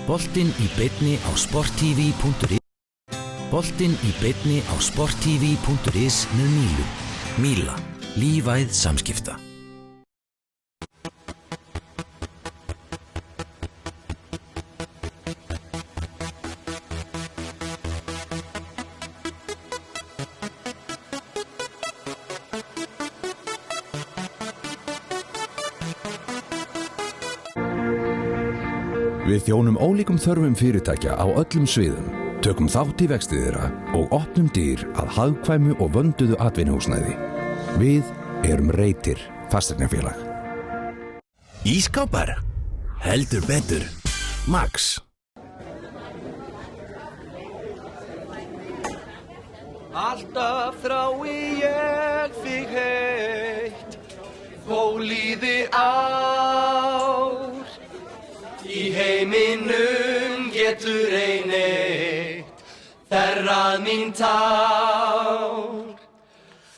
Boltinn í beinni á sporttv.is. Boltinn í beinni á sporttv.is með Mílu. Míla. Lífæð samskipta. Við þjónum ólíkum þörfum fyrirtækja á öllum sviðum, tökum þátt í vexti þeirra og opnum dyr að hagkvæmu og vönduðu atvinnuhúsnæði. Við erum Reitir fasteignafélag. Ísskápar? Heldur betur. Max. Alltaf þrái ég þig heitt, þó líði ár. Í heiminum getur ein eitt þerrað mín tár.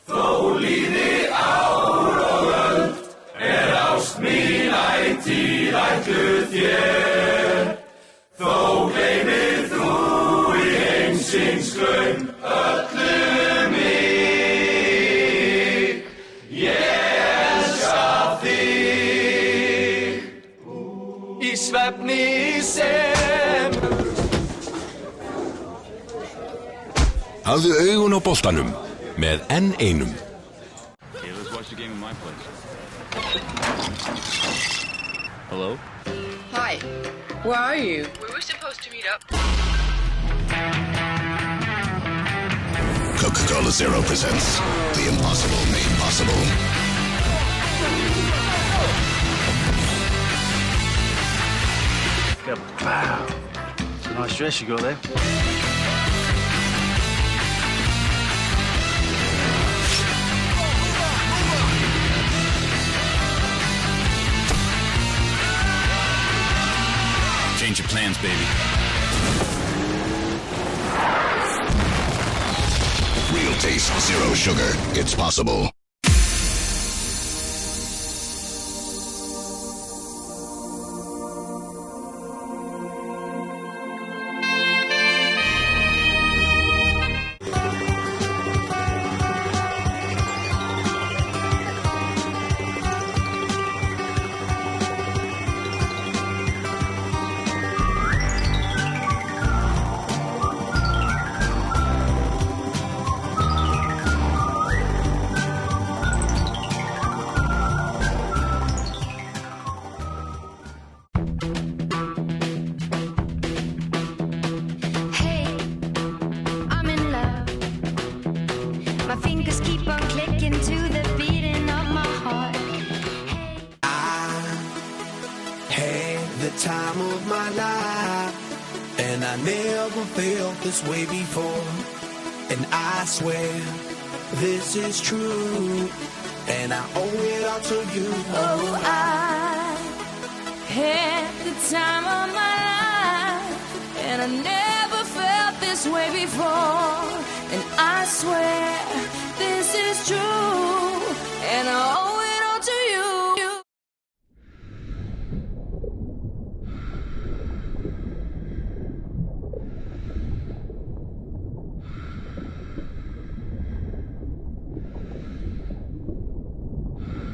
Þó líði ár og öld ást mín ætíð ætluð þér. Þó gleymir þú í heimsins glaum öllu mig. Ég elska þig í svefni sem. Hafðu augun á boltanum með N1. Okay, let's watch the game in my place. Hello? Hi. Where are you? We were supposed to meet up. Coca-Cola Zero presents The Impossible Made Possible. Wow. Nice dress you got there. Change your plans, baby. Real taste, zero sugar. It's possible. Way before, and I swear this is true, and I owe it all to you. Oh, I had the time of my life, and I never felt this way before, and I swear this is true, and I owe it all to you.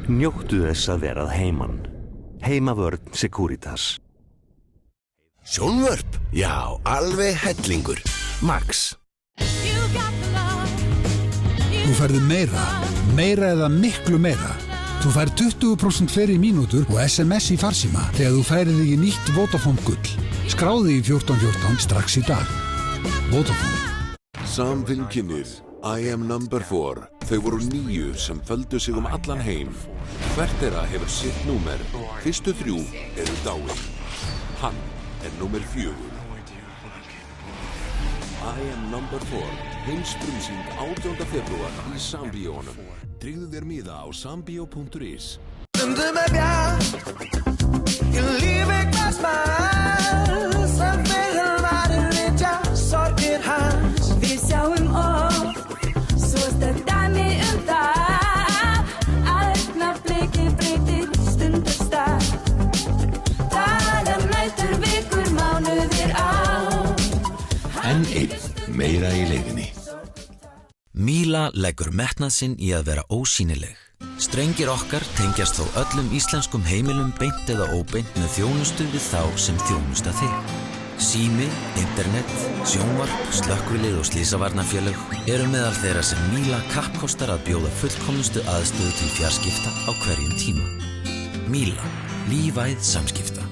Njóttu þess að verað heiman. Heimavörn Securitas. Sjónvörp? Já, alveg hellingur. Max. Þú færðu meira eða miklu meira. Þú fær 20% fleiri mínútur og SMS í farsíma þegar þú færið þig í nýtt Vodafone Gull. Skráðu í 1414 strax í dag. Vodafone. Samvinnkinnir, I am number 4. Þau voru 9 sem földu sig allan heim. Hvert þeirra hefur sitt númer. Fyrstu 3 eru dáin. Hann númer 4. I am number 4. Heimsfrumsýnd 18. febrúar í Sambíónum. Tryggðu þér miða á sambio.is. Stundum bjart í lífi hvers manns, sem fyrir maður vitja sorgir hans. Við sjáum svo sterkt dæmi það að augnablikið breytir stundum stað. Dagar, nætur, vikur, mánuði meira í leiðinni. Míla leggur metnað sinn í að vera ósýnileg. Strengir okkar tengjast þó öllum íslenskum heimilum beint eða óbeint með þjónustu við þá sem þjónusta þig. Sími, internet, sjónvarp, slökkvilið og slysavarnarfélög eru meðal þeirra sem Míla kappkostar að bjóða fullkomnustu aðstöðu til fjarskipta á hverjum tíma. Míla, lífæð samskipta.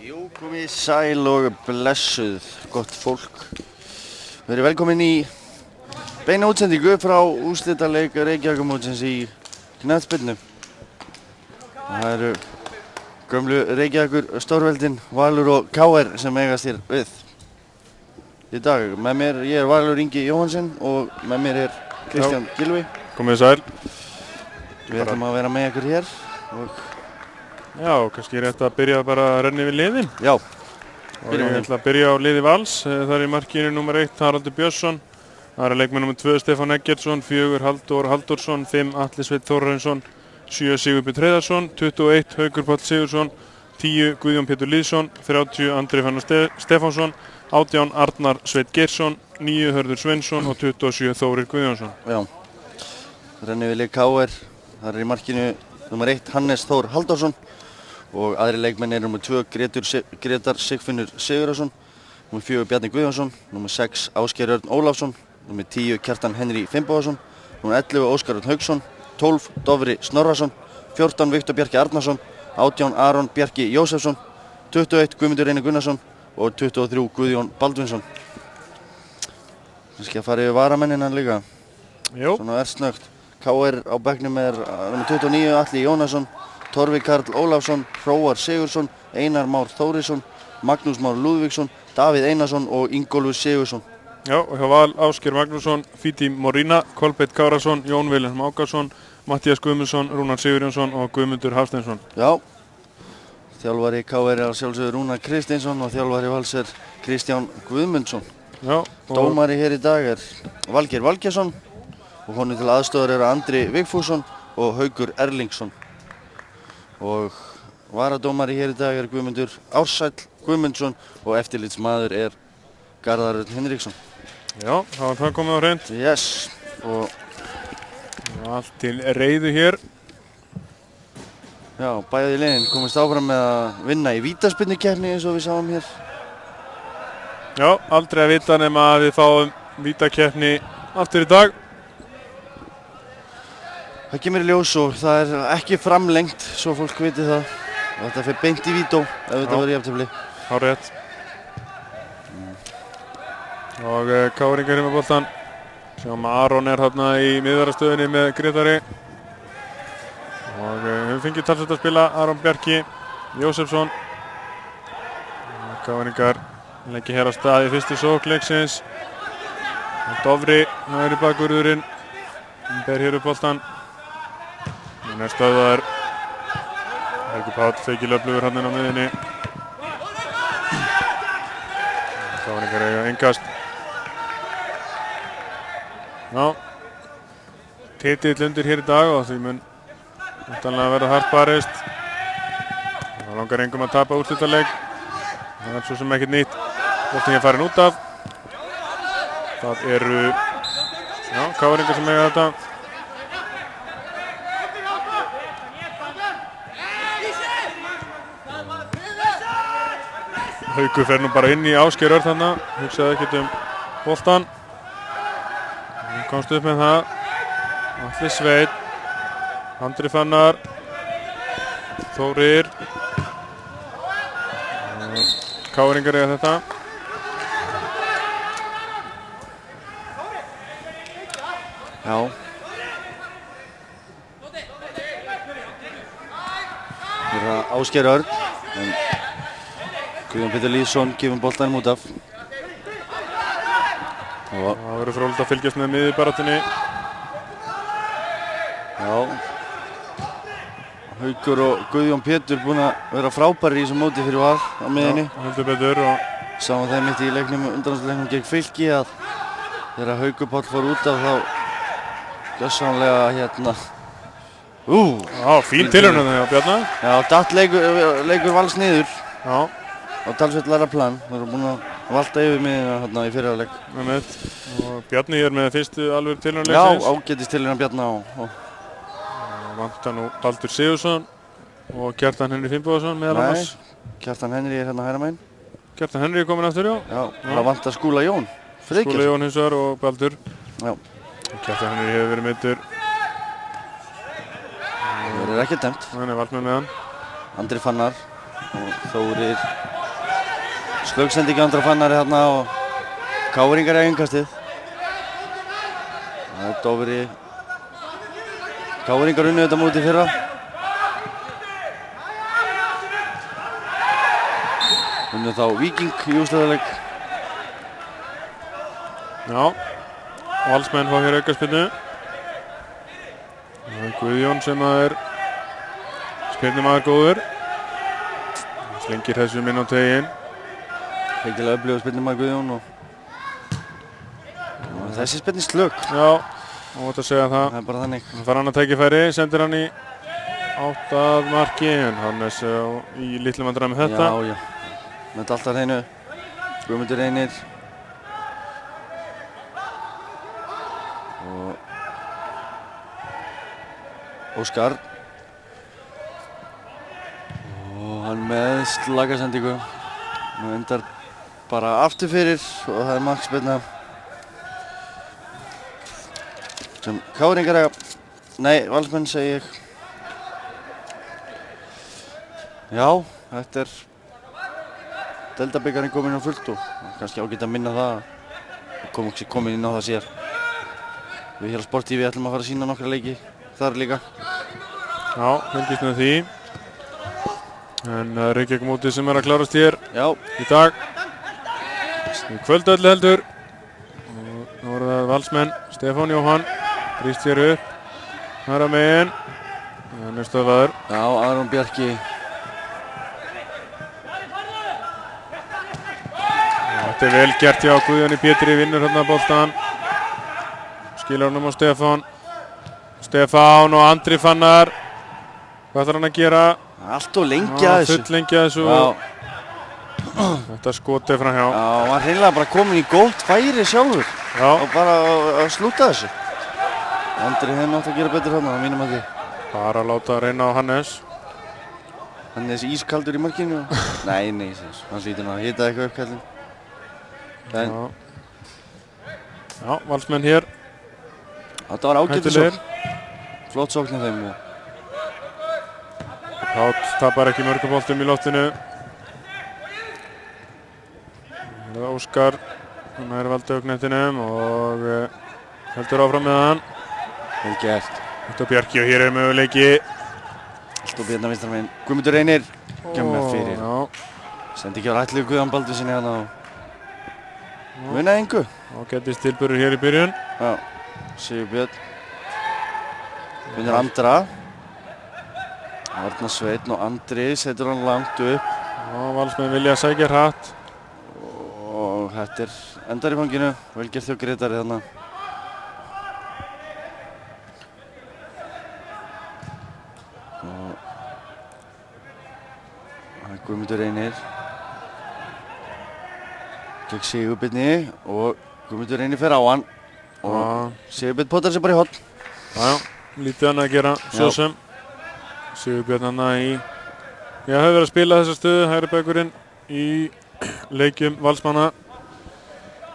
Jú, komið sæl og blessuð, gott fólk. Við erum velkomin í beina útsendingu frá úrslitaleik Reykjavíkurmótsins í knattspyrnu. Það eru gömlu Reykjavíkur stórveldin Valur og KR sem eigast hér við í dag. Með mér, ég er Valur Ingi Jóhannsson og með mér er Kristján Gylfi. Komið sæl. Við ætlum að vera með ykkur hér og já, kannski rétt að byrja bara að renna yfir liðin. Já. Og ég ætla að byrja á liði Vals. Það er í markinu nummer 1 Haraldur Björnsson. Það er leikmenn nummer 2 Stefán Eggertsson, 4 Halldór Halldórsson, 5 Atli Sveinn Þórarinsson, 7 Sigurbjörn Hreiðarsson, 21 Haukur Páll Sigurðsson, 10 Guðjón Pétur Lýðsson, 30 Andri Fannar Stefánsson, 18 Arnar Sveinn Geirsson, 9 Hörður Sveinsson og 27 Þórir Guðjónsson. Já, rennum við leik KR, þar í markinu nummer 1 Hannes Þór Halldórsson og aðri leikmenn eru nummer 2 Grétar Sigfinnur Sigurðarsson, nummer 4 Bjarni Guðjónsson, nummer 6 Ásgeir Örn Ólafsson, nummer 10 Kjartan Henry Finnbogason, nummer 11 Óskar Örn Hauksson, 12 Dofri Snorrason, 14 Viktor Bjarki Arnarsson, 18 Aron Bjarki Jósefsson, 21 Guðmundur Reynir Gunnarsson og 23 Guðjón Baldvinsson. Kannski að fara yfir varamennina líka. Jú. Svona snöggt. KR á bekknum nummer 29 Atli Jónasson, Torfi Karl Ólafsson, Hróar Sigursson, Einar Már Þórisson, Magnús Már Lúðvíksson, Davíð Einarsson og Ingólfur Sigursson. Já, og hjá Val Ásgeir Magnússon, Fíti Morína, Kolbeitt Kárason, Jón Vilhelm Ákarsson, Mattías Guðmundsson, Rúnar Sigurjónsson og Guðmundur Hafsteinsson. Já, þjálfari KR að sjálfsögðu Rúnar Kristinsson og þjálfari Vals Kristján Guðmundsson. Já, Dómari hér í dag Valgeir Valgeirsson og honum til aðstoðar eru Andri Vigfússon og Haukur Erlingsson. Og varadómari hér í dag Guðmundur Ársæll Guðmundsson og eftirlitsmaður Garðar Örn Hinriksson. Já, þá er það komið á hreint. Yes, og allt til reiðu hér. Já, bæði liðin komist áfram með að vinna í vítaspyrnukeppni eins og við sáum hér. Já, aldrei að vita nema að við fáum vítakeppni aftur í dag. Það kemur í ljós og það ekki framlengt, svo fólk viti það. Þetta fer beint í vító ef þetta verður jafntefli. Hárrétt. Og Káringar með boltan. Sjáum að Aron þarna í miðvarastöðunni með Grétari. Og við fengið talsveit að spila Aron Bjarki Jósefsson. Káringar leggja hér á stað í fyrstu sókn leiksins. Dofri, það í bakvörðurinn. Ber hér upp boltan. Hann stöðvaður. Helgi Páll feikir löflugur hann inn á miðjunni. Káringar eiga innkast. Já, titill undir hér í dag og því mun vantanlega verða hart barist. Það langar engum að tapa úrslitaleik. Það svo sem ekkert nýtt. Boltinn hér farin út af. Það eru Káringar sem eiga þetta. Haukur fer nú bara inn í Ásgeir Örn þarna. Hugsaði ekkert boltan. Komst upp með það. Atli Sveinn, Andri Fannar, Þórir. Káringar eiga þetta. Já. Hér Ásgeir Örn. Guðjón Pétur Lýðsson gefur boltanum út af. Það verður fróðlegt að fylgjast með miðjubaráttunni. Já. Haukur og Guðjón Pétur búin að vera frábærir í þessum móti fyrir Val á miðjunni. Já, heldur betur og sáum þeim mitt í undanúrslitaleiknum gegn Fylki að þegar Haukur Páll fór út af þá gjörsamlega Já, fín tilraun hjá Bjarna. Já, datt leikur Vals niður. Já. Á talsveit læra plan. Þeir eru búin að valta yfir miðjuna þarna í fyrri hálfleik. Og Bjarni hér með fyrstu alveg tilraun leiksins. Já, ágætis tilraun Bjarna og vantar nú Baldur Sigursson og Kjartan Henry Finnbogason meðal annars. Kjartan Henry hérna hægra megin. Kjartan Henry komin aftur, já. Já, það vantar Skúla Jón. Skúla Jón hins vegar og Baldur. Já. Kjartan Henry hefur verið meiddur. Það er ekkert dæmt. Hann vald með hann. Andri Fannar og Þórir. Slögsendingi Andra Fannar hérna og Káringar eiga innkastið. Það er Dofri. Káringar unnu þetta móti fyrra. Unnu þá Víking í úrslitaleik. Já, Valsmenn fá hér aukaspyrnu. Það er Guðjón sem er spyrnumaður góður. Slengir þessum inn á teginn. Feikilega öflugur spyrnumaður Guðjón og þessi spyrni slögg. Já, og þetta segja það. Það er bara þannig. Hann fær annað tækifæri, sendir hann í átt að marki en Hannes í litlum vandræðum með þetta. Já, með þetta alltaf hreinu. Guðmundur Reynir. Og Óskar. Og hann með slagasendingu. Nú endar bara aftur fyrir og það er markspyrna. Sem Káringar eiga. Nei, Valsmenn segi ég. Já, þetta er Deildabikarinn kominn á fullt og kannski ágætt að minna það. Komin inn á það síðar. Við hér á Sport TV ætlum að fara að sýna nokkra leiki þar líka. Já, fylgist með því. En Reykjavík mótið sem að klárast hér í dag. Í kvöldöldu heldur. Og nú eru það Valsmenn, Stefán Jóhann, brýst hér upp. Hæra megin. Hann er stöðvaður. Já, Aron Bjarki. Þetta er vel gert hjá Guðjóni Pétri, vinnur hérna boltan. Skilar honum á Stefán. Stefán og Andri Fannar. Hvað ætlar hann að gera? Allt og lengi að þessu. Full lengi að þessu. Þetta skot er fram hjá. Já, hann var hreinlega bara komin í gótt færi sjálfur. Já. Og bara að slúta þessu. Andri hefði nátt að gera betur þarna, að mínum að því. Bara að láta að reyna á Hannes. Hannes ískaldur í markinu. Nei, hann hlýtur nú að hita eitthvað upp kallinn. Já, Valsmenn hér. Þetta var ágættur sókn. Flott sókn af þeim. Páll tapar ekki mörgum boltum í loftinu. Það er Óskar. Hann er valdi augnettinum og heldur áfram með hann. Vel gert. Þetta er Bjarki og hér er möguleiki. Alltaf bjarna vinstra megin. Guðmundur Reynir. Kemur fyrir. Sendi ekki á rættlegu Guðjón Baldvinssyni hérna og vinnaði engu. Ágætis tilburður hér í byrjun. Já, Sigurbjörn. Vinnur Andra. Arnar Sveinn og Andri setur hann langt upp. Já, Valsmenn vilja sækja hratt. Og þetta er endar í fanginu. Vel gert hjá Grétari þarna. Og það er Guðmundur Reynir. Gegn Sigurbjörni og Guðmundur Reynir fer á hann. Og Sigurbjörn potar sig bara í horn. Já, lítið hann að gera, svo sem. Sigurbjörn hann í... Já, hefur verið að spila þessa stöðu, hægri bakurinn í leikjum Valsmanna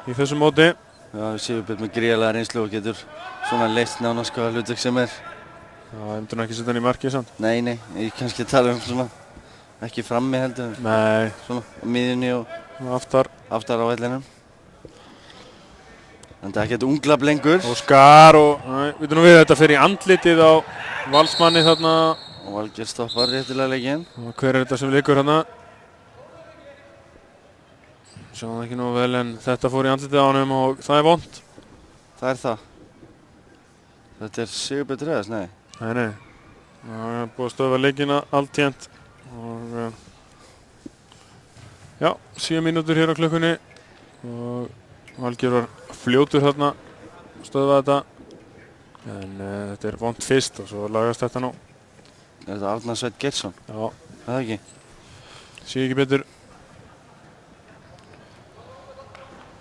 í þessu móti. Já, Sigurbjörn með gríðarlega reynslu og getur svona leyst nánast hvaða hlutverk sem er. Já, hefur hann ekki setja hann í markið samt? Nei, ég kannski tala svona, ekki frammi heldur. Nei. Svona á miðjunni og aftar á vellinum. Þetta er ekkert unglab lengur. Óskar og, við nú við þetta fyrir í andlitið á Valsmanni þarna. Og Valgeir stoppar réttilega leikinn. Og hver er þetta sem leikur hérna? Sjáum það ekki nógu vel en þetta fór í andlitið á honum og það er vont. Það er það. Þetta er Sigurbjörn Reyðars, nei. Nei. Það er búið að stöðva leikina alltént. Og já, 7 mínútur hér á klukkunni. Og Valgeir var fljótur þarna að stöðva þetta. En þetta er vont fyrst og svo lagast þetta nú. Er þetta Arnar Sveinn Geirsson? Já. Það ekki? Sé ekki betur.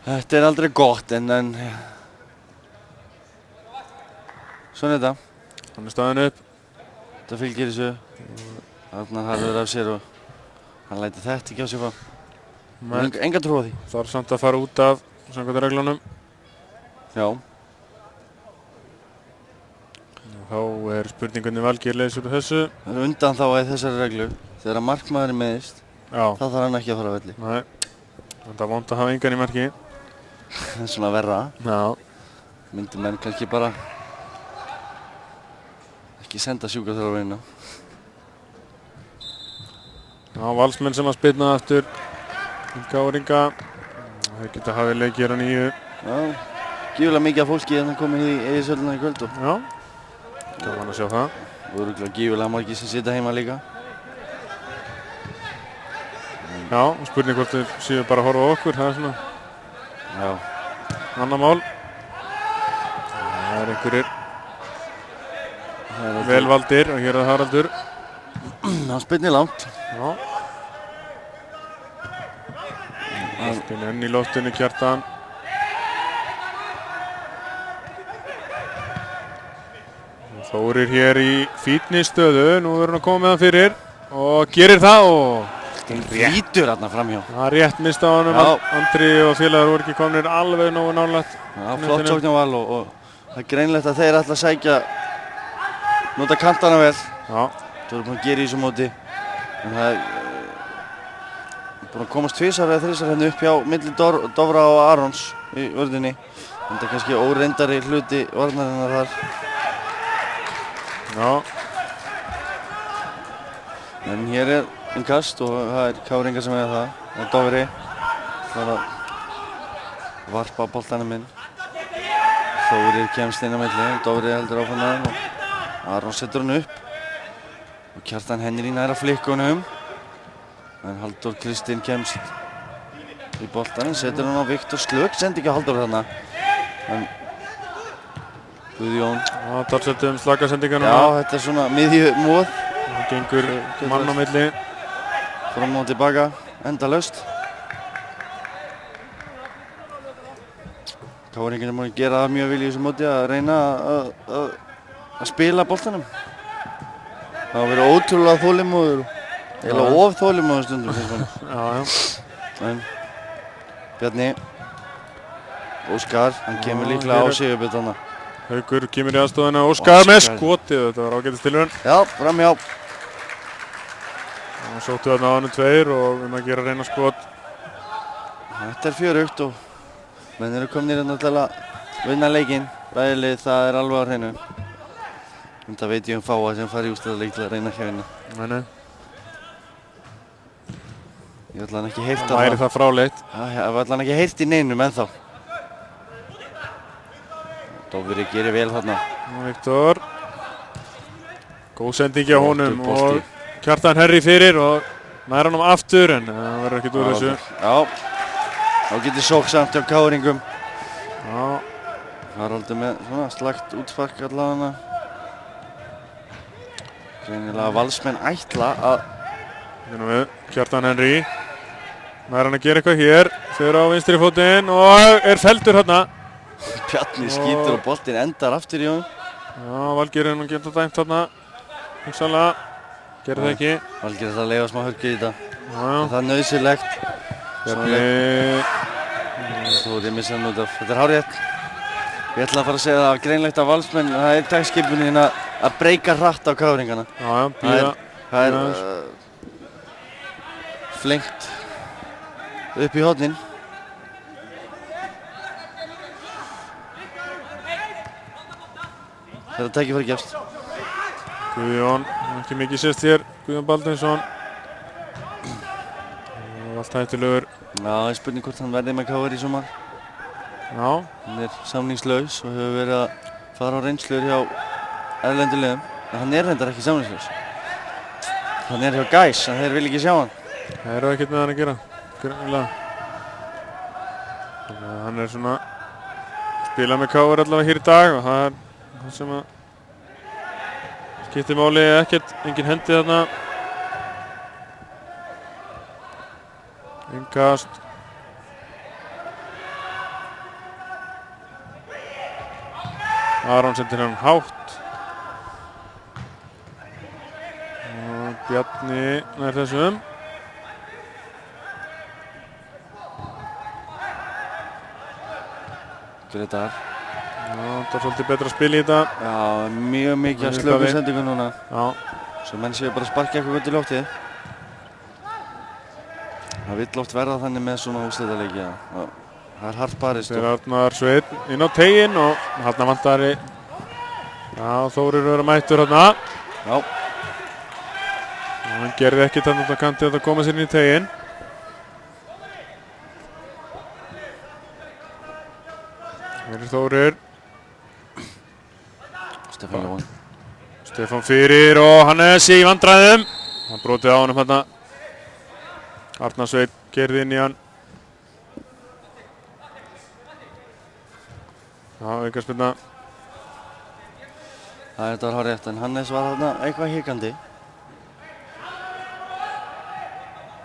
Þetta er aldrei gott en svona er þetta. Hann er staðinn upp. Þetta fylgir þessu. Arnar harður af sér og hann lætur þetta ekki á sig fá. Enga trú á því. Þarf samt að fara út af samkvæmt reglunum. Já. Þá er spurningunni Valgeir leysur þessu. Það er undan þá að þessari reglu. Þegar markmaðurinn meiðist, þá þarf hann ekki að fara á velli. Nei. Það er vont að hafa engan í marki. Það er svona verra. Já. Myndi menn kannski bara ekki senda sjúkraþjálfarinn á. Já, Valsmenn sem að spilna aftur. Káringa. Þeir geta hafið leikið hérna nýju. Já, gífurlega mikið af fólki en það komið í Eiðisvöllina í kvöld. Já. Gaman að sjá það. Og örugglega gífurlega margir sem sita heima líka. Já, spurning hvort þeir séu bara að horfa á okkur, það er svona. Já. Annar mál. Það er einhverjir velvaldir og hér er það Haraldur. Hann spilnir langt. Já. Boltinn enn í loftinu, Kjartan. Þórir hér í fínni stöðu, nú verður hann að koma með hann fyrir og gerir það og Lítur hérna framhjá. Það er rétt mist á honum, Andri og félagar voru ekki komnir alveg nógu nálægt. Já, flott sókn hjá Val og það er greinlegt að þeir ætla að sækja, nota kantana vel. Já. Það er búin að gera í þessu móti. En það er búin að komast tvisvar eða þrisvar hérna upp hjá milli Dofra og Arons í vörðinni. En það er kannski óreyndari hluti varnarinnar þar. Já. En hér er innkast og það er Káringar sem eiga það. Það er Dofri. Það er að varpa boltanum inn. Þórir kemst inn á milli, Dofri heldur áfram með hann og Aron setur hann upp. Og Kjartan Henry næra flikkunum. En Halldór Kristinn kemst í boltanum, setur hann á Viktor Slök, sendi ekki Halldór þarna. En Guðjón. Já, talsveit slakasendingarna. Já, þetta er svona miðjumóð. Það gengur mann á milli. Fram og tilbaka, endalaust. Káringarnir er múin að gera það mjög vel í þessu móti að reyna að spila boltanum. Það hafa verið ótrúlega þolinmóður, eiginlega of þolinmóður stundum finnst manni. Já. En Bjarni, Óskar, hann kemur líklega á sigurbjörn þarna. Haukur kemur í aðstofuna, Óskar með skotið, þetta var ágætis tilraun. Já, framhjá. Og sóttu þarna á hann tveir og að gera reyna skot. Þetta er fjörugt og menn eru komnir hérna til að vinna leikinn. Bæðilið, það er alveg á hreinu. En það veit ég fáa sem fari í úrslitaleik til að reyna ekki að vinna. Nei. Ég ætla hann ekki heyrt það. Það væri það fráleitt. Já, ég ætla hann ekki heyrt í neinum ennþá. Dofri gerir vel þarna. Viktor. Góð sending á honum og Kjartan Henry fyrir og nær hann aftur en það verður ekkert úr þessu. Já, þá getur sóksamt hjá Káringum. Já. Haraldur með svona slagt útspark allavega. Greinilega Valsmenn ætla að... Hérna við, Kjartan Henry. Nær hann að gera eitthvað hér. Fyrir á vinstri fótinn og er feldur hérna. Bjarni skýtur og boltinn endar aftur í honum. Já, Valgeir hann getur dæmt hérna. Hugsanlega. Gerði það ekki. Valgeir ætla að leifa smá hörku í þetta. Já. Það er nauðsynlegt. Þórir missa hann út af. Þetta er hárrétt. Ég ætla að fara að segja það greinlegt að Valsmenn, það er dagskipunin að breyka hratt á Káringana. Já, býða. Það er flengt upp í hornin. Þetta tækifæri gefst. Guðjón, ekki mikið sést hér, Guðjón Baldvinsson. Allt hættulegur. Já, það er spurning hvort hann verði með KR í sumar. Já. Hann er samningslaus og hefur verið að fara á reynslur hjá erlendu liðum. En hann er reyndar ekki samningslaus. Hann er hjá Gæs, en þeir vil ekki sjá hann. Það eru ekkert með hann að gera, greinilega. Hann er svona spila með KR allavega hér í dag og það er það sem að skiptir máli ekkert, engin hendi þarna. Innkast. Aron sendir hann hátt. Og Bjarni nær þessum. Gretar. Já, það er svolítið betra að spila í þetta. Já, mjög mikið að slöku sendingu núna. Já. Svo menn séu bara að sparka eitthvað út í loftið. Það vill oft verða þannig með svona úrslitaleiki. Það er hart barist. Þeir Arnar Sveinn inn á teginn og þarna vantar Já, Þórir verður mættur þarna. Já. Hann gerði ekkert þarna á kanti að koma sér inn í teginn. Hér er Þórir. Stefán Jón. Stefán fyrir og Hannes í vandræðum. Hann brotið á honum hérna. Arnar Sveinn gerði inn í hann. Já, aukaspyrna. Þetta var hárrétt, en Hannes var þarna eitthvað hikandi.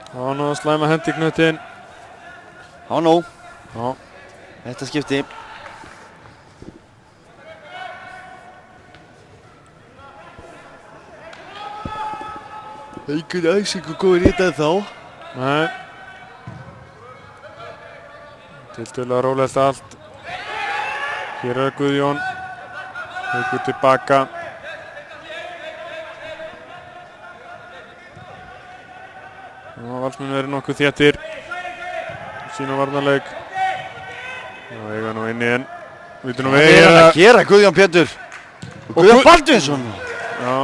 Það var nú að slæma hendi í knöttinn. Það var nóg. Já. Þetta skipti. Haukur Æsingur góður í þetta þá. Nei. Tiltölulega rólegt allt. Hér Guðjón. Haukur tilbaka. Valsmenn verið nokkuð þéttir. Sína varnarleik. Já, eiga nú inn í enn. Vitum nú við. Hvað er hann að gera, Guðjón Pétur? Guðjón Baldvinsson. Já.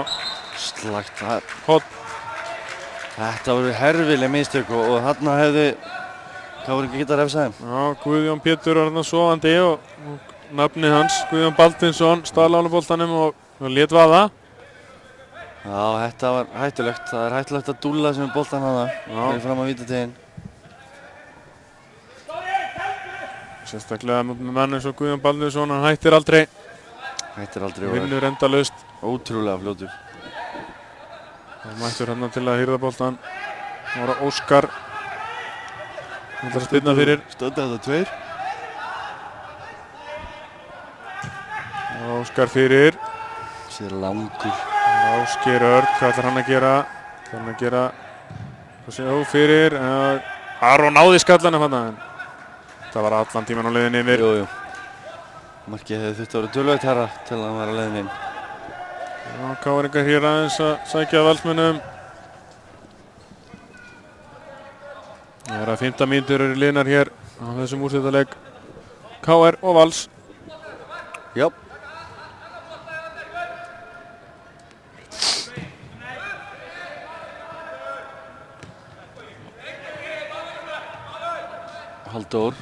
Slagt það. Hot. Þetta voru herfileg mistök og þarna hefði Káringar getað refsað þeim. Já, Guðjón Pétur var þarna sofandi og nafnið hans, Guðjón Baldvinsson, stal áluboltanum og lét vaða. Já, þetta var hættulegt. Það er hættulegt að dúlla sem boltan hana. Fyrir fram að vítategin. Sérstaklega með mann eins og Guðjón Baldvinsson, hann hættir aldrei. Hættir aldrei. Vinnur endalaust. Ótrúlega fljótur. Það mættur hérna til að hýrða boltan. Það var Óskar. Það ætlar að spilna fyrir. Stöndi þetta tveir. Óskar fyrir. Sér langur. Ásgeir Örn, hvað ætlar hann að gera? Það hann að gera. Hvað sé þú fyrir? Aron náði skallan af hann. Það var allan tíman á leiðinni yfir. Jú. Markið hefði þurft að vera töluvert herra til að hann var á leiðinni inn. Já, Káringar hér aðeins að sækja Valsmönnum. Það er að 15 mínútur eru liðnar hér á þessum úrslitaleik KR og Vals. Já. Halldór,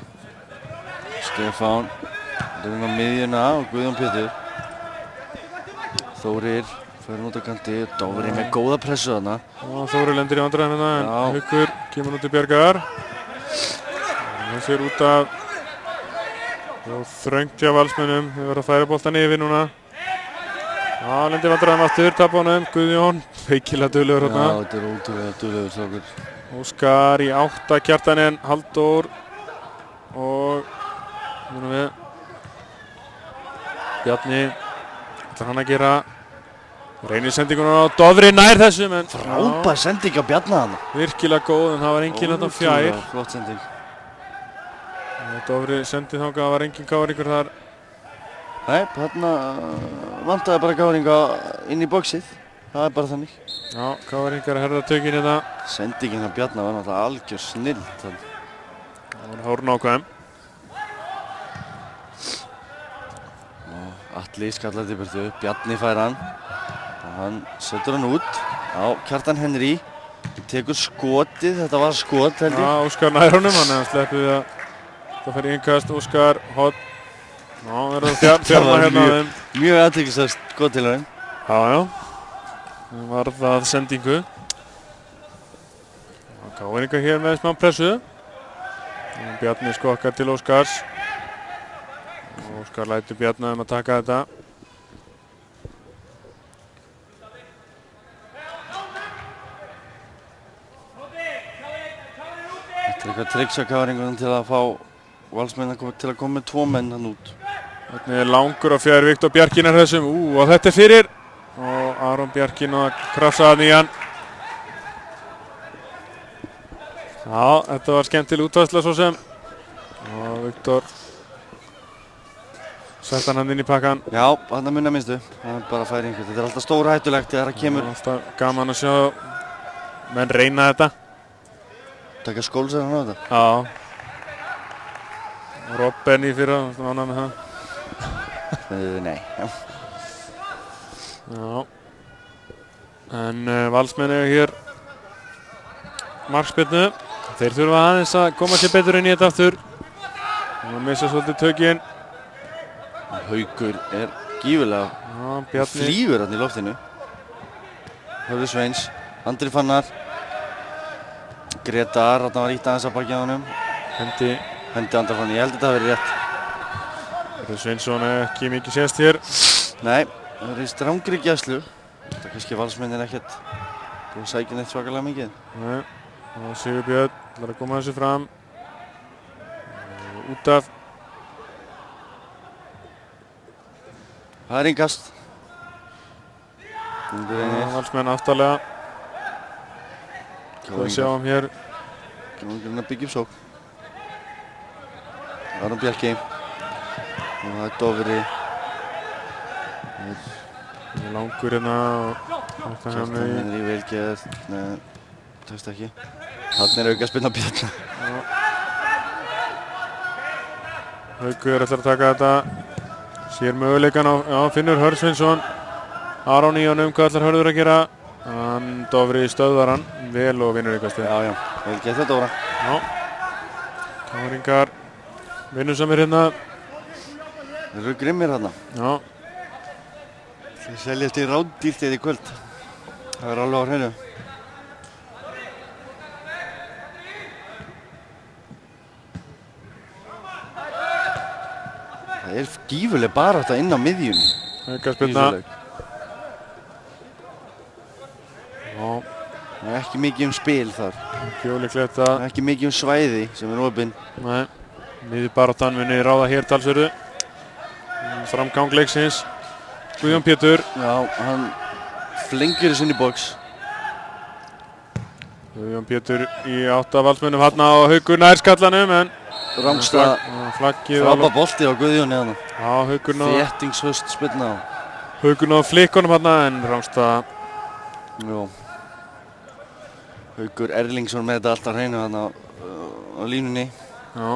Stefán, reyna á miðjuna og Guðjón Pétur. Þórir, fyrir út á kanti, Dóri með góða pressu þarna. Þórir lendir í vandræðum hérna en Haukur kemur út í bjargar. Það sér út af þröngt hjá Valsmönnum, við verðum að færa boltan yfir núna. Já, lendir í vandræðum aftur, tapa honum, Guðjón, feikilega duglegur hérna. Já, þetta er ótrúlega duglegur strákur. Óskar í 8, Kjartanen, Halldór og við Bjarni, ætlar hann að gera reynir sendingunum á Dofri nær þessu menn frábær sending á Bjarna hann virkilega góð en það var engin hérna fjær flott sending Dofri sendið þangað, það var engin Káringur þar. Nei, þarna vantaði bara Káringa inn í boxið, það er bara þannig. Já, Káringar að herða tökin hérna. Sendingin á Bjarna var náttúrulega algjör snilld. Það var hárnákvæm. Atli skallar til burtu, Bjarni fær hann. Hann setur hann út á Kjartan Henry. Tekur skotið, þetta var skot held ég. Já, Óskar nær honum, hann er að sleppu við að það fer í innkast, Óskar, hot. Já, verður það fjarnar hérna á þeim. Mjög aðteklisvægt skot til hann. Já. Það var það sendingu. Káringar hér með smá pressu. Bjarni skokkar til Óskars. Óskar lætur Bjarni að taka þetta. Þetta er eitthvað tricks á Káringunum til að fá Valsmenn til að koma með 2 menn hann út. Þetta er langur á fjær Viktor Bjarkin er þessum. Og þetta er fyrir. Og Aron Bjarkin að krafsa hann í hann. Já, þetta var skemmtileg útvæsla svo sem. Og Viktor sett hann inn í pakkan. Já, hann að munna minnstu. Það er bara færing. Þetta er alltaf stór hættulegt þegar það kemur. Það er alltaf gaman að sjá menn reyna þetta. Taka skólsar hann á þetta? Já. Robben í fyrra, þú ánægð með það? Nei. Já. En Valsmenn eru hér markspyrnu. Þeir þurfa aðeins að koma sér betur inn í þetta aftur. Það missa svolítið tökinn. Haukur er gífurlega flýgur hann í loftinu. Hörður Sveins, Andri Fannar. Gretar, hann var ítt aðeins að bakja á honum. Hendi Andri Fannar, ég held að þetta hafi verið rétt. Hörður Sveinsson er ekki mikið sést hér. Nei, það er í strangri gæslu. Þetta er kannski Valsmenn er ekkert búin að sækja neitt svakalega mikið. Nei, og Sigurbjörn ætlar að koma þessu fram. út af. Það er innkast. Valsmenn aftarlega. Við sjáum hér. Káringurinn að byggja upp sókn. Aron Bjarki. Og það er Dofri. Langur hérna. Kjartan Henry vel gert. Nei, tekst ekki. Þarna er aukaspyrna Bjarni. Haukur ætlar að taka þetta. Sér möguleikan á, já, finnur Hörð Sveinsson. Aron í honum, hvað ætlar Hörður að gera? Dofri stöðvar hann vel og vinnur ykkastið. Já, vel gett þetta Dóra. Já. Káringar vinnusamir hérna. Þeir eru grimmir hérna. Já. Þeir seljast í rándýrtið í kvöld. Það er alveg á hreinu. Það er gífurleg barátta inn á miðjunni. Aukaspyrna. Já. Það er ekki mikið spil þar. Ólíklegt að. Það er ekki mikið svæði sem er opinn. Nei. Miðjubaráttan muni ráða hér talsverðu. Framgang leiksins. Guðjón Pétur. Já, hann flengir þessu inn í box. Guðjón Pétur í 8 valsmönnum hérna og Haukur nær skallanum en Rangstað. Flaggið. Frábær bolti á Guðjóni hérna. Já, Haukur náð. Þéttingshöst spilna á. Haukur náð flikkunum hérna en Rangstað. Jú. Haukur Erlingsson með þetta alltaf hreinu hérna á línunni. Já.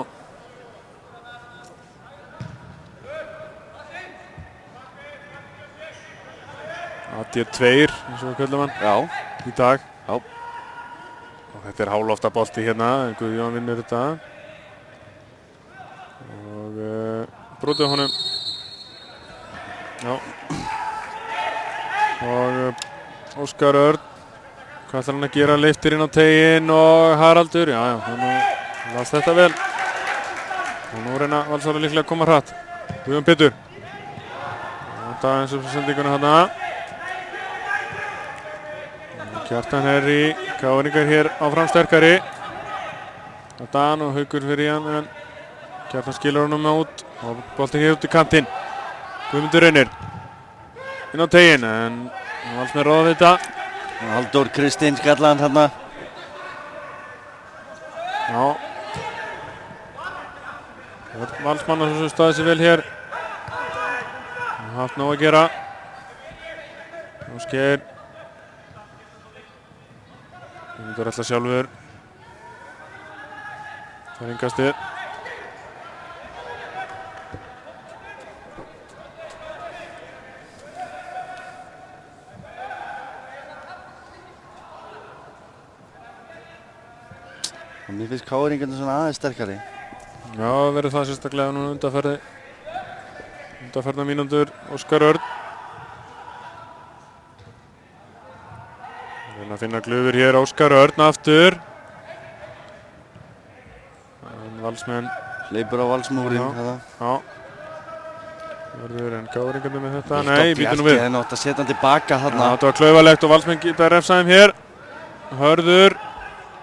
AD2 eins og við köllum hann. Já. Í dag. Já. Og þetta er hálofta bolti hérna, Guðjón vinnur þetta. Og brotið honum. Já. Og Óskar Örn. Hvað ætlar hann að gera? Leiftir inn á teginn og Haraldur. Já, hann las þetta vel. Og nú reyna Valsara líklega að koma hratt. Guðjón Pétur. Þetta eins og sendinguna hérna. Kjartan Henry, Káringar hér áfram sterkari. Dan og Haukur fyrir hann en Kjartan skilur honum út og boltinn hér út í kantinn. Guðmundur Reynir inn á teginn en Valsmenn ráða þetta. Halldór Kristinn skallaðan hérna. Já. Valsmann sem staði sig vel hér. Haft nóg að gera. Ásgeir. Guðmundur ætlar sjálfur. Það er innkastið. Mér finnst Káringarnir svona aðeins sterkari. Já, verður það sérstaklega núna undanferðna mínútur. Óskar Örn. Reyna að finna glufur hér, Óskar Örn aftur. En Valsmenn. Hleypur á Valsmúrin. Já. Verður en Káringarnir með þetta. Nei, býtum nú við. Það er nátt að setja hann tilbaka þarna. Þetta var klaufalegt og Valsmenn geta refsaðum hér. Hörður.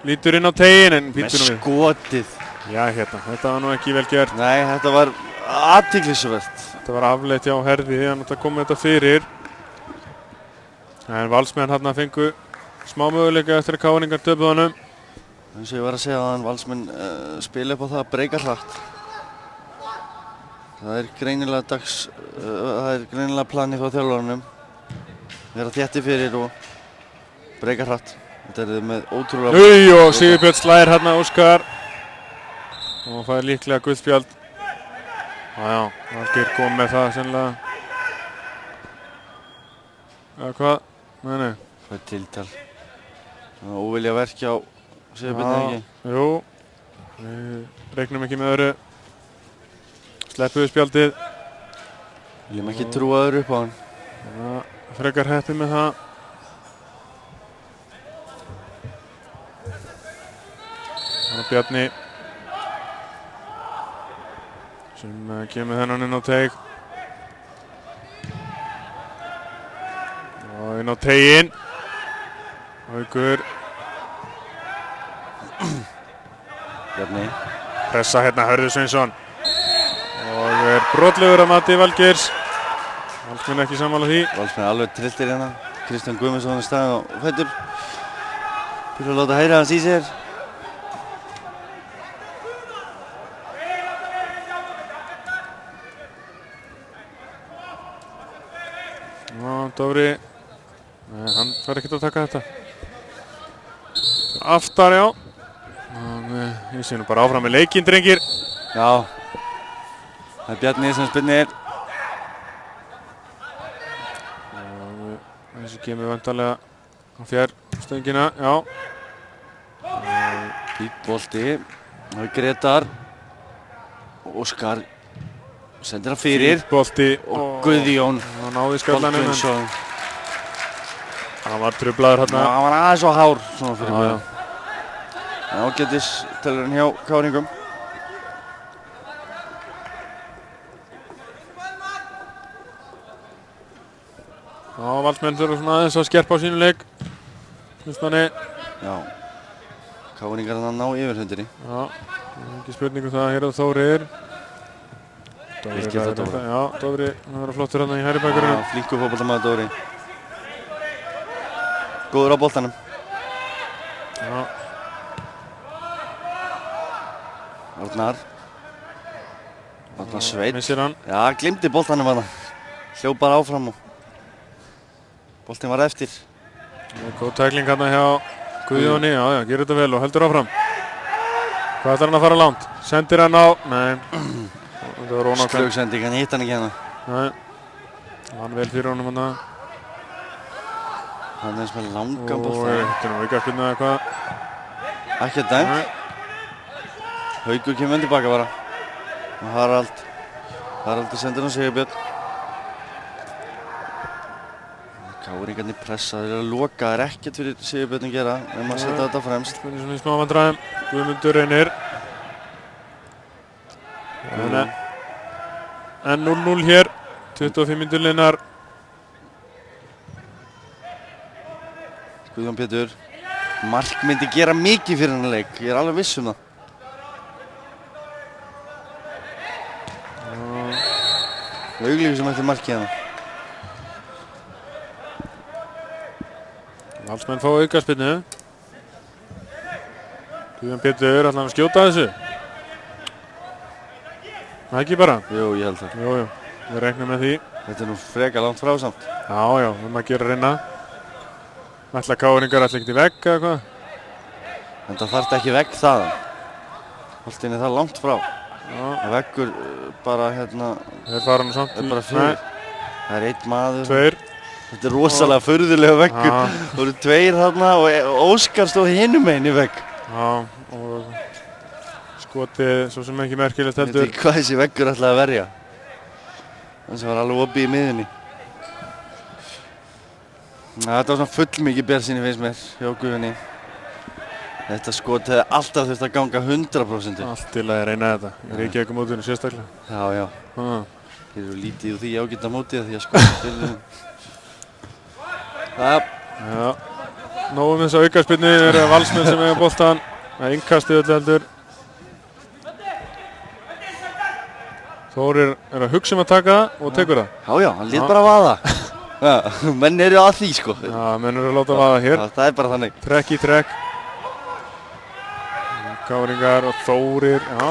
Lítur inn á teginn en býtum nú við. Með skotið. Já, hérna. Þetta var nú ekki vel gert. Nei, þetta var athyglisvert. Þetta var afleitt hjá Herði, hann átti að koma þetta fyrir. En Valsmenn hérna fengu smá möguleika eftir að Káringar töpuðu honum. Eins og ég var að segja að Valsmenn spila upp á það að breyka hratt. Það er greinilega planið frá þjálfarunum. Vera þétti fyrir og breyka hratt. Þetta er með ótrúlega... Og Sigurbjörn slæðir hérna Óskar. Og fær líklega guldspjald. Já, Valgeir kom með það sennilega. Eða hvað? Nei. Það er tiltal. Óvilja verki á Sigurbjörn ekki. Jú. Við reiknum ekki með öðru. Sleppuðu spjaldið. Viljum ekki trúa öðru upp á hann. Frekar heppið með það. Bjarni sem kemur þennan inn á teig og inn á teginn. Haukur Bjarni pressa hérna Hörður Sveinsson. var brotlegur að mati Valgeirs. Valsmenn ekki sammála því. Valsmenn alveg trilltir hérna. Kristján Guðmundsson er staðinn á fætur. Byrjar að láta hæra hans í sér. Dofri, nei, hann fær ekkert að taka þetta. Aftar, já. Ég sé nú bara áfram með leikinn, drengir. Já, það er Bjarni sem spinnir. Þessi kemur vantarlega á fjárstöngina, já. Fýtt bolti. Það er Gretar. Óskar sendir hann fyrir. Fýtt bolti. Og Guðjón. Hann náði skallanum. Hann var trublaður hérna. Já, hann var aðeins og hár svona fyrir Guðjón. Ágætis telur hann hjá Káringum. Já, Valsmenn þurfa svona aðeins að skerpa á sínu leik. Hlustanni. Já. Káringar hann að ná yfirhundinni. Já, ekki spurning um það. Hér er Þórir. Já, Dofri, hann var flottur hérna í hægri bakgrunum. Já, flínkur fótboltamaður Dofri. Góður á boltanum. Já. Arnar Sveinn. Missir hann. Já, glimti boltanum hann. Hljóp bara áfram og boltinn var eftir. Góð tækling hérna hjá Guðjóni. Já, gerir þetta vel og heldur áfram. Hvað ætlar hann að fara langt? Sendir hann á? Nei. Þetta var ónákvæmt. Slögsending, hann hitt hann ekki hérna. Nei. Hann vel fyrir honum hann. Hann er eins með langan bolta. Þetta er nú ekki að kunna eitthvað. Ekki dæmt. Haukur kemur tilbaka bara. Og Haraldur sendir hann Sigurbjörn. Káringarnir pressa, þeir eru að loka, það er ekkert fyrir Sigurbjörn að gera ef maður setja þetta fremst. Það er svona í smá vandræðum. Guðmundur reynir. En 0-0 hér. 25 mínútur liðnar. Guðjón Pétur. Mark myndi gera mikið fyrir hann leik, ég er alveg viss um það. Auglífi sem eftir markið hérna. Valsmenn fá aukaspyrnu. Guðjón Pétur ætlar hann að skjóta þessu. Það ekki bara? Jú, ég held það. Jú, við reiknum með því. Þetta er nú frekar langt frá samt. Já, að gera reyna. Ætla Káringar ætla ekkert í vegg eða hvað? En það þarf ekki vegg þaðan. Boltinn er það langt frá. Það veggur bara hérna. Þeir fara nú samt í. Bara fyrir. Það er einn maður. Tveir. Þetta er rosalega furðulega veggur. Það voru tveir þarna og Óskar stóð hinum einn í vegg. Já, og skotið svo sem ekki merkilegt heldur. Ég veit ekki hvað þessi veggur ætlaði að verja. Þannig var alveg opið í miðunni. Þetta var svona fullmikið bjartsýni finnst mér hjá Guðjóni. Þetta skot hefði alltaf þurft að ganga 100%. Allt til að reyna þetta. Ég er ekki ekki mótinu sérstaklega. Já. Hér eru lítið úr því ágæta mótið því að skot til. Já. Nógum þess að aukaspyrnu eru Valsmenn sem eiga boltan. Það er innkastið öllu heldur. Þórir er að hugsa um að taka það og tekur það. Já, hann lét bara vaða. Menn eru að því sko. Já, menn eru að láta vaða hér. Það er bara þannig. Trekk í trekk. Káringar og Þórir. Já,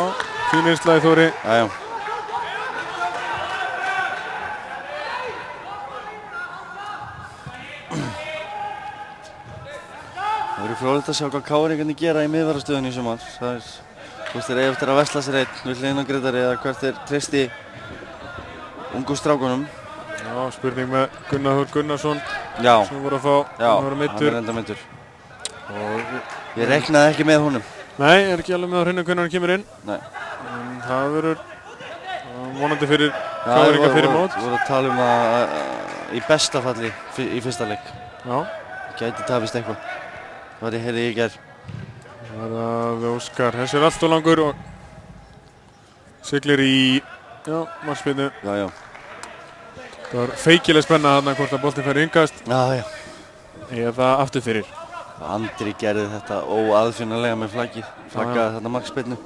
fín einsla í Þóri. Já. Það verður fróðilegt að sjá hvað Káringarnir gera í miðvarðarstöðunni í sumar. Það er hvort þeir eiga eftir að vesla sér einn við hliðina á Grétari eða hvert þeir treysti ungu strákunum. Já, spurning með Gunnar Þór Gunnarsson sem voru að fá. Hann er enda meiddur. Ég reiknaði ekki með honum. Nei, er ekki alveg með á hreinu hvernig hann kemur inn. Nei. En það verður vonandi fyrir Káringar fyrir mót. Við vorum að tala um það í besta falli í fyrsta leik. Já. Gæti tafist eitthvað. Það var ég heyrði í gær. Það er Óskar. Þessi er allt og langur og siglir í markspyrnu. Já. Það var feikileg spenna þarna hvort að boltinn fær í innkast. Já. Eða aftur fyrir. Andri gerði þetta óaðfinnanlega með flaggið. Flaggaði þarna markspyrnu.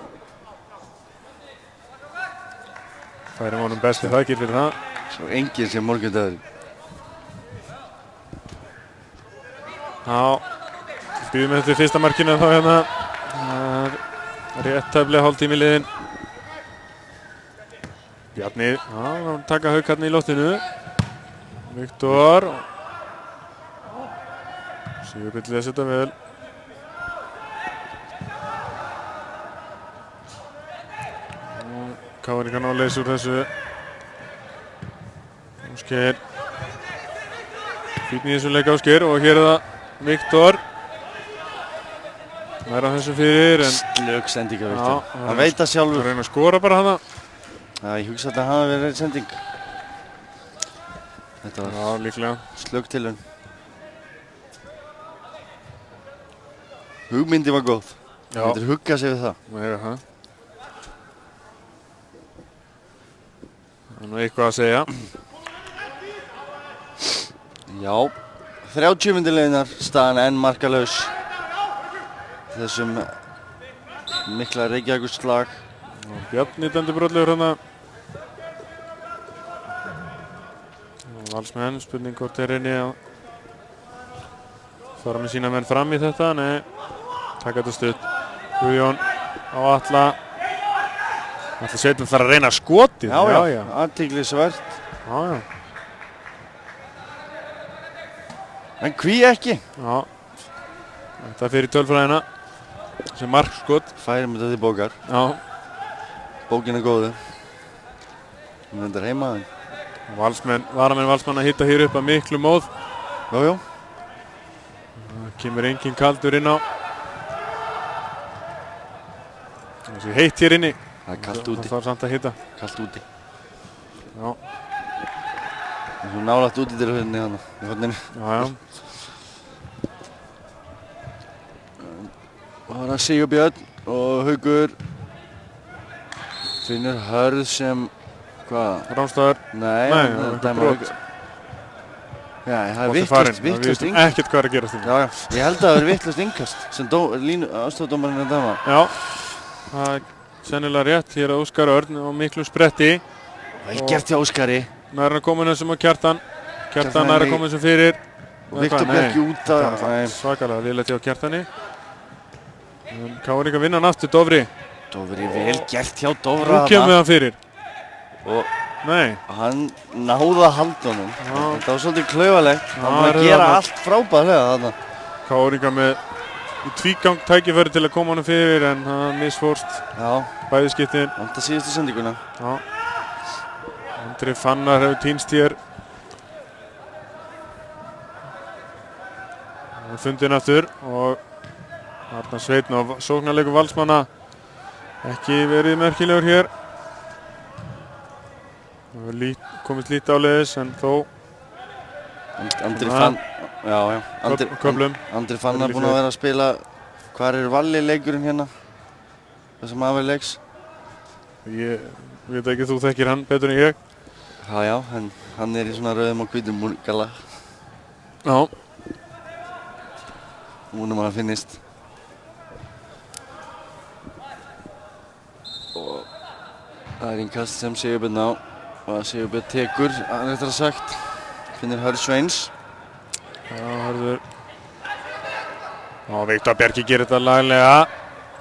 Færum honum besti þakkir fyrir það. Svo enginn sem morgundagur. Já, býðum eftir fyrsta markinu þá hérna. Rétt tæplega hálftími liðin. Bjarni, já, taka Haukarni í loftinu. Viktor. Sigurbjörn lesi þetta vel. Káringar ná að leysa úr þessu. Ásgeir. Fínn í þessum leik Ásgeir og hér er það Viktor. Næra þessu fyrir en... Slög sendinga Viktor. Hann veit það sjálfur. Það reyna að skora bara hana. Já, ég hugsa að það hafi verið sending. Þetta var... Já, líklega. Slög til hann. Hugmyndi var góð. Já. Það getur huggað sig við það. Það er það. Það er nú eitthvað að segja. Já, 30 myndileginar, staðan enn markalaus. Þessum mikla Reykjavíkurslag. Bjarni dæmdi brotlegur hérna. Valsmenn, spurning hvort er reyni að fara með sína menn fram í þetta. Nei, taka þetta stutt. Guðjón á Atla. Atla Sveitin þarf að reyna skotið. Já, athyglisvert. Já. En hví ekki? Já. Þetta fyrir tölfræðina. Sem markskot. Færum þetta til bókar. Já. Bókin er góðu. Hún endar heima. Varamenn Valsmann að hitta hér upp að miklu móð. Jájá. Það kemur enginn kaldur inn á. Það sé heitt hér inni. Það er kallt úti. Það þarf samt að hitta. Kallt úti. Já. Það er svo nálægt úti til hérna í horninu. Já. Það er Sigurbjörn og Haukur. Finnur Hörð sem... Hvað? Rámstæður. Nei, það er brot. Já, það er vitlaust innkast. Ekkert hvað er að gerast því. Já, ég held að það er vitlaust innkast sem aðstofdómarinn er dæma. Já, það er sennilega rétt. Hér er Óskar Örn og miklu spretti. Vel gert hjá Óskari. Nær að koma þessum á Kjartan. Kjartan nær að koma þessum fyrir. Viktor Bjarki út af... Svakalega liðlegt hjá Kjartani. Káringar vinna hann aftur, Dofri. Dofri, vel gert hjá Dofra. Nú kemur hann fyrir. Og nei. Hann náði að halda honum. Þetta var svolítið klaufalegt. Hann var að gera allt frábærlega þarna. Káringar með tvígang tækifæri til að koma honum fyrir en hann misfórst. Já. Bæði skiptin. Vanta síðustu sendinguna. Já. Andri Fannar hefur týnst hér. Fundin aftur og Arnar Sveinn og sóknarleikur Valsmanna ekki verið merkilegur hér. Komist lítið áleiðis en þó Andri Fannar búinn að vera að spila. Hvar er Valli leikurinn hérna? Þessum afið leiks? Ég veit ekki, þú þekkir hann betur en ég. Já, en hann er í svona rauðum og hvítum galla. Já. Múnum að finnist. Og það er innkast sem Sigurbjörn á. Og Sigurbjörn tekur, réttar að sagt. Finnir Hörð Sveins. Já, Hörður. Og Viktor Bjarki gerir þetta laglega.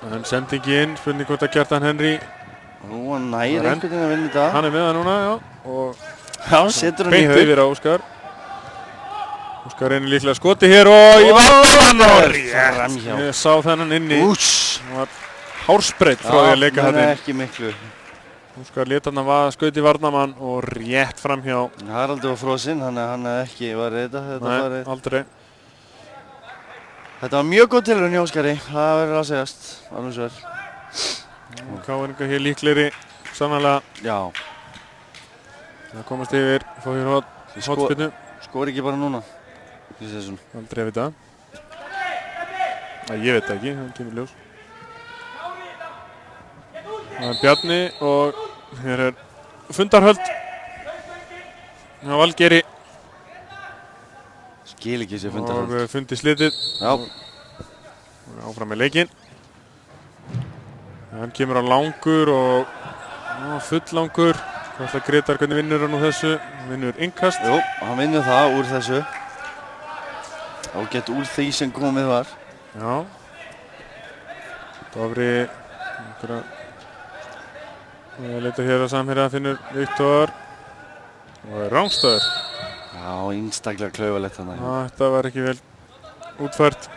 En sendingin, spurning hvort að Kjartan Henry. Nú, hann næri einhvern veginn að vinna þetta. Hann er með það núna, já. Og já, setur hann í haug. Beint yfir á Óskar. Óskar reynir líklega skoti hér og í varnamann og rétt. Ég sá þennan inni. Það var hárspreitt frá því að leika þetta inn. Já, menn ekki miklu. Óskar lét hann að skauti varnamann og rétt framhjá. Haraldur var frosinn, hann hefði ekki varðið þetta. Nei, aldrei. Þetta var mjög góð tilraun hjá Óskari, það verður að segjast, alveg svo er. Káringar hér líklegri, sannarlega. Já. Það komast yfir, fá hér hotspinnu. Skor ekki bara núna. Aldrei að vita. Ég veit það ekki, það kemur ljós. Það er Bjarni og hér er Fundarhöld. Já, Valgeri. Skil ekki þessi Fundarhöld. Og fundi slitið. Já. Áfram með leikinn. Hann kemur á langur og fulllangur. Hvað Gretar, hvernig vinnur hann úr þessu? Vinnur innkast. Jú, hann vinnur það úr þessu. Ágætt úr því sem komið var. Já. Dofri, einhverja... Ég leita hér að samherja, finnur Viktor. Og rángstöður. Já, einstaklega klaufalegt hann. Þetta var ekki vel útfært.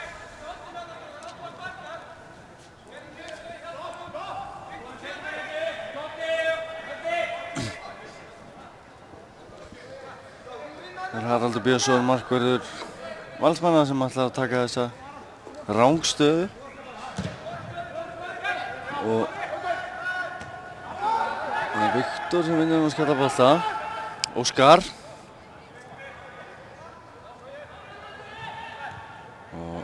Það Haraldur Björnsson, markvörður Valsmanna sem ætlar að taka þessa rángstöðu. Og það er Viktor sem vinnur að skalla bolta. Óskar. Og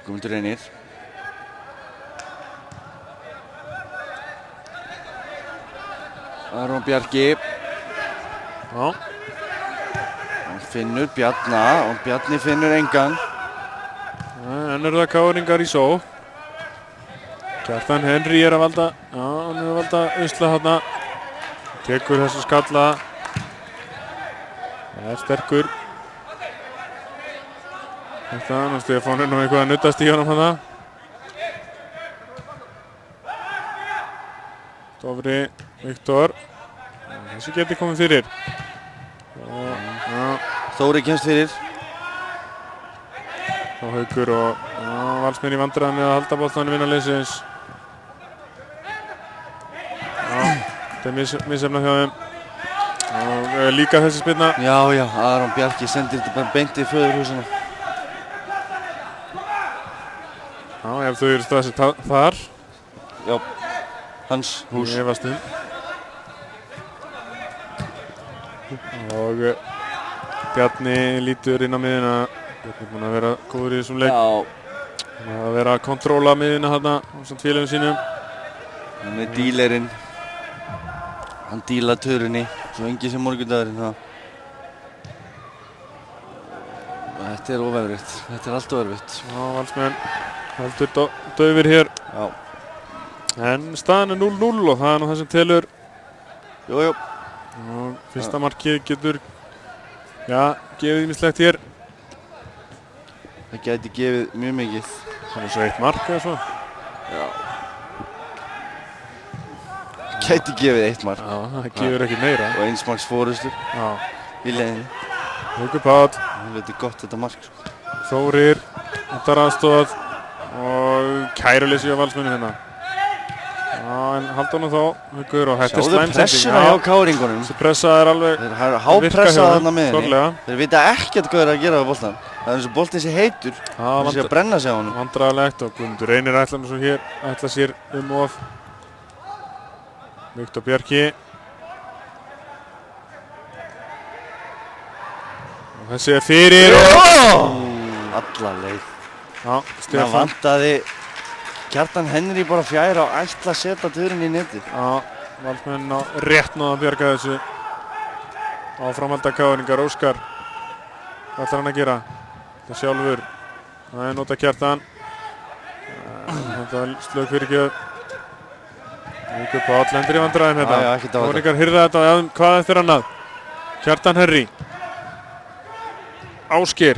Guðmundur Reynir. Aron Bjarki. Já. Finnur Bjarna og Bjarni finnur engan. En það káringar í sókn. Kjartan Henry að valda, já, hann að valda usla þarna. Tekur þessu skalla. Það sterkur. Þetta, nú Stefán nú eitthvað að nuttast í honum þarna. Dofri, Viktor. Þessi geti komið fyrir. Þóri kemst fyrir. Þá Haukur og Valsmenn í vandræðum með að halda boltanum innan liðsins. Þetta er misjafna hjá þeim. Og líka þessi spyrna. Já, Aron Bjarki sendir þetta bara beint í föðurhúsinu. Já, ef þau eru staðsett þar. Já, hans hús. Ég efast Og Bjarni lítur inn á miðuna. Bjarni er búinn að vera góður í þessum leik. Já. Að vera að kontróla miðuna þarna á samt félögum sínum. Hann er dílerinn. Hann dílar törunni. Svo engi sem morgundagurinn. Þetta er óverfitt. Þetta er allt óverfitt. Já, Valsmenn heldur daufir hér. Já. En staðan er 0-0 og það er nú það sem telur. Jú. Og fyrsta markið getur gefið ýmislegt hér. Það gæti gefið mjög mikið. Það er svo eitt mark eða svo. Já. Gæti gefið eitt mark. Já, það gefur ekki meira. Og eins marks fórustur. Já. Í leiðinni. Haukur Páll. Það er gott þetta mark. Þórir, þetta aðstoð og kæruleysi á Valsmönnum hérna. Já, en halda honum þá, Haukur, og þetta er slæm sending. Sjáðu pressuna hjá káringunum. Þessi pressa er alveg Þeir hafa hápressað þarna miðinni. Þeir vita ekkert hvað þeir að gera á boltan. Það er eins og boltinn sé heitur. Það sé að brenna sig á honum. Vandræðalegt og Guðmundur Reynir ætlar svo hér, ætlar sér of. Viktor Bjarki. Og þessi er fyrir. Alla leið. Já, Stefán. Það vantaði Kjartan Henry bara fjær á ætla að setja dörrinn í netið. Já, Valsmenn á rétt náða að bjarga þessu. Áframhalda káringar, Óskar. Hvað ætlar hann að gera? Það sjálfur. Það er nota Kjartan. Þetta er slög fyrirgjöf. Haukur Páll lendir í vandræðum hérna. Já, ekkert á þetta. Káringar hirða þetta. Hvað eftir annað? Kjartan Henry. Ásgeir.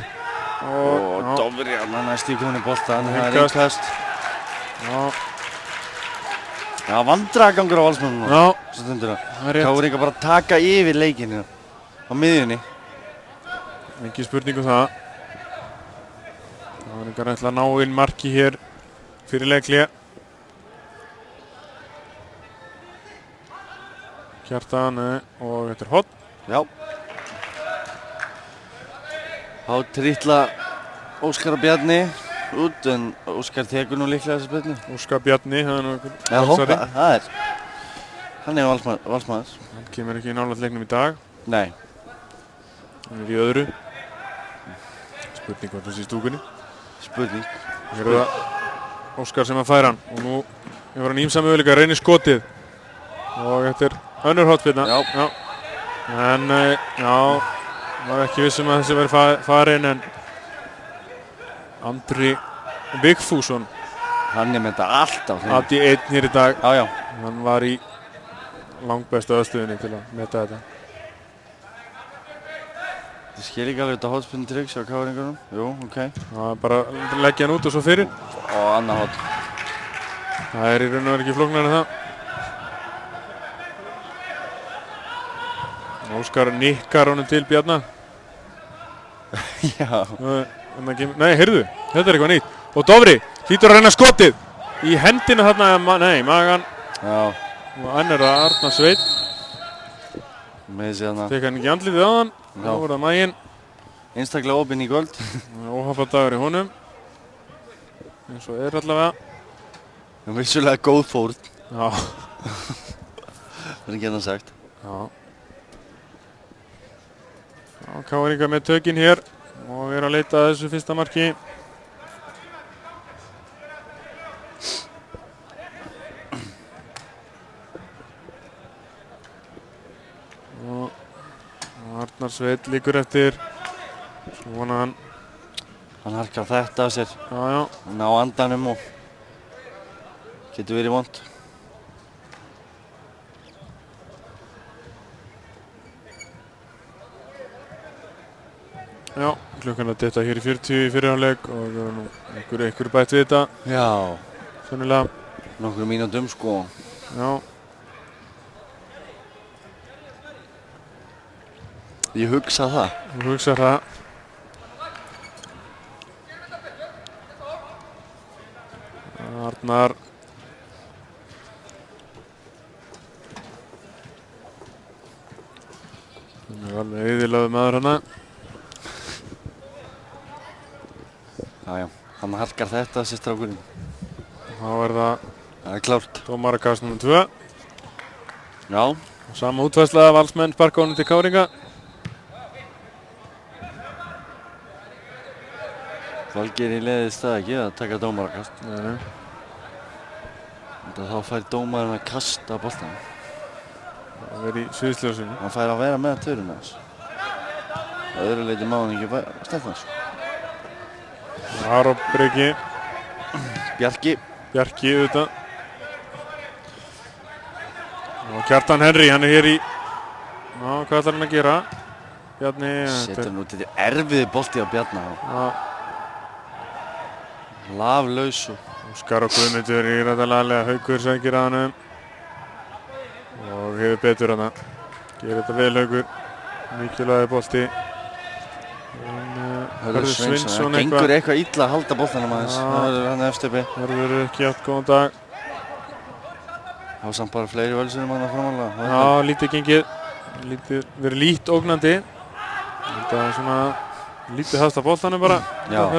Og Dofri, hann næst í komin í bolta. Það er innkast. Já, vandræðagangur á Valsmönnum. Já, það er rétt. Káringar bara taka yfir leikinu á miðjunni. Ekki spurning um það. Káringar ætla að ná inn marki hér fyrir leikhlé. Kjartan og þetta er hot. Já. Þá trítla Óskar og Bjarni út, en Óskar tekur nú líklega þessa spilnu. Óskar Bjarni, það er nú einhver valsari. Já, það er. Hann er valsmaður. Hann kemur ekki í nálægt leiknum í dag. Nei. Hann er í öðru. Spurning hvort það sé í stúkunni. Spurning. Hér er það Óskar sem að færa hann. Og nú hefur hann ýmsa möguleika að reyna skotið. Og þetta er önnur hotspilna. Já. En var ekki vissum að þessi væri farin, en Andri Vigfússon. Hann er með þetta alltaf. Aði einn hér í dag. Já. Hann var í langbesta aðstöðunni til að meta þetta. Þið skil ekki alveg þetta hotspinnu tryggs á káringunum. Jú, ok. Það er bara leggja hann út og svo fyrir. Og annað hot. Það er í raun og veru ekki flóknara en það. Óskar nikkar honum til Bjarna. Já. Nei, heyrðu, þetta er eitthvað nýtt. Og Dofri hlýtur að reyna skotið. Í hendina þarna, nei, magan. Já. Og enn er það Arnar Sveinn. Með þessi þarna. Tek hann ekki andlitið á hann. Nú er það maginn. Einstaklega opinn í kvöld. Óhafadagur í honum. Eins og er allavega. Það er vissulega góð fórn. Já. Það er ekki hann sagt. Já. Já, Káringar með tökin hér. Og við erum að leita að þessu fyrsta marki. Og Arnar Sveinn líkur eftir. Svona hann. Hann harkar þetta af sér. Já, já. Ná andanum og getur verið vont. Já, klukkan að detta hér í 40 í fyrirháleik og nú einhver bætt við þetta. Já. Sennilega. Nokkur mínútum sko. Já. Ég hugsa það. Þú hugsar það. Arnar. Hann er alveg eyðilegur maður hana. Já, hann harkar þetta þessi strákurinn. Þá er það klárt. Dómarakast nr. 2. Já. Sama útfærsla, Valsmenn sparka honum til Káringa. Valgeir leiðist það ekki að taka dómarakast. Nei. Þá fær dómarinn að kasta boltanum. Það verður í sviðsljósinu. Hann fær að vera með törun hans. Að öðru leyti má hann ekki stelpa hans. Aron Breki. Bjarki. Bjarki auðvitað. Og Kjartan Henry, hann er hér í... Já, hvað ætlar hann að gera? Bjarni... Setur nú til erfiði bolti á Bjarna. Já. Laflaus og... Óskar og Guðmundur í rættalega Haukur sækir að hann. Og hefur betur hann. Gerir þetta vel Haukur. Mikilvægi bolti. Hörður Sveinsson, það gengur eitthvað illa að halda boltanum aðeins. Það verður hann eftirbi. Hörður ekki átt góðan dag. Það var samt bara fleiri völsunum hann að framálega. Já, lítið gengið. Verið lít ógnandi. Þetta er svona lítið hafst af boltanum bara. Já. Og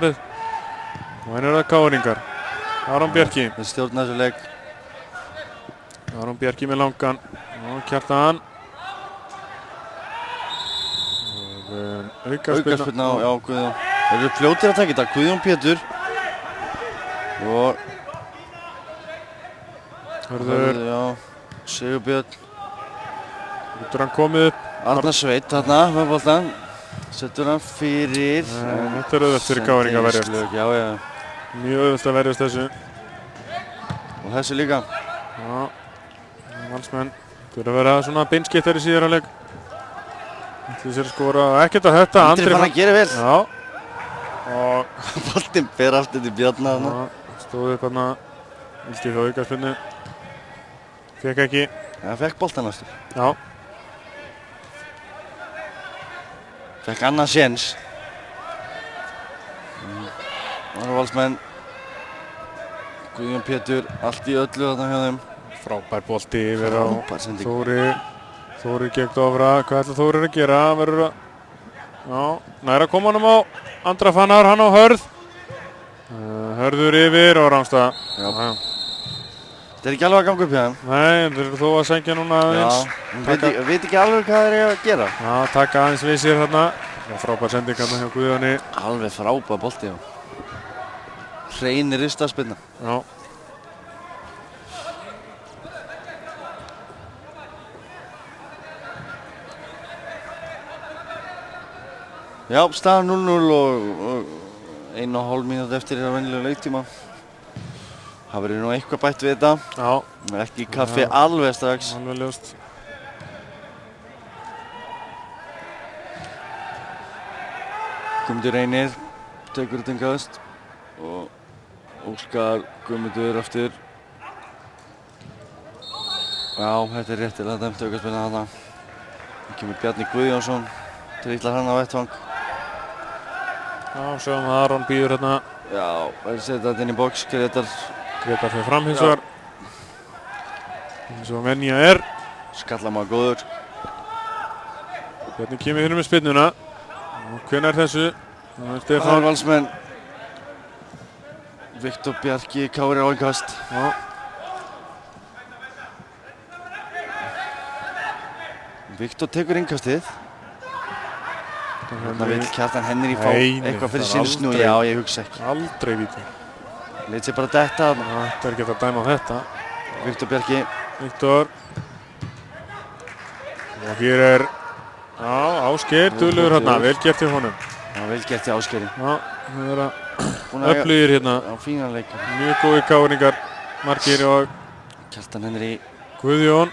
henni er það Káringar. Aron Bjarki. Það stjórnar þessu leik. Aron Bjarki með langan. Og Kjartan. Aukaspyrna á Guðjón. Þeir eru fljótir að taka þetta. Guðjón Pétur. Og... Hörður. Já. Sigurbjörn. Getur hann komið upp. Arnar Sveinn þarna með boltan. Setur hann fyrir. Þetta er auðvelt fyrir Káringa að verjast. Já, já. Mjög auðvelt að verjast þessu. Og þessu líka. Já. Valsmenn. Þurfa að vera svona beinskiptar í síðara leik. Ætli sér að skora ekkert að þetta. Andri fann að gera vel. Já. Og boltinn fer aftur til Bjarna þarna. Stóð upp þarna. Vildi þá aukaspyrnu. Fekk ekki. Já, fekk boltan aftur. Já. Fekk annað séns. Það eru Valsmenn. Guðjón Pétur, allt í öllu þarna hjá þeim. Frábær bolti yfir á sending. Þóri gegn Dofra. Hvað ætla Þórir að gera? Verður að... Já, næra koma honum á Andra Fannar, hann á Hörð. Hörður yfir og Rámstad. Já. Þetta er ekki alveg að ganga upp hjá þeim. Nei, þeir eru þó að sækja núna aðeins. Já, veit ekki alveg hvað þeir eru að gera. Já, taka aðeins við sér þarna. Frábær sending hérna hjá Guðjóni. Alveg frábær bolti, já. Hreinir ristaspyrna. Já. Já, staðan 0-0 og 1,5 mínúti eftir er venjulega leiktíma. Það verður nú eitthvað bætt við þetta. Já. Ekki kaffi alveg strax. Alveg ljóst. Guðmundur Reynir tekur þetta kast og Óskar Guðmundur aftur. Já, þetta réttilega dæmt aukaspyrna þarna. Það kemur Bjarni Guðjónsson, trítlar hann á vettvang. Já, sjáum að Aron býður hérna. Já, verður setja þetta inn í box, Gretar fyrir fram hins vegar. Eins og venja Skallamaður góður. Bjarni kemur hérna með spyrnuna. Og hvenær þessu? Stefán Valsmenn. Viktor Bjarki, Kári á innkast. Já. Viktor tekur innkastið. Þarna vill Kjartan Henry fá eitthvað fyrir sinnsnú. Já, ég hugsa ekki. Aldrei víti. Leit sér bara detta. Þetta ekki að dæma á þetta. Viktor Bjarki. Viktor. Og hér Ásgeir, duglegur hérna, vel gert hjá honum. Já, vel gert hjá Ásgeiri. Já, það vera öflugir hérna. Já, fínan leikar. Mjög góði káringar, margir og Kjartan Henry. Guðjón.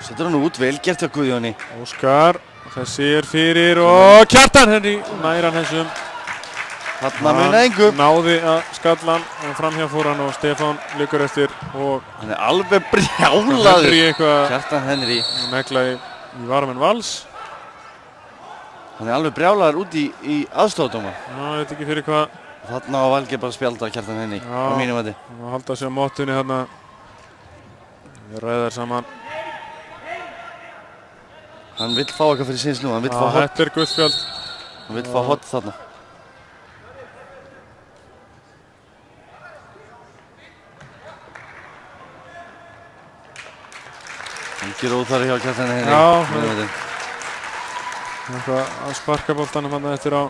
Setur hann út, vel gert hjá Guðjóni. Óskar, þessi fyrir og Kjartan Henry nær hann þessum. Þarna munaði engu. Náði að skalla hann, en framhjá fór hann og Stefán liggur eftir og hann alveg brjálaður. Kjartan Henry. Negla í varamenn Vals. Hann alveg brjálaður út í aðstofdóma. Já, ég veit ekki fyrir hvað. Þarna á Valgeir bara að spjálta Kjartan Henry. Á mínum mati. Að halda sig á móttunni þarna. Við ræðar saman. Hann vill fá eitthvað fyrir sinnsnú, hann vill fá hot. Þetta guðspjald. Hann vill fá hot þarna. Engir óþarri hjá Kjartan Henry. Já, eitthvað að sparka boltanum hann eftir á.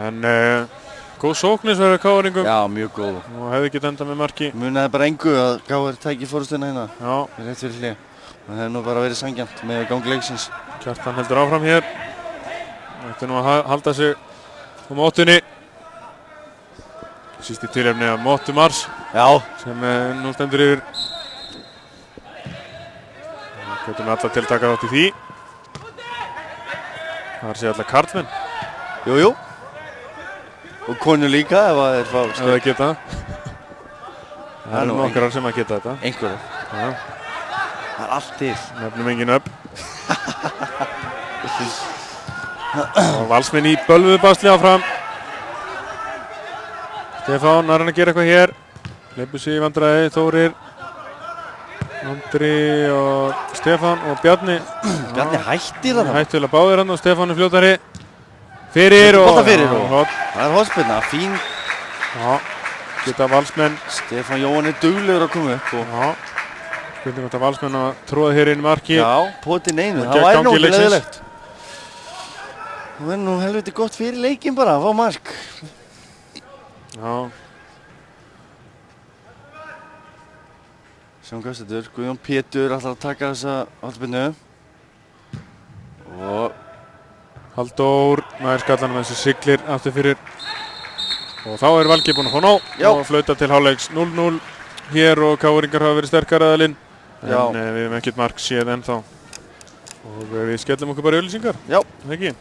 En góð sóknisverður Káringum. Já, mjög góð. Og hefði ekki endað með marki. Munaði bara engu að Káir tæki fórustuna hérna. Já. Rétt fyrir hlið. Það hefði nú bara verið sanngjarnt með gangi leiksins. Kjartan heldur áfram hér. Ætti nú að halda sig á mótunni. Síst í tilefni af mótu Mars. Já. Sem nú stendur yfir. Getum við alla til að taka þátt í því. Það sé alla karlmenn. Jú. Og konur líka ef það er fá styrk. Ef það geta. Það eru nokkrar sem að geta þetta. Einhverjar. Já. Það er allt til. Nefnum engin upp. Og Valsmenn í bölvuðbasli áfram. Stefán er hann að gera eitthvað hér. Leipur sig í vandræði, Þórir. Andri og Stefán og Bjarni. Bjarni hættir þarna. Hættir vel að báðir hann og Stefán er fljótari. Fyrir og... Það er hotspyrna, fín. Já, geta Valsmenn. Stefán Jóhann er duglegur að koma upp. Já, spurning hvort að Valsmenn að tróða hér inn marki. Já, potinn einu, það væri nú ekki leiðilegt. Það væri nú helviti gott fyrir leikinn bara að fá mark. Já. Sjáum hvað þetta er, Guðjón Pétur ætlar að taka þessa hotspyrnu. Og Halldór nær skallanum þessi siglir aftur fyrir. Og þá er Valgeir búinn að fá nóg. Og flauta til hálfleiks 0-0 hér og Káringar hafa verið sterkari aðilinn. En við hefum ekkert mark séð ennþá. Og við skellum okkur bara í auglýsingar. Já. Það ekki?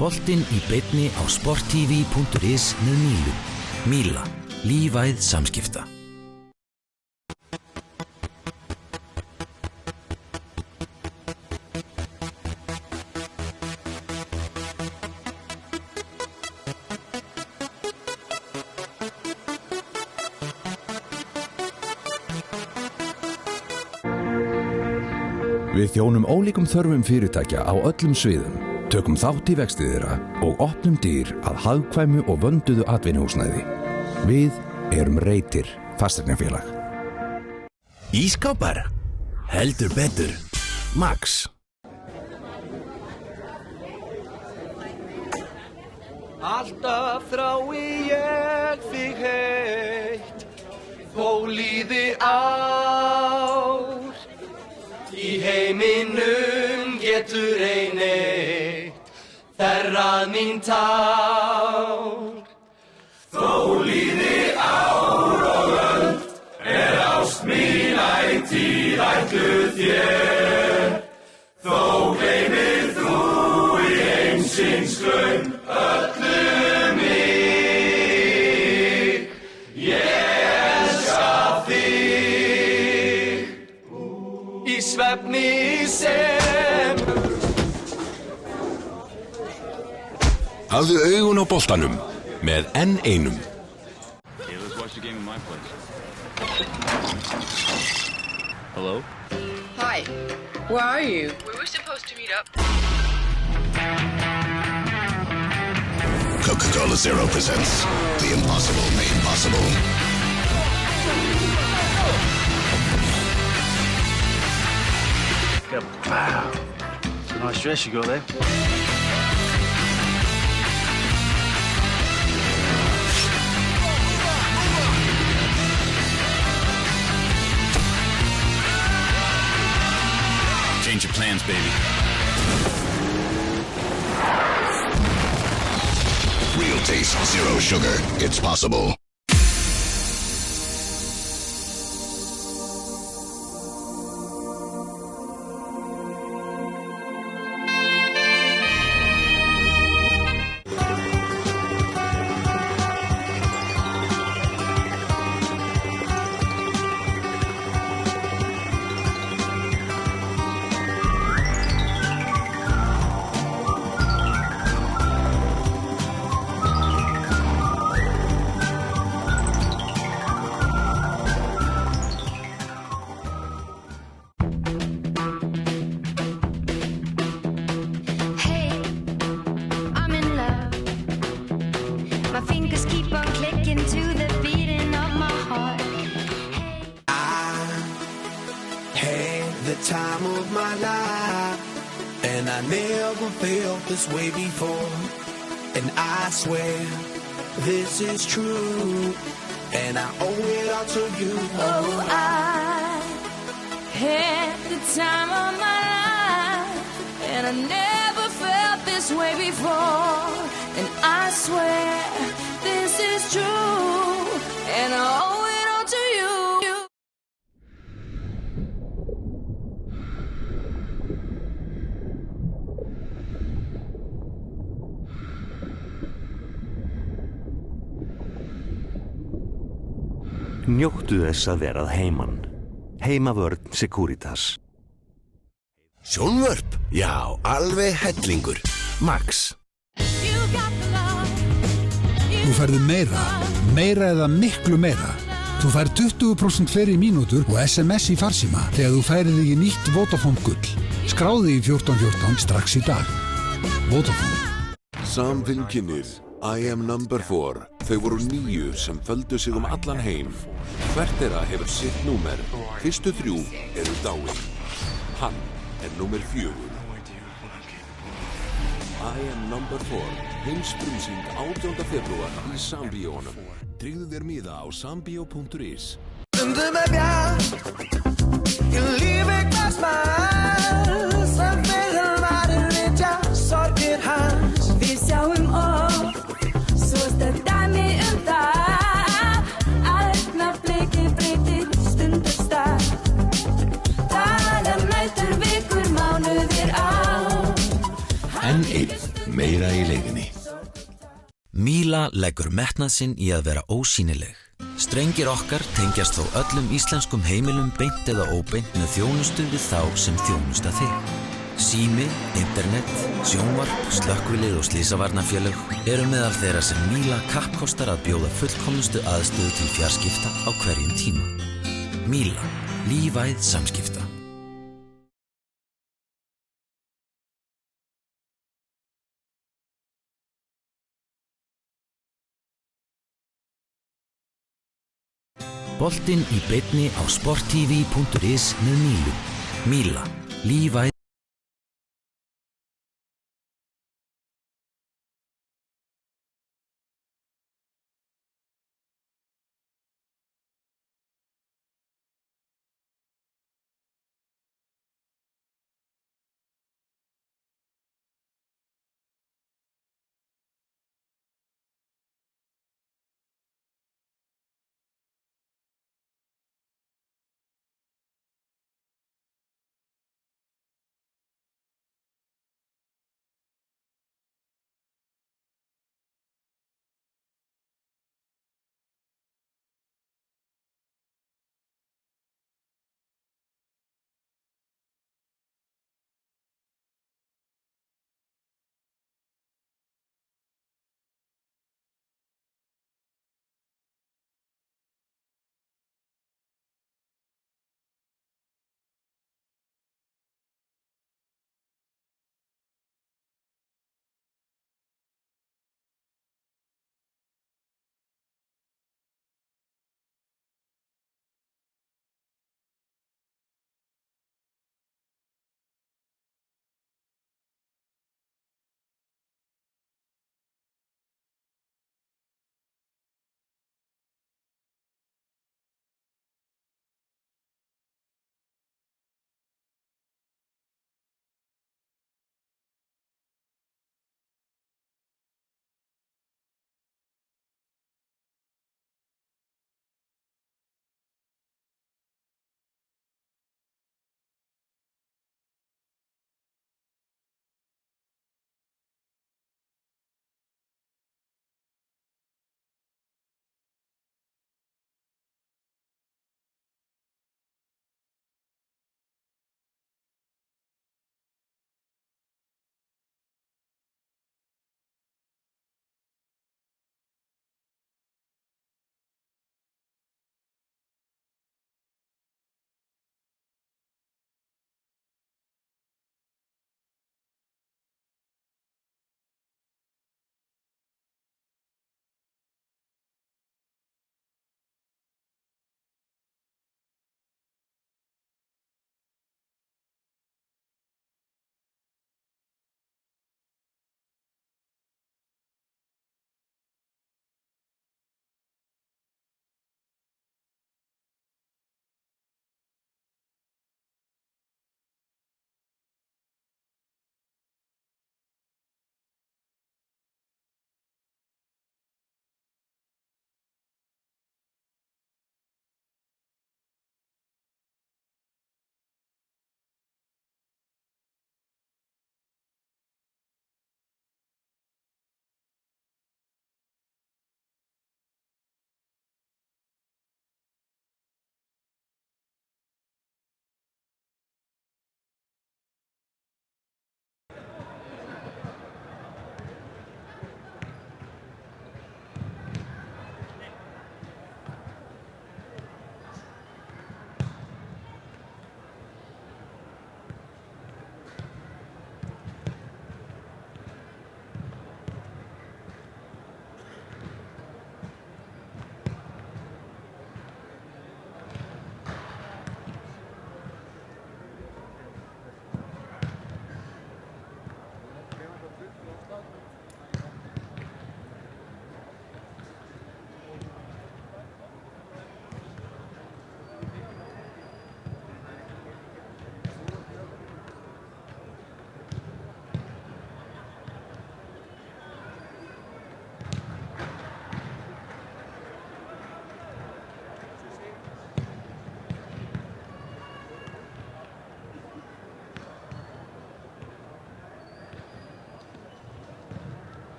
Boltinn í beinni á sporttv.is með Mílu. Míla. Lífæð samskipta. Við þjónum ólíkum þörfum fyrirtækja á öllum sviðum. Tökum þátt í vexti þeirra og opnum dyr að hagkvæmu og vönduðu atvinnuhúsnæði. Við erum Reitir fasteignafélag. Ísskápar? Heldur betur. Max. Alltaf þrái ég þig heitt, þó líði ár. Í heiminum getur ein eitt þerrað mín tár. líði ár og öld, ást mín ætíð ætluð þér. Þó gleymir þú í heimsins glaum öllu mig. Ég elska þig í svefni sem. Hafðu augun á boltanum með N1. Okay, let's watch the game in my place. Hello? Hi. Where are you? We were supposed to meet up. Coca-Cola Zero presents The Impossible Made Possible. Wow. Nice dress you got there. Change your plans, baby. Real taste, zero sugar. It's possible. Time of my life, and I never felt this way before, and I swear this is true, and I owe it all to you. Oh, I had the time of my life, and I never felt this way before, and I swear this is true, and I owe it all to you. Njóttu þess að verað heiman. Heimavörn Securitas. Sjónvörp? Já, alveg hellingur. Max. Þú færðu meira eða miklu meira. Þú fær 20% fleiri mínútur og SMS í farsíma þegar þú færið þig í nýtt Vodafone gull. Skráði í 1414 strax í dag. Vodafone. Samfylgjinnir, I am number 4. Þau voru 9 sem földu sig allan heim. Hvert þeirra hefur sitt númer. Fyrstu 3 eru dáin. Hann númer 4. I am number 4. Heimsfrumsýnd 18. febrúar í Sambíónum. Tryggðu þér miða á sambio.is. Stundum bjart í lífi hvers manns, sem fyrir maður vitja sorgir hans. Við sjáum svo sterkt dæmi það, að augnablikið breytir stundar stað. Dagar, nætur, vikur, mánuðir, ár. N1, meira í leiðinni. Míla leggur metnað sinn í að vera ósýnileg. Strengir okkar tengjast þó öllum íslenskum heimilum beint eða óbeint með þjónustu við þá sem þjónusta þig. Sími, internet, sjónvarp, slökkvilið og slysavarnarfélög eru meðal þeirra sem Míla kappkostar að bjóða fullkomnustu aðstöðu til fjarskipta á hverjum tíma. Míla, lífæð samskipta. Boltinn í beinni á sporttv.is með Mílu. Míla, lífæð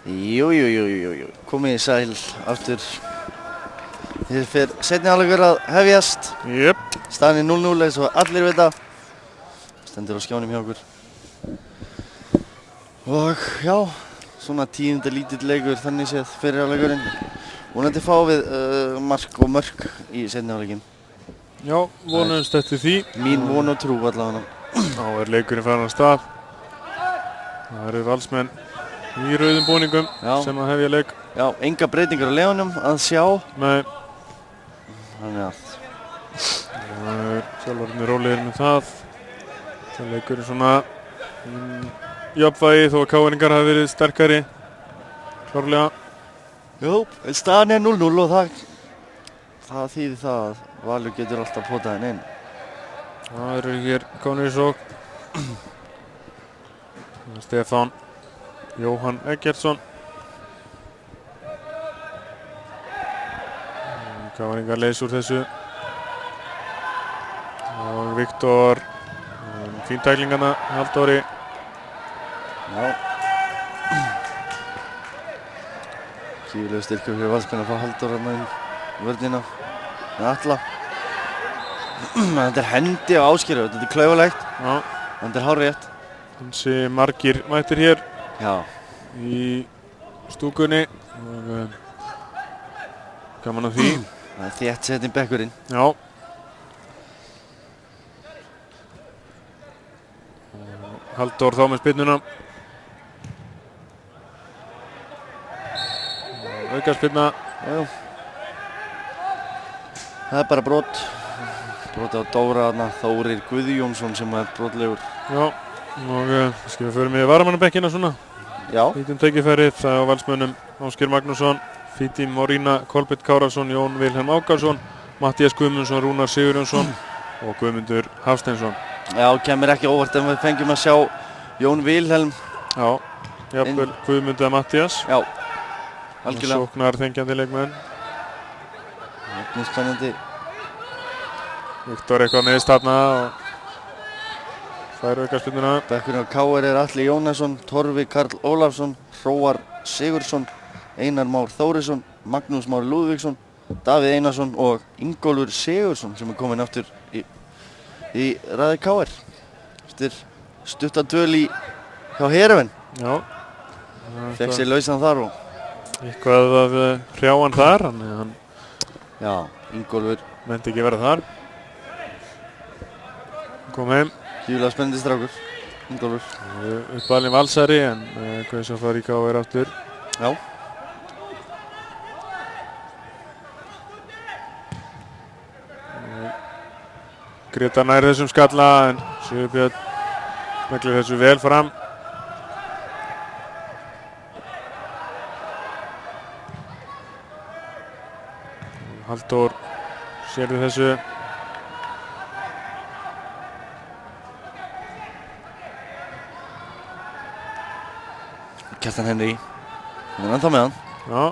Jú, komið í sæl aftur. Hér fer seinni hálfleikur að hefjast. Staðan 0-0 eins og allir vita. Stendur á skjánum hjá okkur. Og já, svona 10. lítill leikur þannig séð fyrir hálfleikurinn. Vonandi fá við mark og mörk í seinni hálfleikinn. Já, vonumst eftir því. Mín von og trú allavega. Þá leikurinn farin af stað. Það eru Valsmenn í rauðum búningum sem að hefja leik. Já, enga breytingar á leðunum að sjá. Nei. Þannig að sjálfvarnir rólegir með það. Það leikurinn svona jafnvægi þó að KR-ingar hafi verið sterkari. Klárlega. Jú, staðan 0-0 og það þýðir það að Valur getur alltaf potað henni inn. Það eru hér komnir í sókn. Stefán Jóhann Eggertsson. KR-ingar leys úr þessu. Og Viktor, fín tæklingarna, Halldóri. Já. Gífurlegur styrkur fyrir Valsmenn að fá Halldór hérna í vörnina. Með Atla. Þetta hendi á Ásgeiri, þetta klaufalegt. Já. Þetta hárrétt. Hansi margir mættir hér. Já. Í stúkunni. Og gaman af því. Það þétt setinn bekkurinn. Já. Halldór þá með spyrnuna. Aukaspyrna. Já. Það bara brot. Brotið á Dóra þarna, Þórir Guðjónsson sem er brotlegur. Já, og skal við förum í varamannabekkina svona. Já. Fítum tækifærið, það á Valsmönnum Ásgeir Magnússon, Fítim Morína, Kolbeinn Kárason, Jón Vilhelm Ákarsson, Matthías Guðmundsson, Rúnar Sigurjónsson og Guðmundur Hafsteinsson. Já, kemur ekki óvart en við fengjum að sjá Jón Vilhelm. Já, jafnvel Guðmundur eða Matthías. Já, algjörlega. Sóknar þengjandi leikmenn. Þetta er spennandi. Viktor eitthvað neðist þarna og fær aukaspyrnuna. Bekkurinn á KR er Atli Jónasson, Torfi Karl Ólafsson, Hróar Sigurðsson, Einar Már Þórisson, Magnús Már Lúðvíksson, Davíð Einarsson og Ingólfur Sigurðsson sem er komin aftur í raði KR. Eftir stutta dvöl hjá Heruven. Já. Fekk sér lausan þar og eitthvað að hrjá hann þar, hann já, Ingólfur meinti ekki verða þar. Kom heim. Gífurlega spennandi strákur, Ingólfur. Uppalinn Valsari en hvað sem fari í KR aftur. Já. Grétar nær þessum skalla en Sigurbjörn smeklir þessu vel fram. Halldór sérðu þessu. Kjartan Henry, hann er ennþá með hann. Já,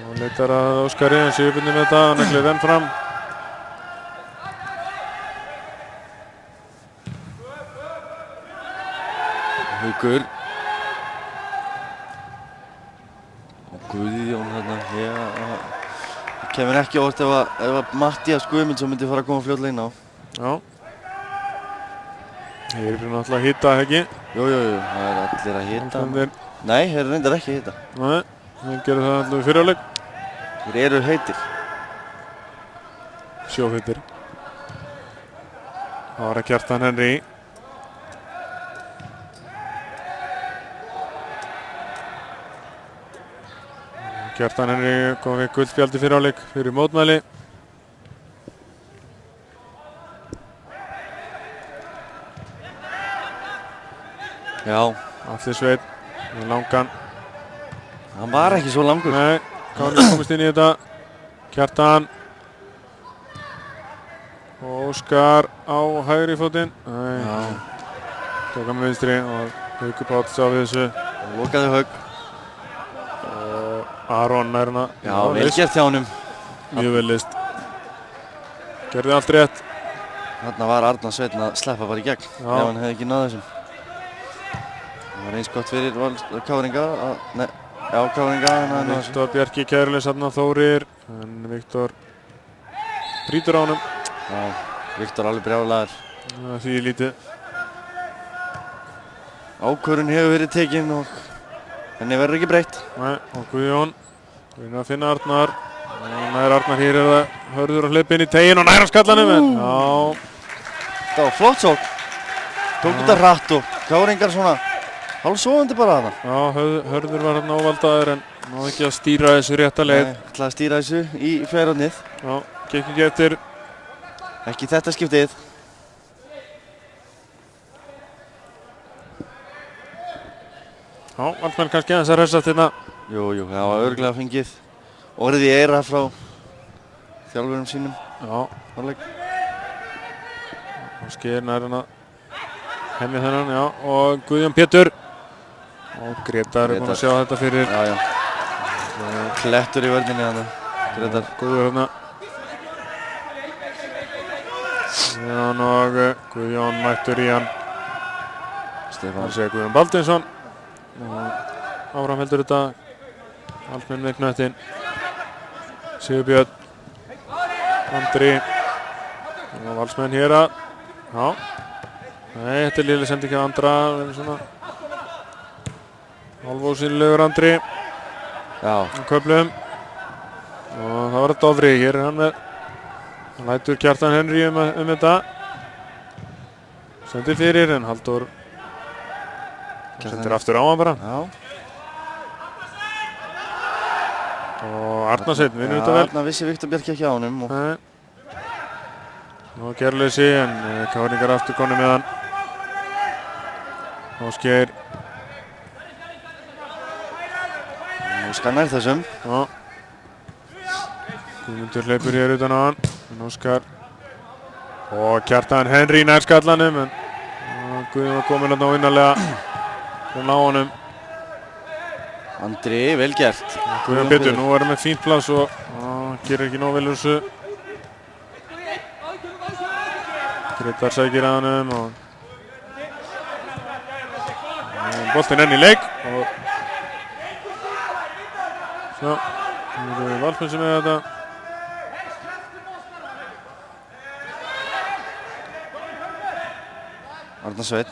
og leitar að Óskari en Sigurbjörn með þetta, hann neglir enn fram. Haukur. Og Guðjón hérna, það kemur ekki óvart ef að Matthías Guðmundsson myndi fara að koma fljótlega inn á. Já. Þeir eru náttúrulega að hita, ekki? Jú, það er allir að hita. Nei, þeir eru reyndar ekki að hita. Nei, þeir gerðu það allavega í fyrri hálfleik. Þeir eru heitir. Sjóheitir. Það var að Kjartan Henry. Kjartan Henry kom við gullspjaldi fyrri hálfleik fyrir mótmæli. Já. Atli Sveinn með langan. Hann var ekki svo langur. Nei, Kári komist inn í þetta. Kjartan. Og Óskar á hægri fótinn. Nei. Tók hann með vinstri og Haukur Páll sá við þessu. Lokaði Hauk. Og Aron nær hana. Já, vel gert hjá honum. Mjög vel list. Gerði allt rétt. Þarna var Arnar Sveinn að sleppa bara í gegn. Ef hann hefði ekki náð þessum. Það var eins gott fyrir KR-inga að Já, Káringa. Viktor Bjarki kærulegs þarna, Þórir. En Viktor brýtur á honum. Já, Viktor alveg brjálaður. Því lítið. Ákvörðun hefur verið tekin og henni verður ekki breytt. Nei, og Guðjón. Guðjón að finna Arnar. Nær Arnar, hér það Hörður að hlaupa inn í tegin og nær á skallanum. Já. Það var flott sókn. Tók þetta hratt og Káringar svona hálfsofandi bara þarna. Já, Hörður var hérna óvaldaður en náði ekki að stýra þessu rétta leið. Nei, ætlaði að stýra þessu í fjærhornið. Já, gekk ekki eftir. Ekki þetta skiptið. Já, Valsmenn kannski aðeins að hressast hérna. Jú, það var örugglega fengið orðið í eyra frá þjálfurum sínum. Já. Og Sker nær hann að hemja þennan, já. Og Guðjón Pétur. Og Gretar er búinn að sjá þetta fyrir. Já. Klettur í vörninni hann. Gretar. Góður hérna. Guðjón og Guðjón mættur í hann. Stefán. Það sé Guðjón Baldinsson. Áfram heldur þetta. Valsmenn með knöttinn. Sigurbjörn. Andri. Og Valsmenn hér að. Já. Nei, þetta er léleg sending af Andra. Svona hálfósýnilegur Andri. Já. Köflum. Og það var Dofri. Hér er hann með. Hann lætur Kjartan Henry þetta. Sendir fyrir en Halldór sendir aftur á hann bara. Já. Og Arnar Sveinn vinnur þetta vel. Arnar vissi Viktor Bjarki ekki á honum. Nei. Nú Gerleysi en Káringar aftur konu með hann. Ásgeir. Nú skannar þessum. Já. Guðmundur hleypur hér utan á hann. En Óskar. Og Kjartan Henry nær skallanum. En Guðjón var komin hérna á innarlega. Hún á honum. Andri, vel gert. Guðjón Pétur, nú er hann með fínt pláss og gerir ekki nóg vel úr þessu. Gretar sækir að honum og boltinn enn í leik og svo, nú eru Valsmenn sem er þetta. Arnar Sveinn.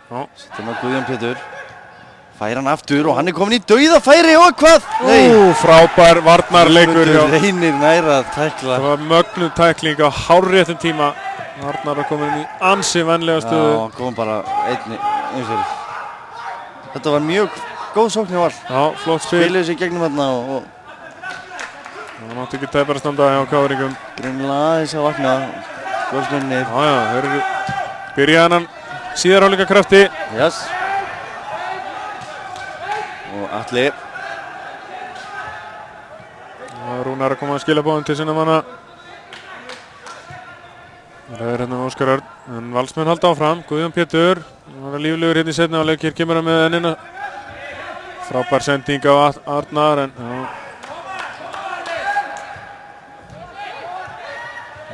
Já. Settir maður Guðjón Pétur. Fær hann aftur og hann er komin í dauðafæri og hvað? Frábær varnarleikur. Reynir nær að tækla. Það var mögnuð tækling á hárréttum tíma. Arnar er komin í ansi vænlega stöðu. Já, kom bara einni fyrir. Þetta var mjög góð sókn hjá Val. Já, flott spil. Spiluðu sig gegnum þarna og það mátti ekki tæpara standa hjá Káringum. Greinilega aðeins að vakna. Valsmennir. Já, þeir eru byrjað hann síðar hálfleika krafti. Yes. Og Atli. Rúnar að koma að skilabóðum til sinna manna. Það er hérna með Óskar Örn. En Valsmenn halda áfram. Guðjón Pétur. Það var líflegur hérna í seinni hálfleik. Hér kemur hann með ennina. Frábær sending á Arnar. En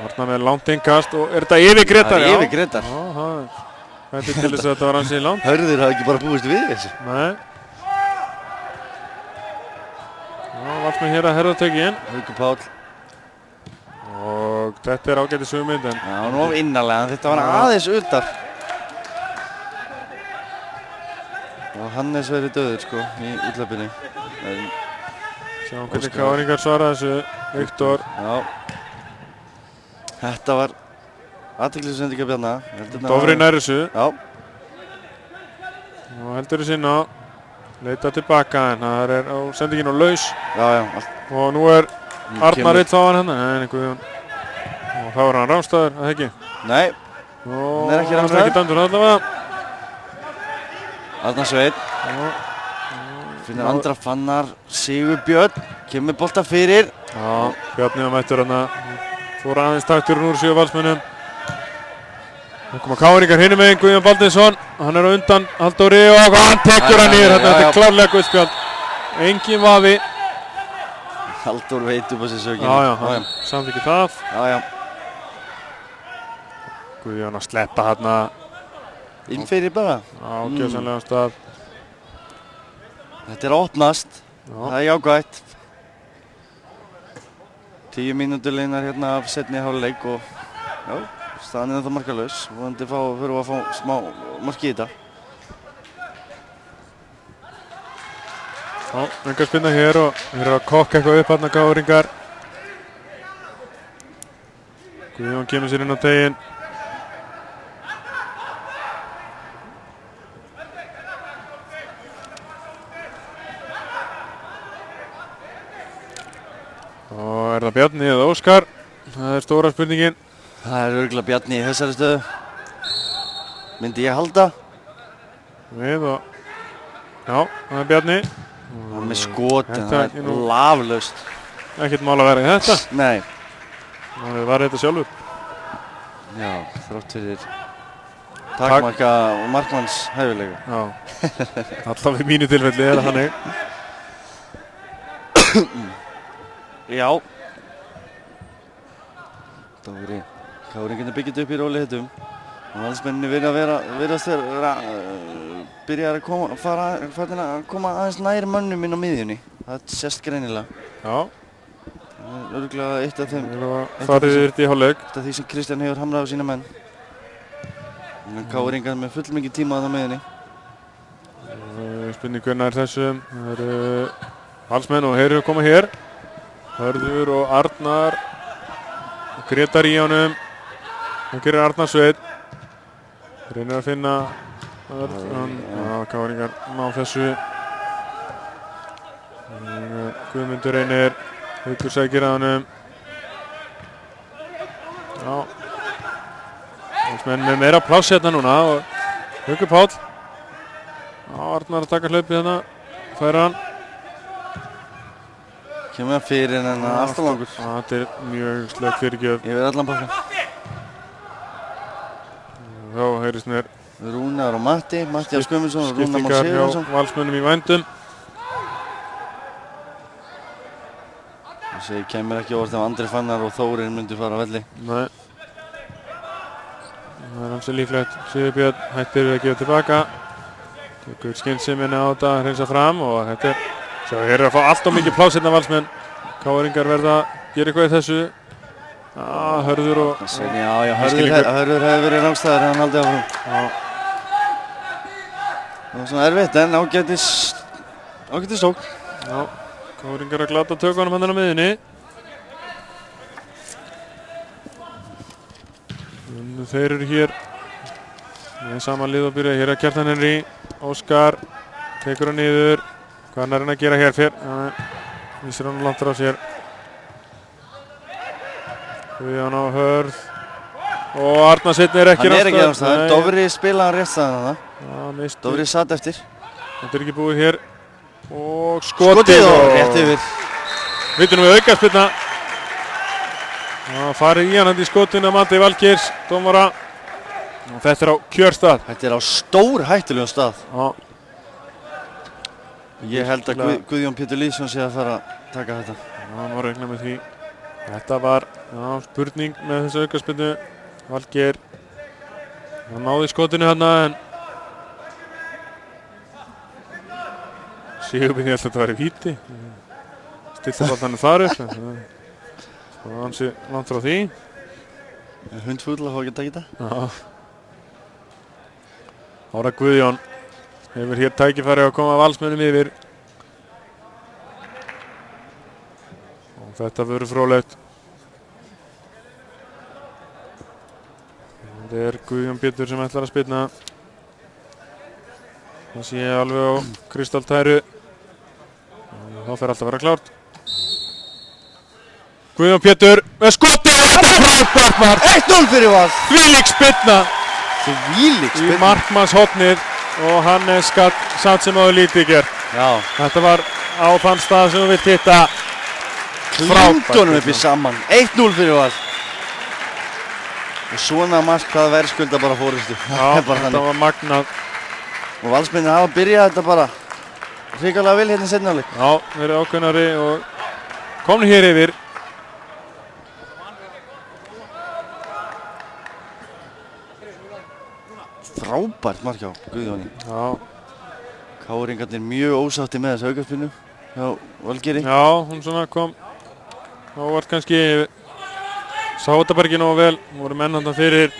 Arnar með langt innkast. Og er þetta yfir Gretar? Það er yfir Gretar. Þetta er til þess að þetta var ansið langt. Hörður hafði ekki bara búist við þessu. Nei. Valsmenn hér að herðartökin. Haukur Páll. Og þetta er ágætis hugmynd en já, nú innarlega, þetta var aðeins utar. Og Hannes verið döður sko í útlappinni. Sjáum hvernig Káringar svara þessu. Viktor. Já. Þetta var athyglisending af Bjarna. Dofri nær þessu. Já. Og heldur þessu inn á. Leita tilbaka en það er á sendingin á laus. Já. Og nú er Arnar eitt á hann hérna. Nei, Guðjón. Og þá er hann rámstæður, eða ekki? Nei. Og hann er ekki rámstæður. Hann er ekki dæmdur allavega. Arnar Sveinn. Finnur Andra Fannar. Sigurbjörn. Kemur bolta fyrir. Já, Bjarni var mættur hérna. Fór aðeins takturinn úr sjö Valsmönnum. Það koma Káringar hinum megin, Guðjón Baldinsson. Hann er á undan Halldóri og hann tekur hann niður. Þetta er klárlega guðspjald. Engin vafi. Halldór veit upp á sér sökina. Já, hann samþykkir það. Já. Guðjón að sleppa hérna. Inn fyrir bara. Já, gjössanlega stað. Þetta er að opnast. Það er jákvætt. 10 mínútur liðnar hérna af seinni hálfleik og já, staðan er þetta markalaus. Vonandi þurfum við að fá smá mark í þetta. Já, engar spinna hér og þeir eru að kokka eitthvað upp hérna Káringar. Guðjón kemur sér inn á teginn. Og er það Bjarni eða Óskar? Það er stóra spurningin. Það er örugglega Bjarni í þessari stöðu. Myndi ég halda. Við og... Já, það er Bjarni. Það er með skotin, það er laflaust. Ekkert mál að vera í þetta. Nei. Það var þetta sjálfur. Já, þrátt fyrir takmarka og markmanns hæfileika. Já, alltaf í mínu tilfelli er það þannig. Já. Káringarnir byggjast upp í róli hittum. Og valsmenninni virðast vera byrjar að koma aðeins nær mönnum inn á miðjunni. Það sést greinilega. Já. Það er örugglega eitt af þeim. Farið yfir í hálfleik. Eitt af því sem Kristján hefur hamrað á sína menn. Káringar með fullmikið tíma á miðjunni. Spurning hvernig er þessum. Það eru valsmenn og þeir eru að koma hér. Hörður og Arnar. Og Gretar í honum. Það gerir Arnar Sveinn. Reynir að finna Káringar ná þessu. Guðmundur Reynir. Haukur sækir að honum. Já. Valsmenn með meira pláss hérna núna og Haukur Páll. Já, Arnar að taka hlaupið hérna. Færa hann. Kemur það fyrir en alltaf langur. Þetta er mjög slögg fyrirgjöf. Yfir allan bakka. Þá heyrist mér Rúnar og Mattias Guðmundsson og Rúnar Már Sigurðarsson. Skiptingar hjá valsmönnum í vændum. Það kemur ekki óvart ef Andri Fannar og Þórir myndu fara á velli. Nei. Það er hansi líklegt. Sigurbjörn hættir við að gefa tilbaka. Tekur skynseminni á þetta, hreinsa fram og þetta er... Sjá, hér er að fá allt of mikið pláss hérna valsmenn. Káringar verða að gera eitthvað í þessu. Hörður og... Já, Hörður hefði verið rángstæður en hann haldið áfram. Það var svona erfitt en ágætis sókn. Já, Káringar að glata tökunum hann á miðjunni. Þeir eru hér með sama lið og byrja. Hér er Kjartan Henry. Óskar tekur hann niður. Hvað er hann að gera hér fyrr? Vísir hann langt frá sér. Guðjón á Hörð. Og Arnar Sveinn er ekki ráðstæður. Hann er ekki ráðstæður. Dofri spilaði hann rétt staðan þarna. Já, Dofri satt eftir. Þetta er ekki búið hér. Og skotið og rétt yfir. Vitum við aukaspyrna. Farið í hann í skotinu að mati Valgeirs dómara. Og þetta er á kjörstað. Þetta er á stór hættulegum stað. Já. Ég held að Guðjón Pétur Lýðsson sé að fara að taka þetta. Já, hann var að reikna með því. Þetta var spurning með þessu aukaspyrnu. Valgeir. Hann náði skotinu hérna en Sigurbjörn ég held að þetta væri víti. Stilti ballanum þar upp. Það var hansi langt frá því. Hundfúll að fá ekki að taka þetta. Já. Ára Guðjón hefur hér tækifæri að koma valsmönnum yfir. Og þetta verður fróðlegt. Þetta er Guðjón Pétur sem ætlar að spilna. Það sé alveg á kristaltæru. Þá fer allt að vera klárt. Guðjón Pétur með skotið. Þetta er frábært mark. 1-0 fyrir Val. Þvílík spilna. Þvílík spilna. Í markmannshornið og Hannes satt sem áður lítið gert. Já. Þetta var á þann stað sem við vilt hitta. Klundunum upp í saman. 1-0 fyrir Val. Og svona mark hvað verðskulda bara fórustu. Já, þetta var magnað. Og valsmennin hafa byrjað þetta bara hrikalega vel hérna í seinni hálfleik. Já, verið ákveðnari og komni hér yfir. Frábært mark hjá Guðjóni. Já. Káringarnir mjög ósátti með þessu aukaspinnu hjá Valgeiri. Já, hún svona kom ávart kannski, sá þetta bara ekki nógu vel, voru menn þarna fyrir.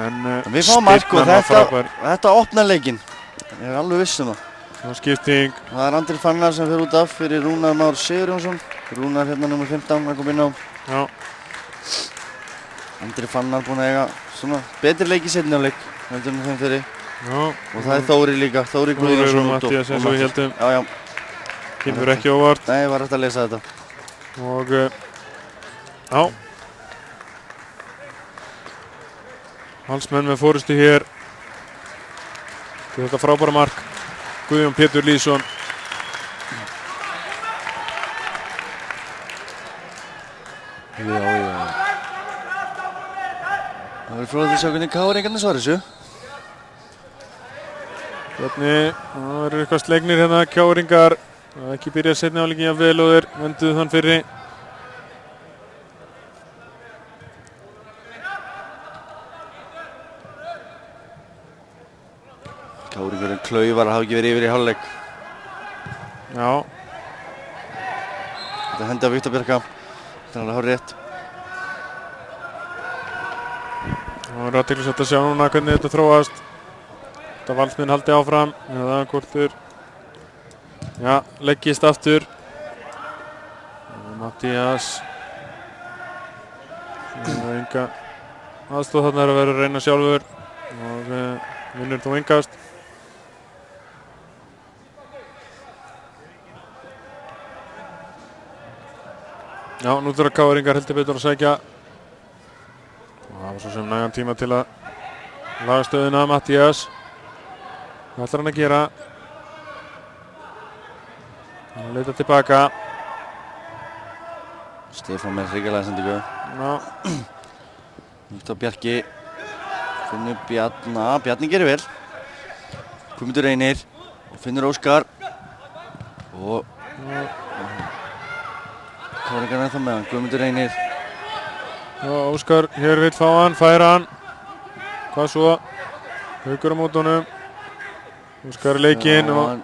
En við fáum mark og þetta opnar leikinn. Ég er alveg viss það. Skipting. Það Andri Fannar sem fer út af fyrir Rúnar Már Sigurjónsson. Rúnar hérna nummer 15 að koma inn á. Já. Andri Fannar búinn að eiga svona betri leik í seinni hálfleik heldur en þeim fyrir. Já. Og það Þóri líka, Þóri Guðjónsson og Matthías eins og við heldum. Já, já. Kemur ekki óvart. Nei, var hægt að lesa þetta. Og já. Valsmenn með forystu hér. Þetta frábæra mark. Guðjón Pétur Lýðsson. Já. Það verður fróðilegt að sjá hvernig Káringarnir svara þessu. Hvernig, það eru eitthvað slegnir hérna, Káringar. Það er ekki byrjað seinni hálfleikinn jafn vel og þeir vönduðu þann fyrri. Káringurinn Klaufar hafa ekki verið yfir í hálfleik. Já. Þetta hendi á Viktor Bjarka. Þetta er alveg hár rétt. Það er athyglisvert að sjá núna hvernig þetta þróast. Þetta Valsmenn haldi áfram. Eða hvort þeir leggist aftur. Matthías. Enga aðstoð þarna er að vera að reyna sjálfur. Og vinnur þó engast. Já, nú þurfa Káringar heldur betur að sækja. Og það var svo sem nægan tíma til að laga stöðuna Matthías. Hvað ætlar hann að gera? Hann leita tilbaka. Stefán með hrikalega sendingu. Já. Viktor Bjarki. Finnur Bjarna. Bjarni gerir vel. Guðmundur Reynir. Og Finnur Óskar. Og Káringarnir ennþá með hann. Guðmundur Reynir. Já, Óskar hér vill fá hann, færa hann. Hvað svo? Haukur á móti honum. Óskar er leikinn og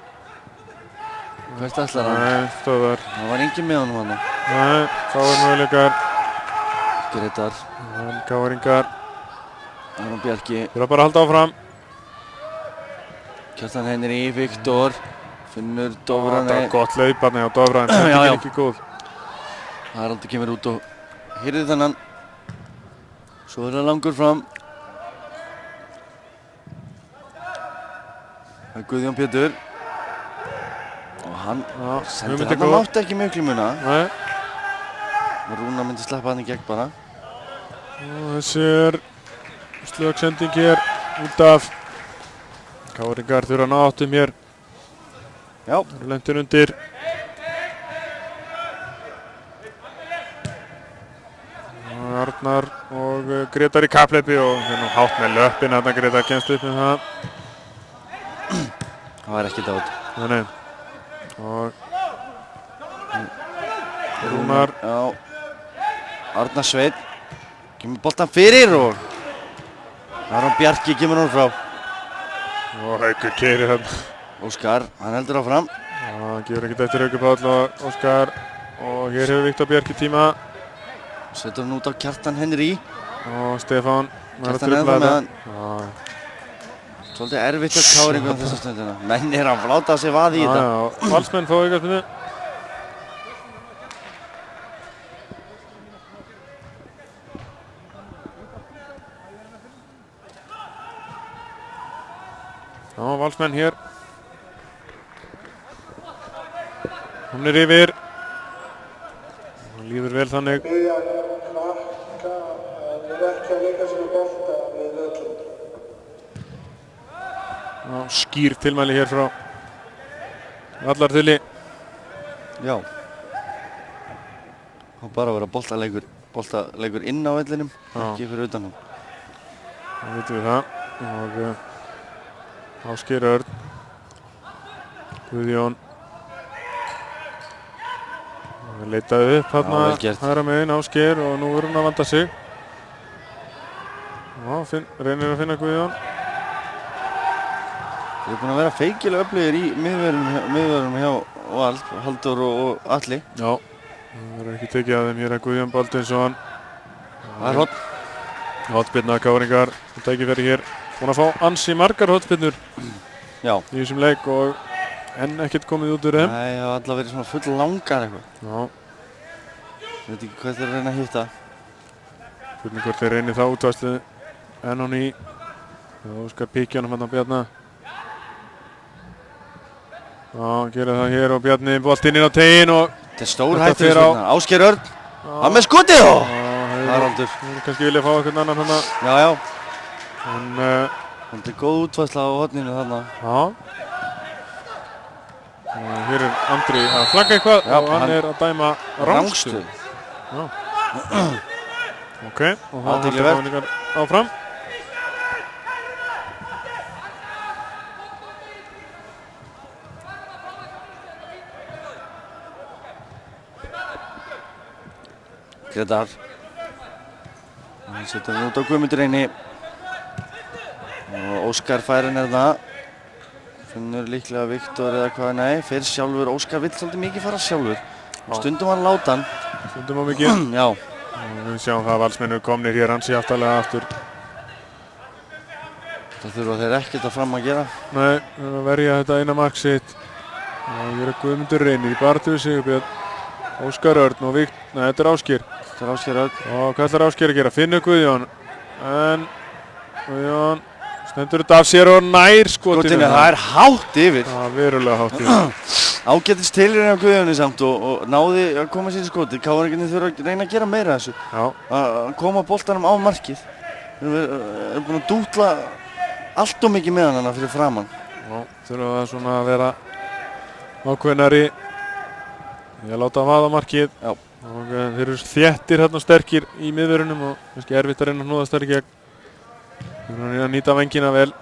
hvert ætlar hann? Nei, stöðar. Það var enginn með honum hann. Nei, þá er möguleikar. Gretar. Káringar. Aron Bjarki. Þurfa bara að halda áfram. Kjartan Henry, Viktor. Finnur Dofra. Það var gott hlaup á Dofra, en þetta er ekki góð. Haraldur kemur út og hirðir þennan. Svo er það langur fram. Það er Guðjón Pétur. Og hann sendir hann, hann mátti ekki miklu muna. Nei. Rúnar myndi sleppa hann í gegn bara. Og þessi er slögsending hér út af. Káringar þurfa að ná áttum hér. Já. Það eru lendir undir. Arnar og Gretar í kapphlaupi og hérna hátt með löppin að Gretar kemst upp með það. Það var ekki dát. Nei. Og Rúnar. Já. Arnar Sveinn. Kemur boltan fyrir og Aron Bjarki kemur hún frá. Og Haukur keyrir hann. Óskar, hann heldur áfram. Já, hann gefur ekkert eftir Haukur Páll og Óskar. Og hér hefur Viktor Bjarki tíma. Setur hann út á Kjartan Henry. Og Stefán. Kjartan er það með hann. Svolítið erfitt að Káringum þessa stundina. Menn er að fláta sig vaði í þetta. Já, Valsmenn fá aukaspyrnu. Já, Valsmenn hér. Hún er yfir. Hann líður vel þannig. Já, skýr tilmæli hér frá Vallarþuli. Já. Og bara að vera boltaleikur inn á vellinum, ekki fyrir utan hann. Það vitum við það. Og Ásgeir Örn. Guðjón. Leitaði upp hérna hægra megin Ásgeir og nú verður hann að vanda sig. Já, reynir að finna Guðjón. Þeir eru búin að vera feikilega öflugir í miðvörðunum hjá Val, Halldór og Atli. Já, það verður ekki tekið af þeim hér að Guðjón Baldvinsson. Það er hotn. Hotspyrna Káringar, tækifæri hér. Búin að fá ansi margar hotspyrnur í þessum leik og enn ekkert komið út úr þeim. Nei, það hafa alltaf verið svona full langar eitthvað. Já. Ég veit ekki hvað þeir reyna að hitta. Spurning hvort þeir reynir það útvæslu enn á ný. Óskar píkjanum hann á Bjarna. Já, gerir það hér og Bjarni boltinn inn á tegin og þetta er stór hættur svona. Ásgeir Örn, hann með skotið og Haraldur. Þeir kannski vilja fá eitthvað annan hann. Já. En þetta er góð útvæsla á hotninu þarna. Já. Og hér er Andri að flagga eitthvað og hann er að dæma rangstöðu. Já. Ok, og það haldur Káringar áfram. Gretar. Hann setur hann út á Guðmundur Reyni. Og Óskar fær hann það. Finnur líklega Viktor eða hvað, nei, fer sjálfur. Óskar vill svolítið mikið fara sjálfur. Stundum hann láta hann. Stundum á mikið. Já. Við sjáum það að Valsmenn eru komnir hér ansi aftarlega aftur. Það þurfa þeir ekkert að fram að gera. Nei, það er að verja þetta eina mark sitt. Og hér er Guðmundur Reynir í baráttu við Sigurbjörn. Óskar Örn og nei, þetta er Ásgeir. Þetta er Ásgeir Örn. Og hvað ætlar Ásgeir að gera? Finnur Guðjón. En Guðjón stendur þetta af sér og nær skotinu. Það er hátt yfir. Það er verulega hátt yfir. Ágætist tilraun af Guðjóni samt og náði að koma sér í skotið. Káringarnir þurfa að reyna að gera meira af þessu. Já. Að koma boltanum á markið. Þeir eru búin að dútla allt og mikið með hana fyrir framann. Já, þurfa það svona að vera ákveðnari í að láta vaða markið. Já. Og þeir eru þéttir hérna sterkir í miðvörunum og kannski erfitt að reyna að hnúðast þar í gegn. Þeir eru að nýta vængina vel.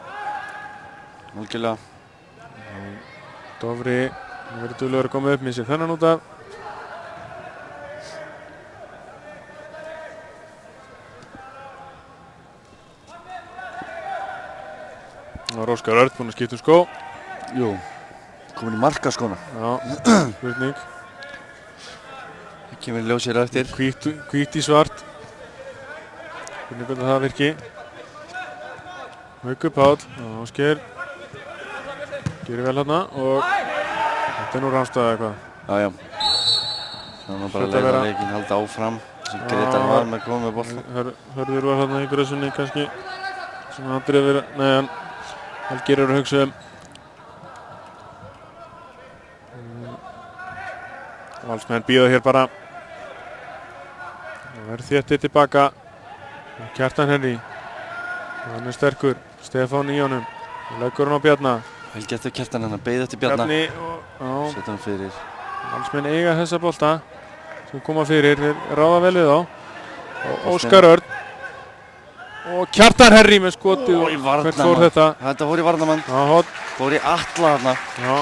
Algjörlega. Dofri verður duglegur að koma upp með sér þennan út af. Það var Óskar Örn búinn að skipta skó. Jú, komin í markaskóna. Já, spurning. Það kemur ljós hér eftir. Hvít í svart. Spurning hvernig það virki. Haukur Páll, Ásgeir. Gerir vel hérna og þetta er nú Rannstad eitthvað. Já. Það var bara að leiða leikinn halda áfram. Sem Gretar var með að koma með boltan. Hörður var hérna í grössunni kannski. Svona Andri að vera, nei hann Helgir eru að hugsa Valsmenn bíða hér bara. Það verður þéttir tilbaka. Kjartan Henry. Hann er sterkur. Stefán í honum. Leggur hann á Bjarna. Vel gert þau Kjartan hennar, beið eftir Bjarna. Setta hann fyrir. Valsmenn eiga þessa bolta sem koma fyrir, þeir ráða vel við þá. Og Óskar Örn. Og Kjartan Henry með skotið. Hvert fór þetta? Þetta fór í varnamann. Fór í Atla þarna. Já.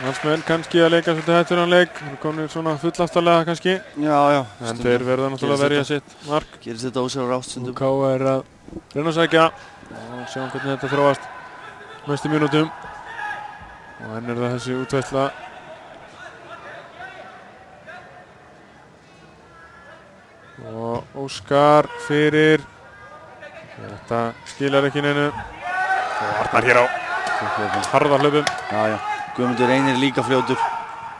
Valsmenn kannski að leika svolítið hættulegan leik. Þeir eru komin svona fullaftarlega kannski. Já. En þeir verða náttúrulega að verja sitt mark. Gerist þetta ósjálfur ástundum. Og K.A. er að reyna að sækja. Og sjáum hvernig þetta þróast næstu mínútum. Og enn er það þessi útveisla. Og Óskar fyrir. Þetta skilar ekki neinu. Og Arnar hér á harðarhlaupum. Já. Guðmundur Reynir líka fljótur.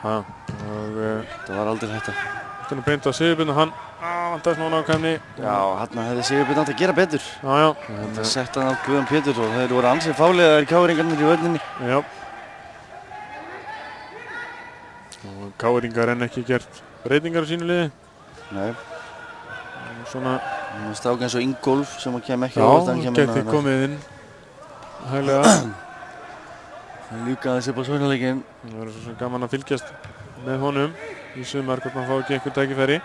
Og það var aldrei þetta. Þetta er nú beint á Sigurbjörn og hann vantaði smá nákvæmni. Já, hann hefði Sigurbjörn átt að gera betur. Já. Þetta sett hann á Guðjón Pétur og þeir voru ansið fáliðar Káringarnir í vörninni. Já. Og Káringar enn ekki gert breytingar á sínu liði. Nei. Svona. Stráka eins og Ingólf sem kem ekki á óvart. Já, hann geti komið inn hæglega. Það ljúkaði þessi upp á svonaleikinn. Það verður svo gaman að fylgjast með honum í sumar hvort hann fá ekki einhver tækifæri.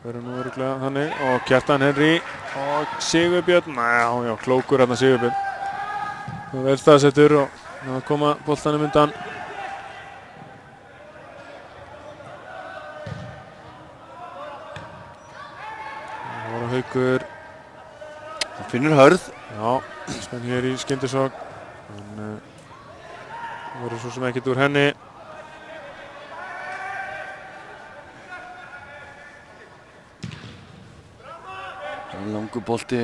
Það verður nú örugglega þannig. Og Kjartan Henry og Sigurbjörn. Já, klókur hérna Sigurbjörn. Það er vel staðsettur og það koma boltanum undan. Það var Haukur. Finnur hörð. Já, spenn hér í skyndisókn. En verður svo sem ekkert úr henni. Langur bolti.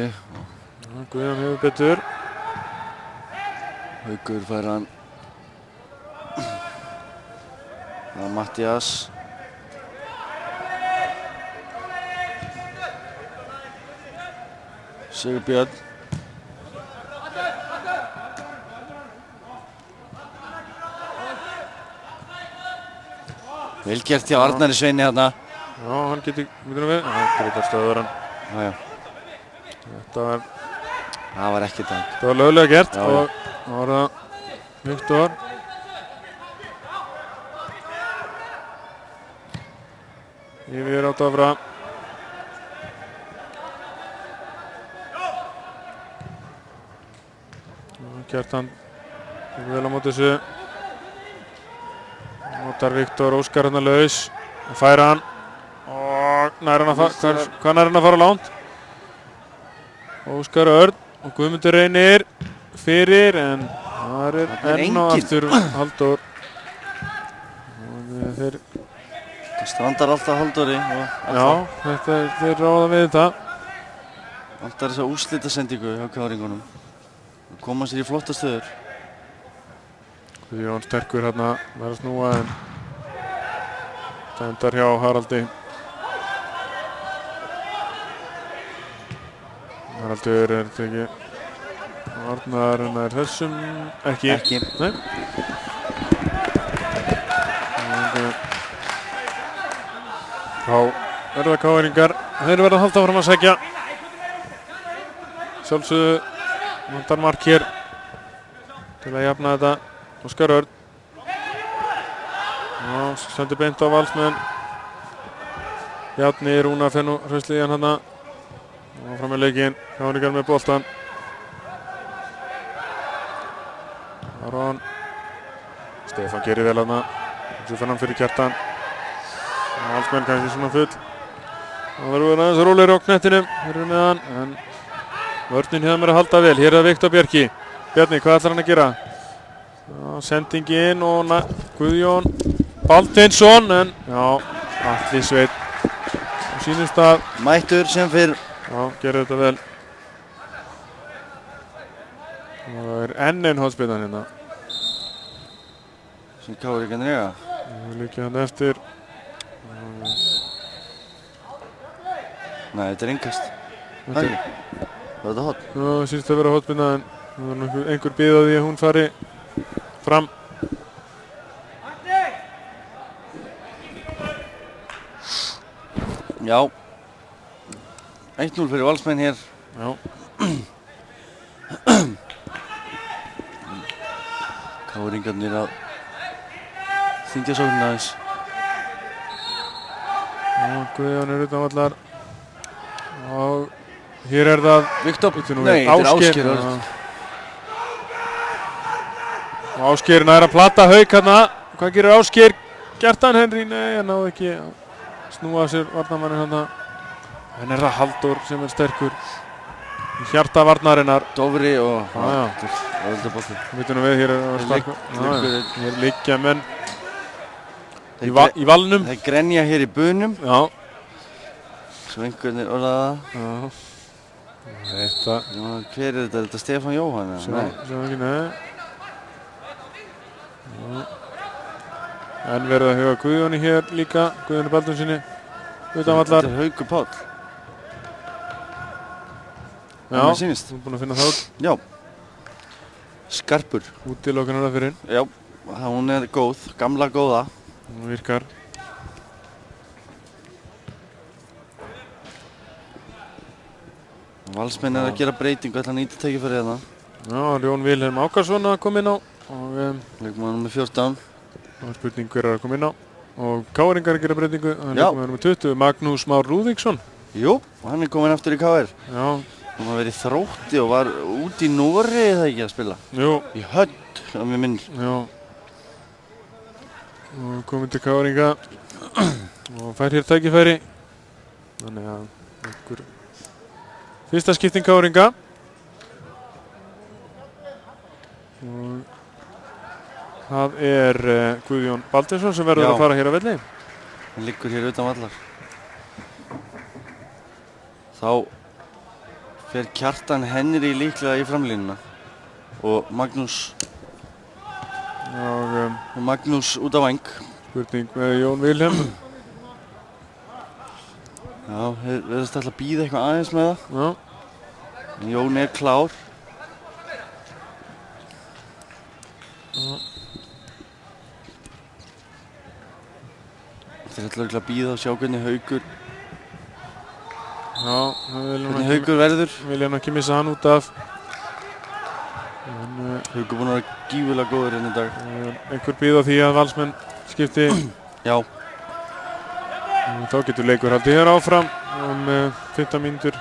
Guðjón hefur betur. Haukur fær hann. Það er Mattias. Sigurbjörn. Vel gert hjá Arnari Sveini hérna. Já, hann getur við. Greitar stöður hann. Já. Það var ekki það. Það var löglega gert og það var það Viktor. Yfir á Dofra. Kjartan tekur vel á móti þessu. Notar Viktor Óskar hérna laus og færa hann og nær hann að fara, hvað nær hann að fara langt? Óskar Örn og Guðmundur Reynir fyrir en það er enn og aftur Halldór. Þeir það strandar alltaf Halldóri. Já, þeir ráða við þetta. Alltaf þessa úrslitasendingu hjá Káringunum. Koma sér í flotta stöður. Guðjón sterkur hérna, verður að snúa en það endar hjá Haraldi. Haraldur er þetta ekki. Arnar nær þessum ekki. Ekki. Nei. Þá verða Káringar. Þeir verða að halda áfram að sækja. Sjálfsögðu vantar mark hér til að jafna þetta. Óskar Örn. Sendir beint á Valsmenn. Bjarni Rúnar fer nú hraustlega hérna. Og fram með leikinn. Káringar með boltan. Aron. Stefán gerir vel hérna. Svo fer hann fyrir Kjartan. Valsmenn kannski svona full. Það verður aðeins rólegri á knettinum. Þeir eru með hann. En vörnin hefur mér að halda vel. Hér er það Viktor Bjarki. Bjarni, hvað ætlar hann að gera? Sending inn og Guðjón Baldvinsson en já, Atli Sveinn og sýnist að mættur sem fyrr. Já, gerir þetta vel. Og það er enn einn hornspyrnan hérna. Sem Káringarnir eiga. Það er líka hann eftir. Nei, þetta er innkast. Hægri. Var þetta hotn? Já, það sýnist að vera hornspyrna en það er einhver bið á því að hún fari fram. Já. 1-0 fyrir Valsmenn hér. Já. Káringarnir að þyngja sóknina aðeins. Já, Guðjón er utan vallar. Og hér er það Viktor. Nei, þetta er Ásgeir. Og Ásgeir nær að plata Hauk hérna. Hvað gerir Ásgeir? Kjartan Henry? Nei, hann náði ekki að snúa sér varnarmannin hérna. En er það Halldór sem er sterkur í hjarta varnarinnar. Dofri og Vittum við hér að sparka. Hér liggja menn í valnum. Þeir grenja hér í bunum. Já. Svo einhvern er orðað það. Já. Þetta. Hver er þetta? Er þetta Stefán Jóhann? Nei. Sjá ekki, nei. En verða að huga Guðjóni hér líka, Guðjóni Baldvinssoni utan vallar. Þetta er Haukur Páll. Já, þú er búinn að finna það út. Já. Skarpur. Útilokunar fyrir. Já, hún er góð, gamla góða. Hún virkar. Valsmenn er að gera breytingu, ætla að nýta tækifærið hérna. Já, Jón Vilhelm Ákarsson að koma inn á. Leikmaður nummer 14. Það er spurning hver er að koma inn á. Og Káringar að gera breytingu. Það er leikmaður nummer 20, Magnús Már Rúðvíksson. Jú, hann er komin aftur í KR. Já. Hann var verið í Þrótti og var út í Noregi eða ekki að spila. Jú. Í Hödd, að mér minnir. Já. Og komið til Káringa. Og fær hér tækifæri. Þannig að einhver fyrsta skipting Káringa. Það Guðjón Baldursson sem verður að fara hér á velli. Hann liggur hér utan vallar. Þá fer Kjartan Henry líklega í framlínuna og Magnús út á væng. Spurning með Jón Vilhelm. Já, við verðum alltaf að bíða eitthvað aðeins með það. Já. Jón klár. Þeir ætla örugglega að bíða og sjá hvernig Haukur verður. Vilja hann ekki missa hann út af. Haukur búinn að vera gífurlega góður hérna í dag. Einhver bíða því að Valsmenn skipti. Já. Þá getur leikur haldið hér áfram 15 mínútur,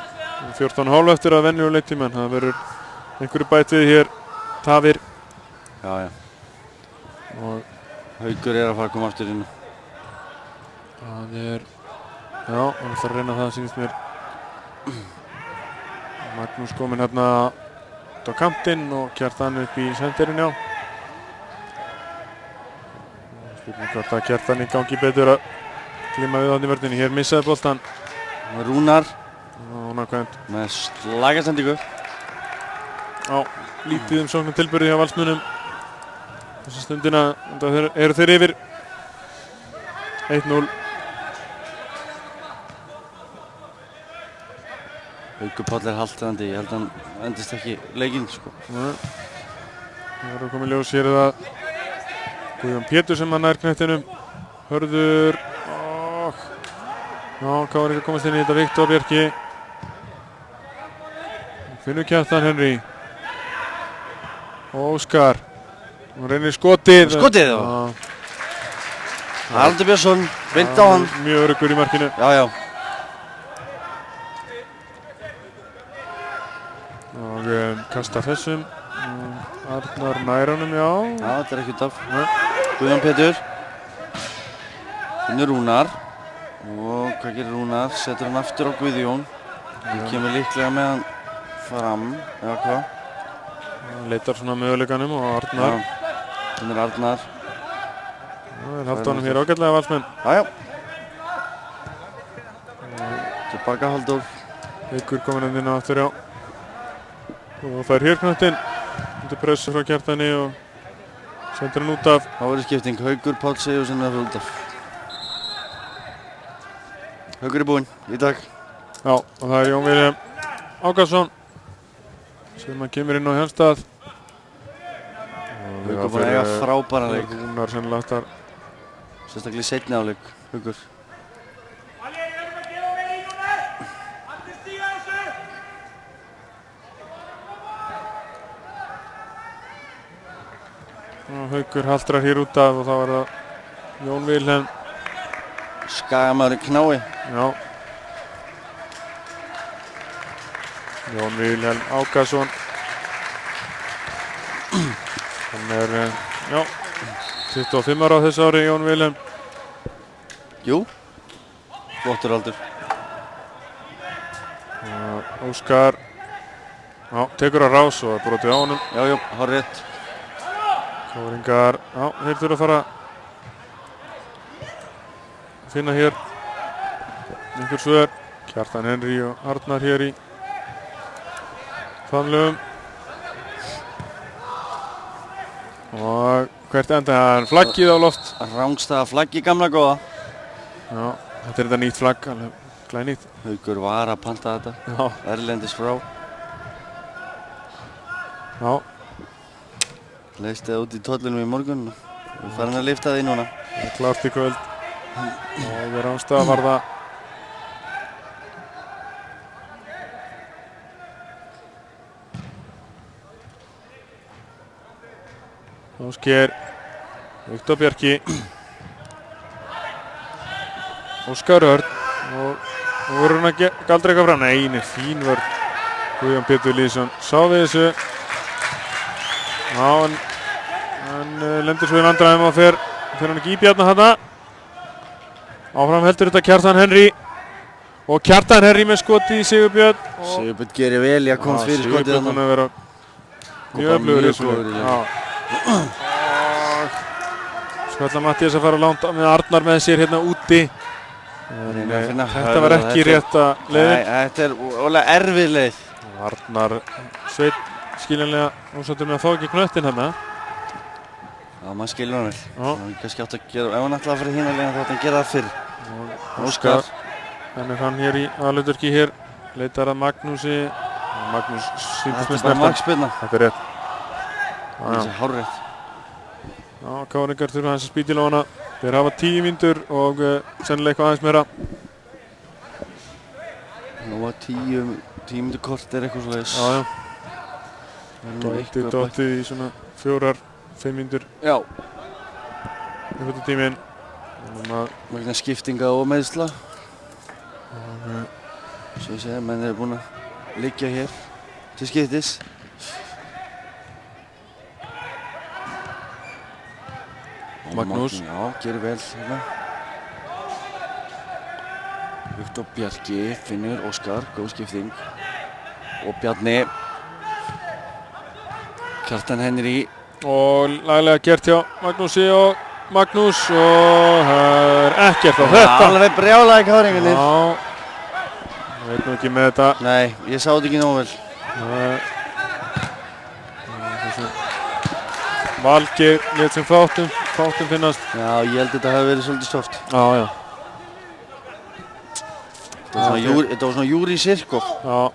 14,5 eftir að venjulegu leiktíma, en það verður einhverju bætt við hér tafir. Já. Og Haukur að fara að koma aftur inn. Það já, hann ætlar að reyna það, sýnist mér. Magnús kominn hérna á kantinn og Kjartan upp í senterinn, já. Spurning hvort að Kjartan í gangi betur að glíma við hann í vörninni. Hér missaði boltan. Rúnar. Ónarkvæmt. Með slagasendingu. Já, lítið sóknum tilburði hjá Valsmönnum. Þessa stundina eru þeir yfir 1-0. Haukur Páll haltandi, ég held að hann endist ekki leikinn, sko. Það eru komið ljós hér það Guðjón Pétur sem hann nær knettinum. Hörður. Já, hvað var ekki að komast inn í þetta? Viktor Bjarki. Finnur Kjartan Henry. Óskar. Hann reynir skotið. Skotið, já. Haraldur Björnsson, beint á hann. Mjög öruggur í markinu. Já. Og kastar þessum. Arnar nær honum, já. Já, þetta ekki út af. Guðjón Pétur. Finnur Rúnar. Og hvað gerir Rúnar? Setur hann aftur á Guðjón. Hann kemur líklega með hann fram, eða hvað? Hann leitar svona möguleikanum og Arnar. Finnur Arnar. Það halda honum hér ágætlega Valsmenn. Já. Tilbaka Halldór. Haukur kominn inn á aftur, já. Og fær hér knöttinn. Undir pressu frá Kjartani og sendur hann út af. Það verður skipting. Haukur Páll Sigurðsson er út af. Haukur búinn í dag. Já, og það Jón Vilhelm Ákason sem hann kemur inn á Hjálmstað. Haukur búinn að eiga frábæran leik. Rúnar sennilega aftar. Sérstaklega í seinni hálfleik, Haukur. Haukur haltrar hér út af og þá er það Jón Vilhelm. Skagamaður knái. Já. Jón Vilhelm Ákason. Hann 25 ára á þessu ári, Jón Vilhelm. Jú, flottur aldur. Óskar. Já, tekur að rás og brotið á honum. Já, hárrétt. Káringar. Já, þeir þurfa að fara finna hér einhver svör. Kjartan Henry og Arnar hér í famlugum. Og hvert enda er flaggið á loft. Rangstæða flaggi gamla góða. Já, þetta er þetta nýtt flagg, alveg glænýtt. Haukur var að panta þetta. Já. Erlendis frá. Já. Leisti það út í tollunum í morgun. Við farin að lyfta því núna. Það er klárt í kvöld. Og við Rangstæða var það. Ásgeir. Viktor Bjarki. Óskar Örn. Og voru hann að galdra eitthvað frá? Nei, fín vörn. Guðjón Pétur Lýðsson sá við þessu. Já, hann lendir svo í vandræðum og fer hann ekki í Bjarna þarna. Áfram heldur þetta Kjartan Henry. Og Kjartan Henry með skoti í Sigurbjörn. Sigurbjörn gerir vel í að komast fyrir skotið Sigurbjörn hann að vera mjög öflugur í þessu. Svo ætla Mattías að fara að landa með Arnar með sér hérna úti. Þetta var ekki rétta leiðin. Nei, þetta er ólega erfið leið. Arnar Sveinn skiljanlega ósáttur með að fá ekki knöttin hérna. Já, maður skilur hann vel. Það er kannski átt að gera, ef hann ætlaði að fara hína leiðin þá átt að gera það fyrr. Óskar. Þannig er hann hér í aðalhlutverki hér. Leitar að Magnúsi. Magnús sýndist með snertan. Magspilna. Þetta er rétt. Það er hárrétt. Já, Káringar þurfa hans að spýta í lóna. Þeir hafa 10 mínútur og sennilega eitthvað aðeins meira. Nú var 10 mínútur kort eitthvað svoleiðis. Já. Dottið í svona 4-5 mínútur. Já. Þetta tíminn. Vegna skiptinga og meiðsla. Svo ég segja, menn eru búin að liggja hér til skiptis. Magnús. Já, gerir vel hérna. Viktor Bjarki, Finnur, Óskar, góð skipting. Og Bjarni. Kjartan Henry. Og laglega gert hjá Magnúsi og Magnús og það er ekkert á þetta. Alveg brjálaði Káringarnir. Já. Ég veit nú ekki með þetta. Nei, ég sá þetta ekki nógu vel. Valgeir lét sem fátum finnast. Já, ég held að þetta hafi verið svolítið stórt. Já. Þetta var svona Júri Sirkov. Já.